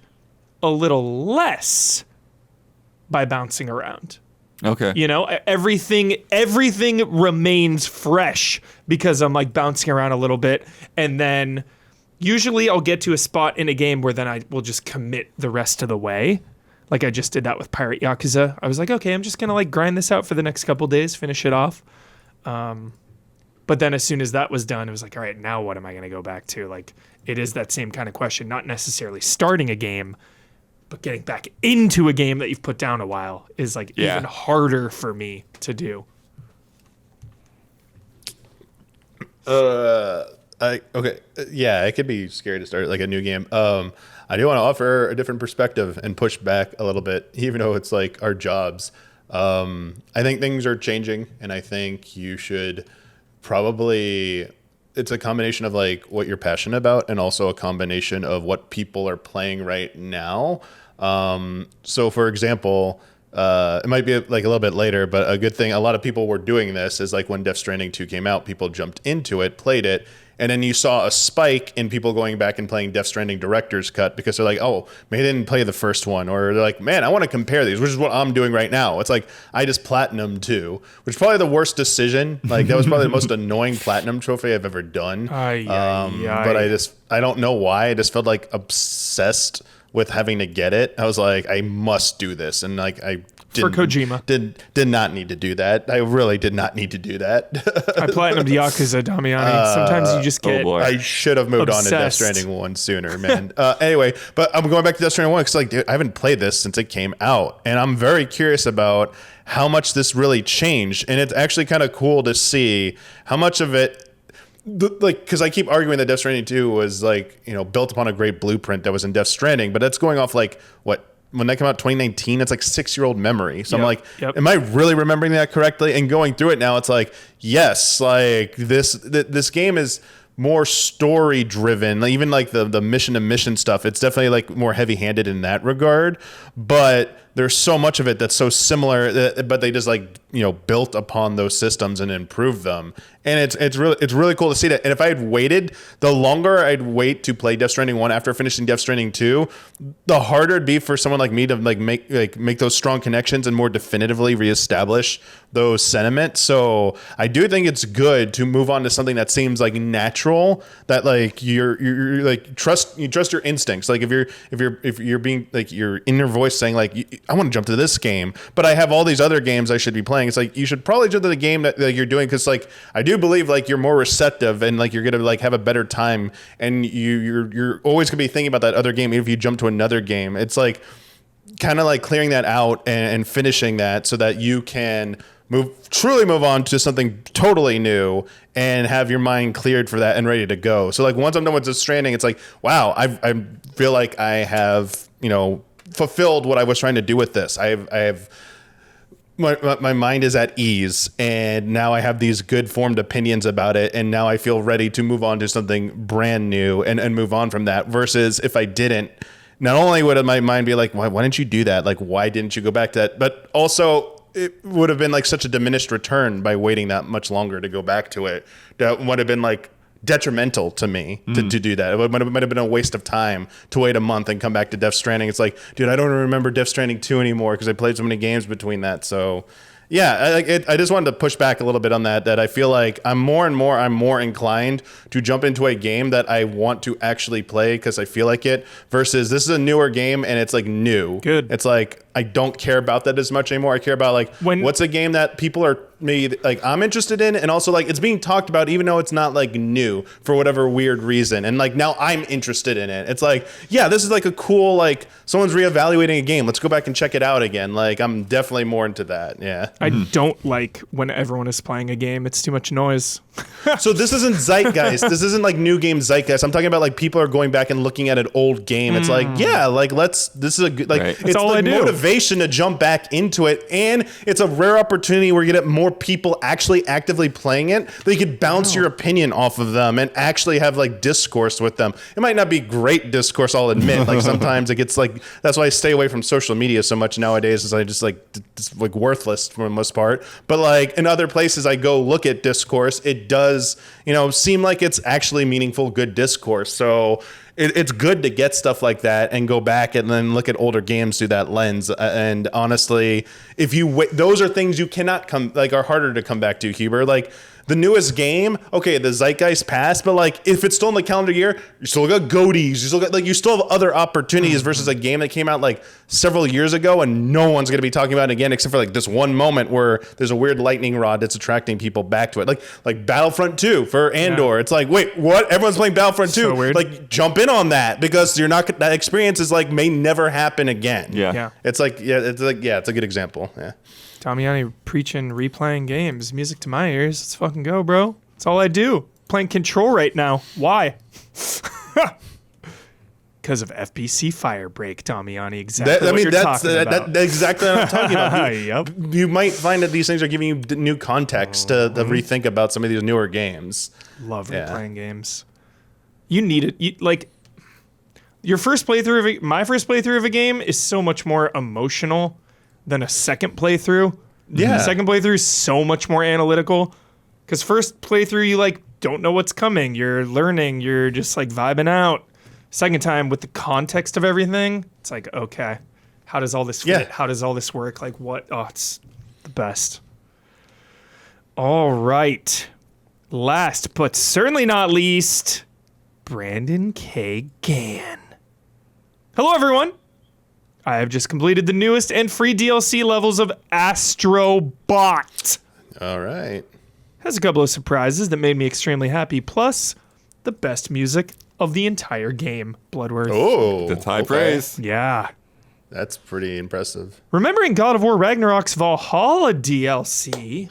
A: a little less by bouncing around.
B: Okay.
A: You know, everything remains fresh because I'm like bouncing around a little bit, and then usually I'll get to a spot in a game where then I will just commit the rest of the way. Like I just did that with Pirate Yakuza. I was like, okay, I'm just gonna like grind this out for the next couple days, finish it off. But then as soon as that was done, it was like, all right, now what am I gonna go back to? Like it is that same kind of question, not necessarily starting a game, but getting back into a game that you've put down a while is like even harder for me to do.
C: It could be scary to start like a new game. I do want to offer a different perspective and push back a little bit, even though it's like our jobs. I think things are changing, and I think you should probably. It's a combination of like what you're passionate about, and also a combination of what people are playing right now. So, for example, it might be like a little bit later, but a good thing, a lot of people were doing this is like when Death Stranding 2 came out, people jumped into it, played it, and then you saw a spike in people going back and playing Death Stranding Director's Cut because they're like, oh, maybe they didn't play the first one. Or they're like, man, I want to compare these, which is what I'm doing right now. It's like, I just Platinum 2, which is probably the worst decision. Like, that was probably the most annoying Platinum trophy I've ever done. But I don't know why. I just felt like obsessed with having to get it. I was like, I must do this. And like, I
A: for Kojima.
C: Did not need to do that. I really did not need to do that.
A: I platinumed Yakuza, Damiani. Sometimes you just get
C: I should have moved on to Death Stranding 1 sooner, man. Anyway, but I'm going back to Death Stranding 1 because like, dude, I haven't played this since it came out. And I'm very curious about how much this really changed. And it's actually kind of cool to see how much of it, like, because I keep arguing that Death Stranding 2 was like, you know, built upon a great blueprint that was in Death Stranding, but that's going off like what, when that came out 2019, it's like 6-year-old memory. So I'm like, am I really remembering that correctly? And going through it now, it's like, yes, like this game is more story driven. Like, even like the mission to mission stuff, it's definitely like more heavy handed in that regard. But there's so much of it that's so similar, but they just like, you know, built upon those systems and improved them. And it's really cool to see that. And if I had waited, the longer I'd wait to play Death Stranding 1 after finishing Death Stranding 2, the harder it'd be for someone like me to like make those strong connections and more definitively reestablish those sentiments. So I do think it's good to move on to something that seems like natural, that like you're like trust your instincts. Like if you're being like your inner voice saying like, I want to jump to this game, but I have all these other games I should be playing. It's like, you should probably jump to the game that you're doing. Cause like, I do believe like you're more receptive and like you're going to like have a better time, and you're always gonna be thinking about that other game. Even if you jump to another game, it's like kind of like clearing that out and finishing that so that you can truly move on to something totally new and have your mind cleared for that and ready to go. So like once I'm done with Death Stranding, it's like, wow, I feel like I have, you know, fulfilled what I was trying to do with this. I have my mind is at ease, and now I have these good formed opinions about it, and now I feel ready to move on to something brand new and move on from that. Versus if I didn't, not only would my mind be like, why didn't you do that? Like, why didn't you go back to that? But also it would have been like such a diminished return by waiting that much longer to go back to it. That would have been like detrimental to me to do that. It might have been a waste of time to wait a month and come back to Death Stranding. It's like, dude, I don't remember Death Stranding 2 anymore because I played so many games between that. So yeah, I just wanted to push back a little bit on that I feel like I'm more inclined to jump into a game that I want to actually play because I feel like it, versus this is a newer game and it's like new.
A: Good.
C: It's like, I don't care about that as much anymore. I care about like what's a game that people are maybe like I'm interested in, and also like it's being talked about even though it's not like new for whatever weird reason. And like now I'm interested in it. It's like, yeah, this is like a cool, like someone's reevaluating a game. Let's go back and check it out again. Like I'm definitely more into that. Yeah.
A: I don't like when everyone is playing a game. It's too much noise.
C: So this isn't zeitgeist. This isn't like new game zeitgeist. I'm talking about like people are going back and looking at an old game. It's like, yeah, like this is a good, like it's
A: all
C: like
A: I do.
C: motivation to jump back into it, and it's a rare opportunity where you get more people actually actively playing it. That you could bounce your opinion off of them and actually have like discourse with them. It might not be great discourse, I'll admit. Like sometimes it gets like, that's why I stay away from social media so much nowadays, is I just like it's like worthless for the most part. But like in other places I go look at discourse, it does, seem like it's actually meaningful, good discourse. So it's good to get stuff like that and go back and then look at older games through that lens. And honestly, if you those are things you cannot are harder to come back to, Huber. Like the newest game, okay, the zeitgeist passed, but like if it's still in the calendar year, you still got goatees, you still have other opportunities versus a game that came out like several years ago and no one's going to be talking about it again except for like this one moment where there's a weird lightning rod that's attracting people back to it. Like Battlefront 2 for Andor. Yeah. It's like, wait, what? Everyone's playing Battlefront 2.
A: So weird.
C: Like jump in on that because that experience is like may never happen again.
B: Yeah.
C: It's a good example. Yeah.
A: Damiani preaching, replaying games. Music to my ears. Let's fucking go, bro. That's all I do. Playing Control right now. Why? Because of FBC Firebreak, Damiani. Exactly what you're talking about.
C: That's exactly what I'm talking about.
A: Yep.
C: You might find that these things are giving you new context to rethink about some of these newer games.
A: Love replaying games. You need it. Your first playthrough my first playthrough of a game is so much more emotional than a second playthrough.
C: Yeah.
A: The second playthrough is so much more analytical. Because first playthrough, you don't know what's coming. You're learning. You're just vibing out. Second time with the context of everything, it's like, okay, how does all this fit?
C: Yeah.
A: How does all this work? Like what? Oh, it's the best. All right. Last but certainly not least, Brandon K. Gann. Hello, everyone. I have just completed the newest and free DLC levels of Astrobot.
C: All right.
A: Has a couple of surprises that made me extremely happy, plus the best music of the entire game, Bloodworth.
C: Oh,
B: that's high praise.
A: Yeah.
C: That's pretty impressive.
A: Remembering God of War Ragnarok's Valhalla DLC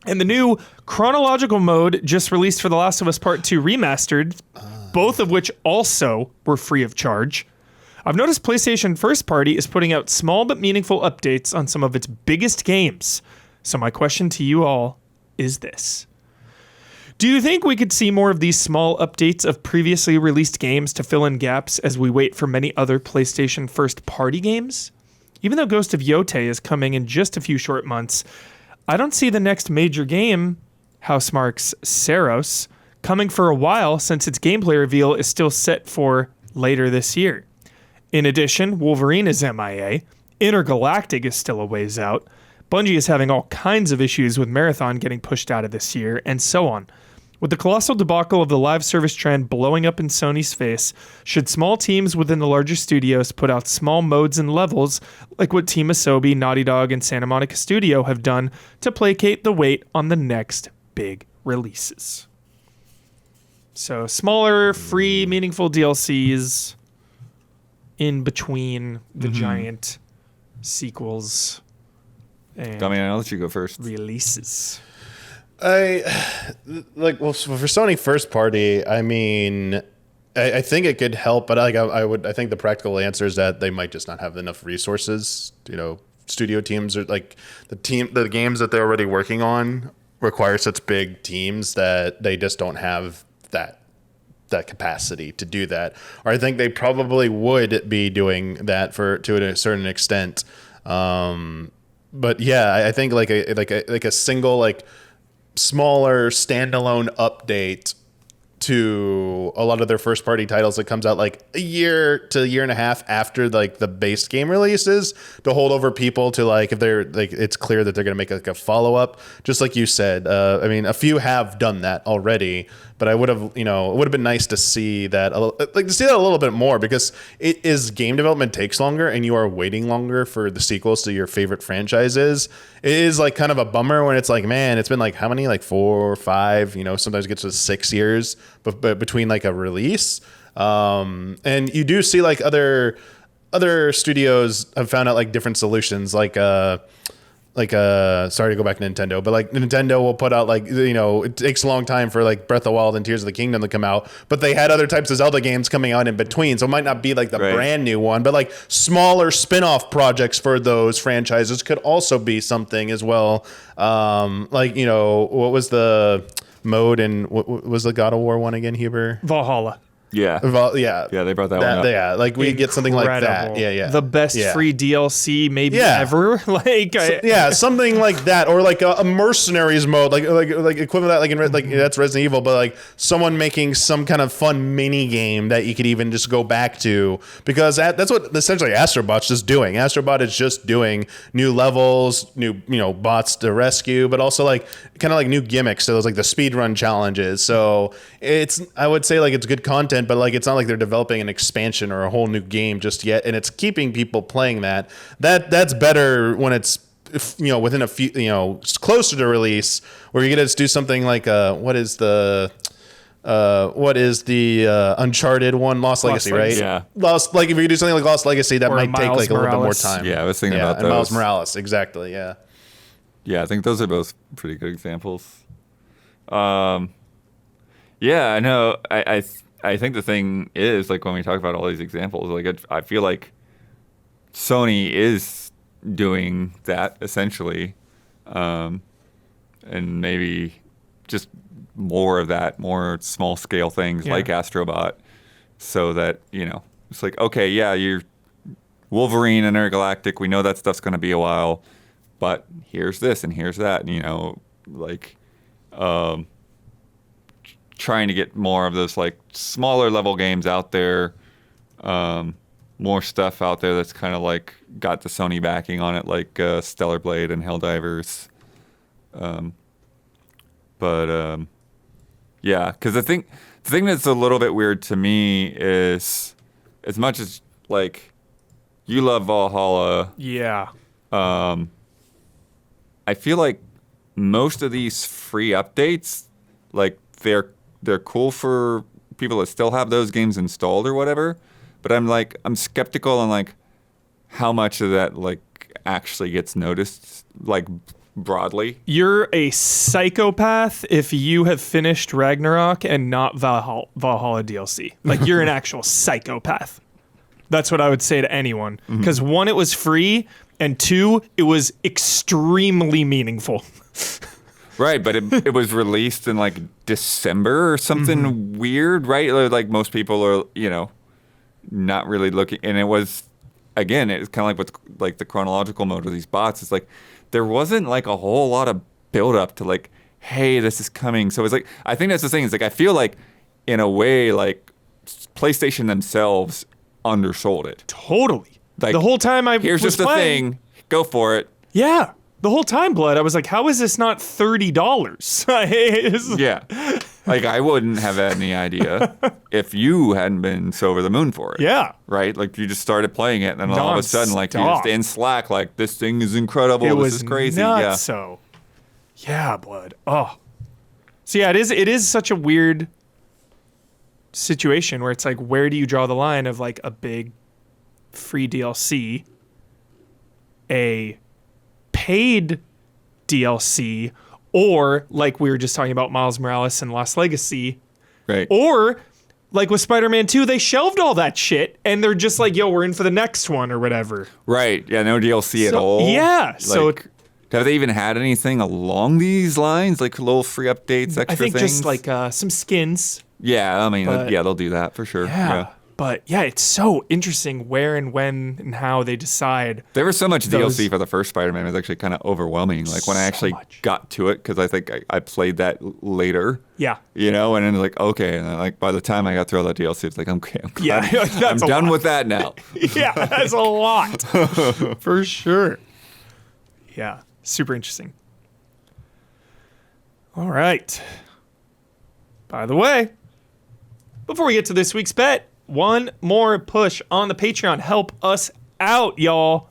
A: and the new chronological mode just released for The Last of Us Part 2 Remastered, both of which also were free of charge, I've noticed PlayStation First Party is putting out small but meaningful updates on some of its biggest games. So my question to you all is this. Do you think we could see more of these small updates of previously released games to fill in gaps as we wait for many other PlayStation First Party games? Even though Ghost of Yotei is coming in just a few short months, I don't see the next major game, Housemarque's Saros, coming for a while since its gameplay reveal is still set for later this year. In addition, Wolverine is MIA, Intergalactic is still a ways out, Bungie is having all kinds of issues with Marathon getting pushed out of this year, and so on. With the colossal debacle of the live service trend blowing up in Sony's face, should small teams within the larger studios put out small modes and levels like what Team Asobi, Naughty Dog, and Santa Monica Studio have done to placate the wait on the next big releases? So smaller, free, meaningful DLCs in between the giant sequels and
B: I'll let you go first.
A: releases.
C: For Sony First Party, I mean, I think it could help, but I think the practical answer is that they might just not have enough resources. Studio teams are the games that they're already working on require such big teams that they just don't have that capacity to do that. Or I think they probably would be doing that to a certain extent. But yeah, I think like a single smaller standalone update to a lot of their first party titles that comes out like a year to a year and a half after like the base game releases, to hold over people to like, if they're like, it's clear that they're going to make like a follow-up, just like you said. I mean, a few have done that already, but I would have, it would have been nice to see that, a little bit more, because game development takes longer and you are waiting longer for the sequels to your favorite franchises. It is like kind of a bummer when it's like, man, it's been like how many, like 4 or 5, sometimes it gets to 6 years but between like a release. And you do see like other studios have found out like different solutions, sorry to go back to Nintendo, but like Nintendo will put out like, it takes a long time for like Breath of the Wild and Tears of the Kingdom to come out, but they had other types of Zelda games coming out in between. So it might not be like the brand new one, but like smaller spin-off projects for those franchises could also be something as well. What was the mode and what was the God of War one again, Huber?
A: Valhalla.
B: Yeah.
C: Yeah,
B: they brought that one up.
C: Yeah, like we get something like that. Yeah.
A: The best free DLC maybe ever.
C: Something like that, or like a mercenaries mode, like equivalent of that, like that's Resident Evil, but like someone making some kind of fun mini game that you could even just go back to, because that's what essentially Astrobot's just doing. Astrobot is just doing new levels, new bots to rescue, but also like kind of like new gimmicks. So there's like the speedrun challenges. So I would say like it's good content, but like it's not like they're developing an expansion or a whole new game just yet, and it's keeping people playing that. That's better when it's within a few closer to release, where you get to do something like what is the Uncharted one, Lost Legacy, right?
B: Yeah.
C: If you do something like Lost Legacy, that
A: Or
C: might take
A: Miles
C: like a little bit more
A: Morales.
C: time.
B: Yeah, I was thinking about
C: and
B: those.
C: Miles Morales, exactly. Yeah.
B: Yeah, I think those are both pretty good examples. Yeah, I know. I think the thing is, like, when we talk about all these examples, like, I feel like Sony is doing that essentially, and maybe just more of that, more small scale things like Astrobot, so that it's like, okay, yeah, you're Wolverine and Intergalactic. We know that stuff's going to be a while, but here's this and here's that. Trying to get more of those like smaller level games out there, more stuff out there that's kind of like got the Sony backing on it, like Stellar Blade and Helldivers. Yeah, because the thing that's a little bit weird to me is, as much as like you love Valhalla, I feel like most of these free updates, like they're cool for people that still have those games installed or whatever, but I'm skeptical on like how much of that like actually gets noticed like broadly.
A: You're a psychopath if you have finished Ragnarok and not Valhalla DLC. Like, you're an actual psychopath. That's what I would say to anyone. Because 1, it was free, and 2, it was extremely meaningful.
B: Right, but it was released in like December or something weird, right? Like most people are, not really looking. And it was, again, it's kind of like what's like the chronological mode of these bots. It's like there wasn't like a whole lot of build up to like, hey, this is coming. So it's like, I think that's the thing. It's like, I feel like in a way, like PlayStation themselves undersold it.
A: Totally.
B: Like,
A: the whole time
B: here's
A: was
B: just a
A: playing,
B: thing. Go for it.
A: Yeah. The whole time, Blood, I was like, how is this not $30?
B: Yeah. Like, I wouldn't have had any idea if you hadn't been so over the moon for it.
A: Yeah.
B: Right? Like, you just started playing it, and then all of a sudden, like, you're just in Slack, like, this thing is incredible. This is crazy.
A: Nuts, so. Yeah, Blood. Oh. So, yeah, it is such a weird situation where it's like, where do you draw the line of, like, a big free DLC, a paid DLC, or like we were just talking about Miles Morales and Lost Legacy,
B: right?
A: Or like with Spider-Man 2, they shelved all that shit and they're just like, yo, we're in for the next one or whatever.
B: Right. Yeah, no DLC at all.
A: Yeah.
B: Like,
A: so
B: have they even had anything along these lines, like little free updates, extra
A: I think
B: things?
A: just like some skins.
B: Yeah, I mean, yeah, they'll do that for sure.
A: Yeah. But yeah, it's so interesting where and when and how they decide.
B: There was so much
A: Those-
B: DLC for the first Spider-Man. It was actually kind of overwhelming. Like when I
A: So
B: actually
A: much.
B: got to it, because I think I played that later.
A: Yeah.
B: You know, and then like, okay. And then, like by the time I got through all that DLC, it's like, okay,
A: Yeah, that's
B: I'm
A: a
B: done
A: lot.
B: with that now.
A: Yeah, that's a lot. For sure. Yeah, super interesting. All right. By the way, before we get to this week's bet, one more push on the Patreon. Help us out, y'all.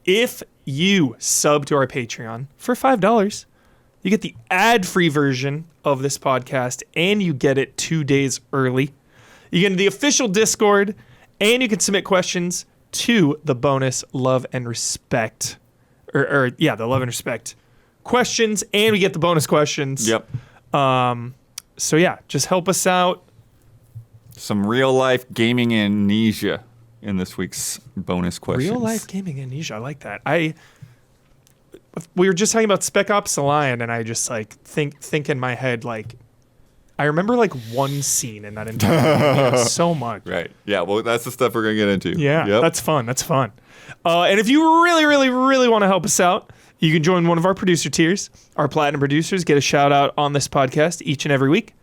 A: If you sub to our Patreon for $5, you get the ad-free version of this podcast, and you get it 2 days early. You get into the official Discord, and you can submit questions to the bonus Love and Respect. The Love and Respect questions, and we get the bonus questions.
B: Yep.
A: So yeah, just help us out.
B: Some real life gaming amnesia in this week's bonus questions.
A: Real life gaming amnesia. I like that. We were just talking about Spec Ops: The Lion, and I just like think in my head like I remember like one scene in that entire game so much.
B: Right. Yeah. Well, that's the stuff we're gonna get into.
A: Yeah,
B: Yep.
A: that's fun. That's fun. And if you really, really, really want to help us out, you can join one of our producer tiers. Our platinum producers get a shout out on this podcast each and every week.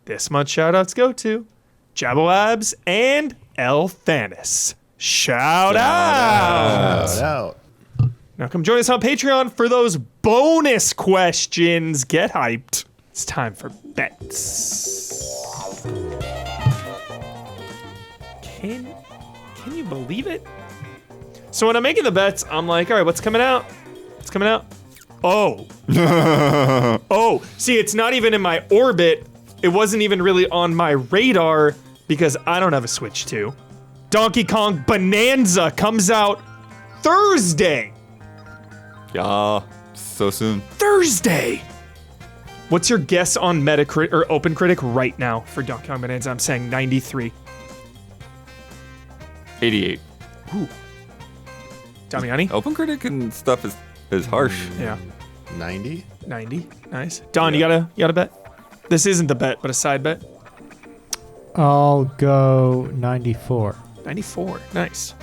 A: This month's shout outs go to Jabboabs and El Thanis. Shout out!
C: Shout out.
A: Now come join us on Patreon for those bonus questions. Get hyped. It's time for bets. Can you believe it? So when I'm making the bets, I'm like, all right, what's coming out? What's coming out? Oh. Oh, see, it's not even in my orbit. It wasn't even really on my radar because I don't have a Switch 2. Donkey Kong Bonanza comes out Thursday.
B: Yeah. So soon.
A: Thursday. What's your guess on Metacritic or OpenCritic right now for Donkey Kong Bonanza? I'm saying 93.
B: 88.
A: Ooh. Damiani?
B: OpenCritic and stuff is harsh.
A: Yeah.
C: 90?
A: 90. Nice. Don, you got a bet? This isn't the bet, but a side bet.
D: I'll go 94.
A: 94. Nice.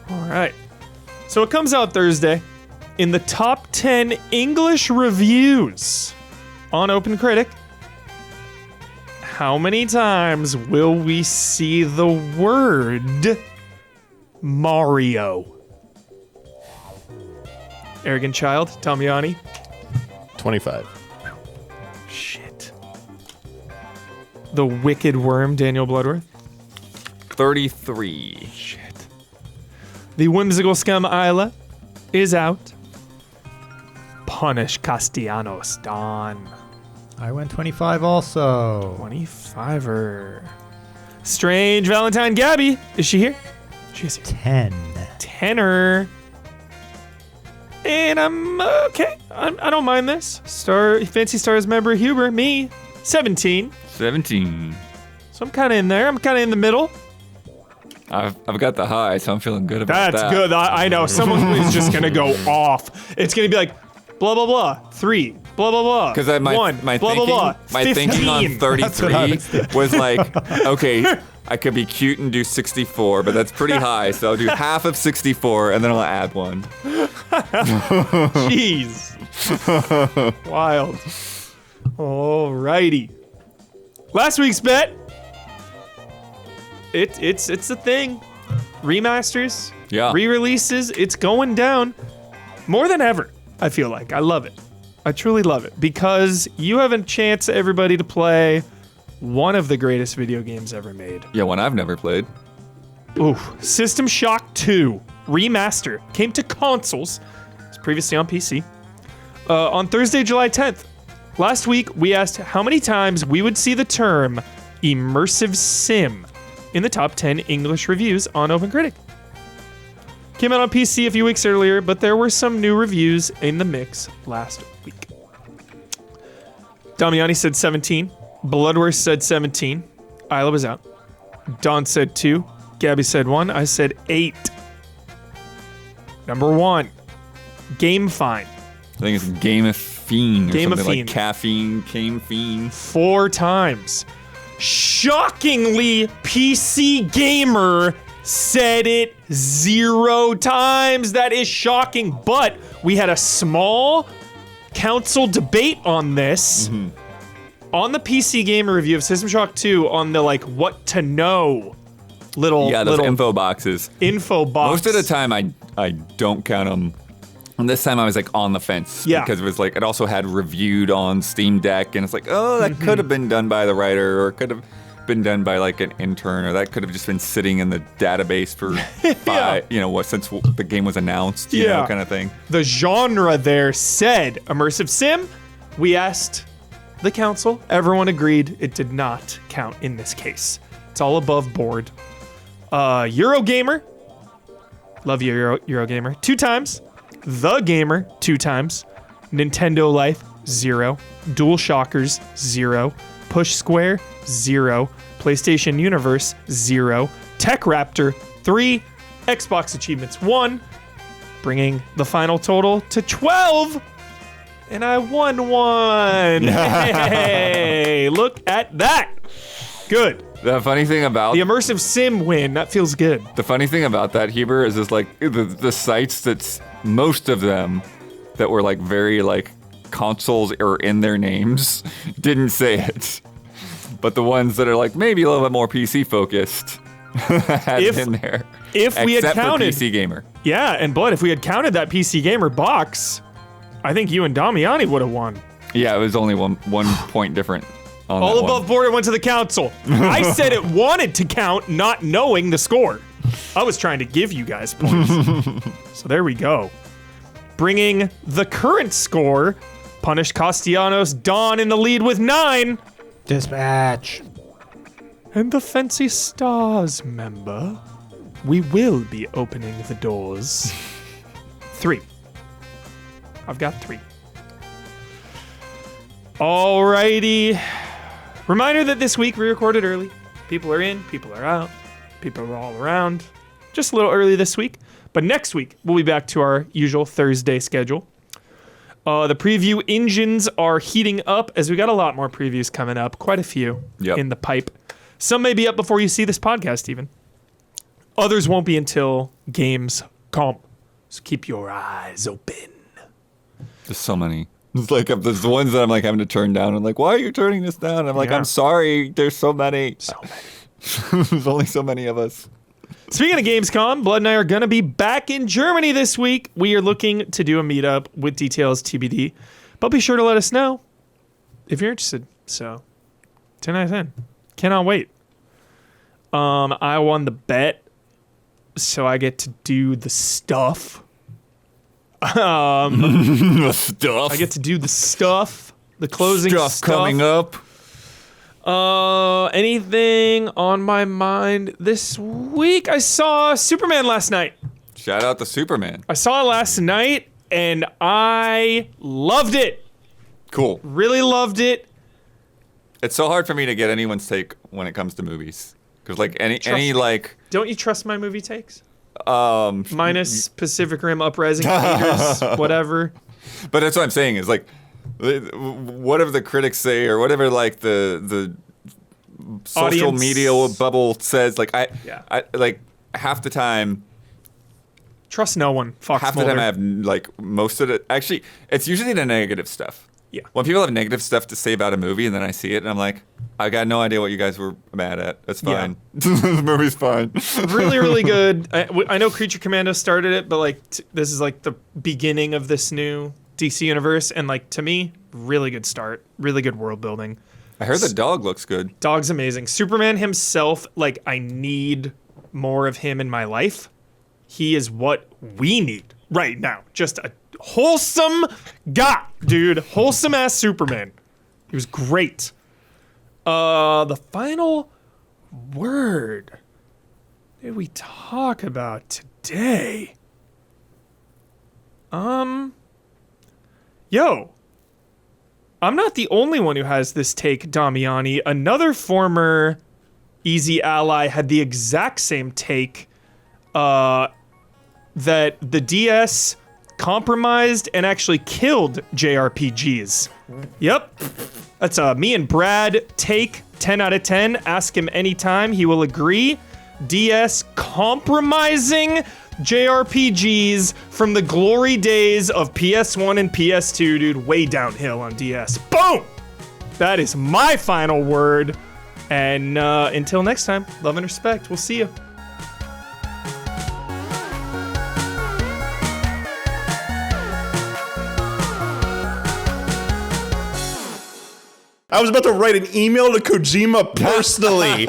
A: All right. So it comes out Thursday. In the top 10 English reviews on OpenCritic, how many times will we see the word Mario? Arrogant Child, Damiani.
C: 25.
A: Shit. The Wicked Worm, Daniel Bloodworth.
B: 33.
A: Shit. The Whimsical Scum Isla is out. Punish Castellanos, Don.
D: I went 25 also.
A: 25er. Strange Valentine Gabby. Is she here? She's here.
D: 10.
A: Tenor. And I'm okay. I don't mind this. Fancy Stars member Huber, me, 17.
B: 17.
A: So I'm kind of in there. I'm kind of in the middle.
B: I've got the high, so I'm feeling good about
A: That's
B: that.
A: good. I know. Someone is just going to go off. It's going to be like, blah, blah, blah, 3, blah, blah, blah.
B: Because my
A: 1,
B: my
A: blah,
B: thinking
A: blah, blah,
B: my
A: 15.
B: thinking on
D: That's what I
B: 33 was like, okay, I could be cute and do 64, but that's pretty high, so I'll do half of 64 and then I'll add one.
A: Jeez. Wild. Alrighty. Last week's bet. It's a thing. Remasters.
B: Yeah.
A: Re-releases. It's going down more than ever. I feel like. I love it. I truly love it because you have a chance, everybody, to play one of the greatest video games ever made.
B: Yeah, one I've never played.
A: Ooh, System Shock 2 Remaster came to consoles. It's previously on PC. On Thursday, July 10th. Last week, we asked how many times we would see the term immersive sim in the top 10 English reviews on OpenCritic. Came out on PC a few weeks earlier, but there were some new reviews in the mix last week. Damiani said 17. Bloodworth said 17. Isla was out. Don said 2. Gabby said 1. I said 8. Number 1. GameFine.
B: I think it's Game of Fiend or
A: Game of
B: something
A: Fiend.
B: like caffeine, caffeine.
A: 4 times. shockingly, PC Gamer said it 0 times. That is shocking. But we had a small council debate on this. On the PC Gamer review of System Shock 2, on the like what to know little
B: those info boxes.
A: Info box.
B: Most of the time, I don't count them. And this time I was like on the fence.
A: Yeah.
B: Because it was like, it also had reviewed on Steam Deck, and it's like, oh, that could have been done by the writer, or it could have been done by like an intern, or that could have just been sitting in the database for since the game was announced, you know, kind of thing.
A: The genre there said immersive sim. We asked the council. Everyone agreed it did not count in this case. It's all above board. Eurogamer. Love you, Eurogamer. 2 times. The Gamer, 2 times. Nintendo Life, 0. Dual Shockers, 0. Push Square, 0. PlayStation Universe, 0. Tech Raptor, 3. Xbox Achievements, 1. Bringing the final total to 12. And I won 1. Hey, look at that. Good.
B: The funny thing about
A: The immersive sim win, that feels good.
B: the funny thing about that, Heber, is just like the sites that's most of them that were like very like consoles or in their names didn't say it. But the ones that are like maybe a little bit more PC focused had it in there.
A: If we had
B: Except
A: counted,
B: for PC Gamer.
A: yeah, and Blood, if we had counted that PC Gamer box, I think you and Damiani would have won.
B: Yeah, it was only one point different on
A: All
B: that
A: above
B: one.
A: board, it went to the council. I said it wanted to count, not knowing the score. I was trying to give you guys points. So there we go. Bringing the current score, Punished Castellanos Dawn in the lead with 9.
D: Dispatch.
A: And the Fancy Stars member, we will be opening the doors. 3. I've got 3. Alrighty. Reminder that this week we recorded early. People are in, people are out, people are all around. Just a little early this week. But next week, we'll be back to our usual Thursday schedule. The preview engines are heating up as we got a lot more previews coming up. Quite a few in the pipe. Some may be up before you see this podcast even. Others won't be until games come. So keep your eyes open.
B: There's so many. It's like there's the ones that I'm like having to turn down. I'm like, why are you turning this down? I'm like, I'm sorry. There's so many.
A: So many.
B: There's only so many of us.
A: Speaking of Gamescom, Blood and I are going to be back in Germany this week. We are looking to do a meetup with details TBD. But be sure to let us know if you're interested. So, 10 out of 10. Cannot wait. I won the bet, so I get to do the stuff.
B: The stuff.
A: I get to do the stuff. The closing stuff.
B: Coming up.
A: Anything on my mind this week? I saw Superman last night.
B: Shout out to Superman.
A: I saw it last night, and I loved it.
B: Cool.
A: Really loved it.
B: It's so hard for me to get anyone's take when it comes to movies. Because like any like
A: Don't you trust my movie takes? Minus Pacific Rim Uprising haters, whatever.
B: But that's what I'm saying is like whatever the critics say or whatever like the social
A: Audience.
B: media bubble says, like I like half the time.
A: Trust no one. Fox
B: Half the
A: Mulder.
B: time I have like most of it. Actually, it's usually the negative stuff.
A: Yeah.
B: When people have negative stuff to say about a movie and then I see it and I'm like, I got no idea what you guys were mad at. That's fine. The movie's fine.
A: Really, really good. I know Creature Commando started it, but like this is like the beginning of this new DC universe, and like to me, really good start. Really good world building.
B: I heard the dog looks good.
A: Dog's amazing. Superman himself, like I need more of him in my life. He is what we need right now. Just a wholesome guy, dude. Wholesome ass Superman. He was great. The final word. What did we talk about today? Yo. I'm not the only one who has this take, Damiani. Another former Easy ally had the exact same take, that the DS compromised and actually killed JRPGs. Yep. That's a me and Brad take 10 out of 10. Ask him anytime. He will agree. DS compromising JRPGs from the glory days of PS1 and PS2, dude. Way downhill on DS. Boom! That is my final word. And until next time, love and respect. We'll see you.
C: I was about to write an email to Kojima personally.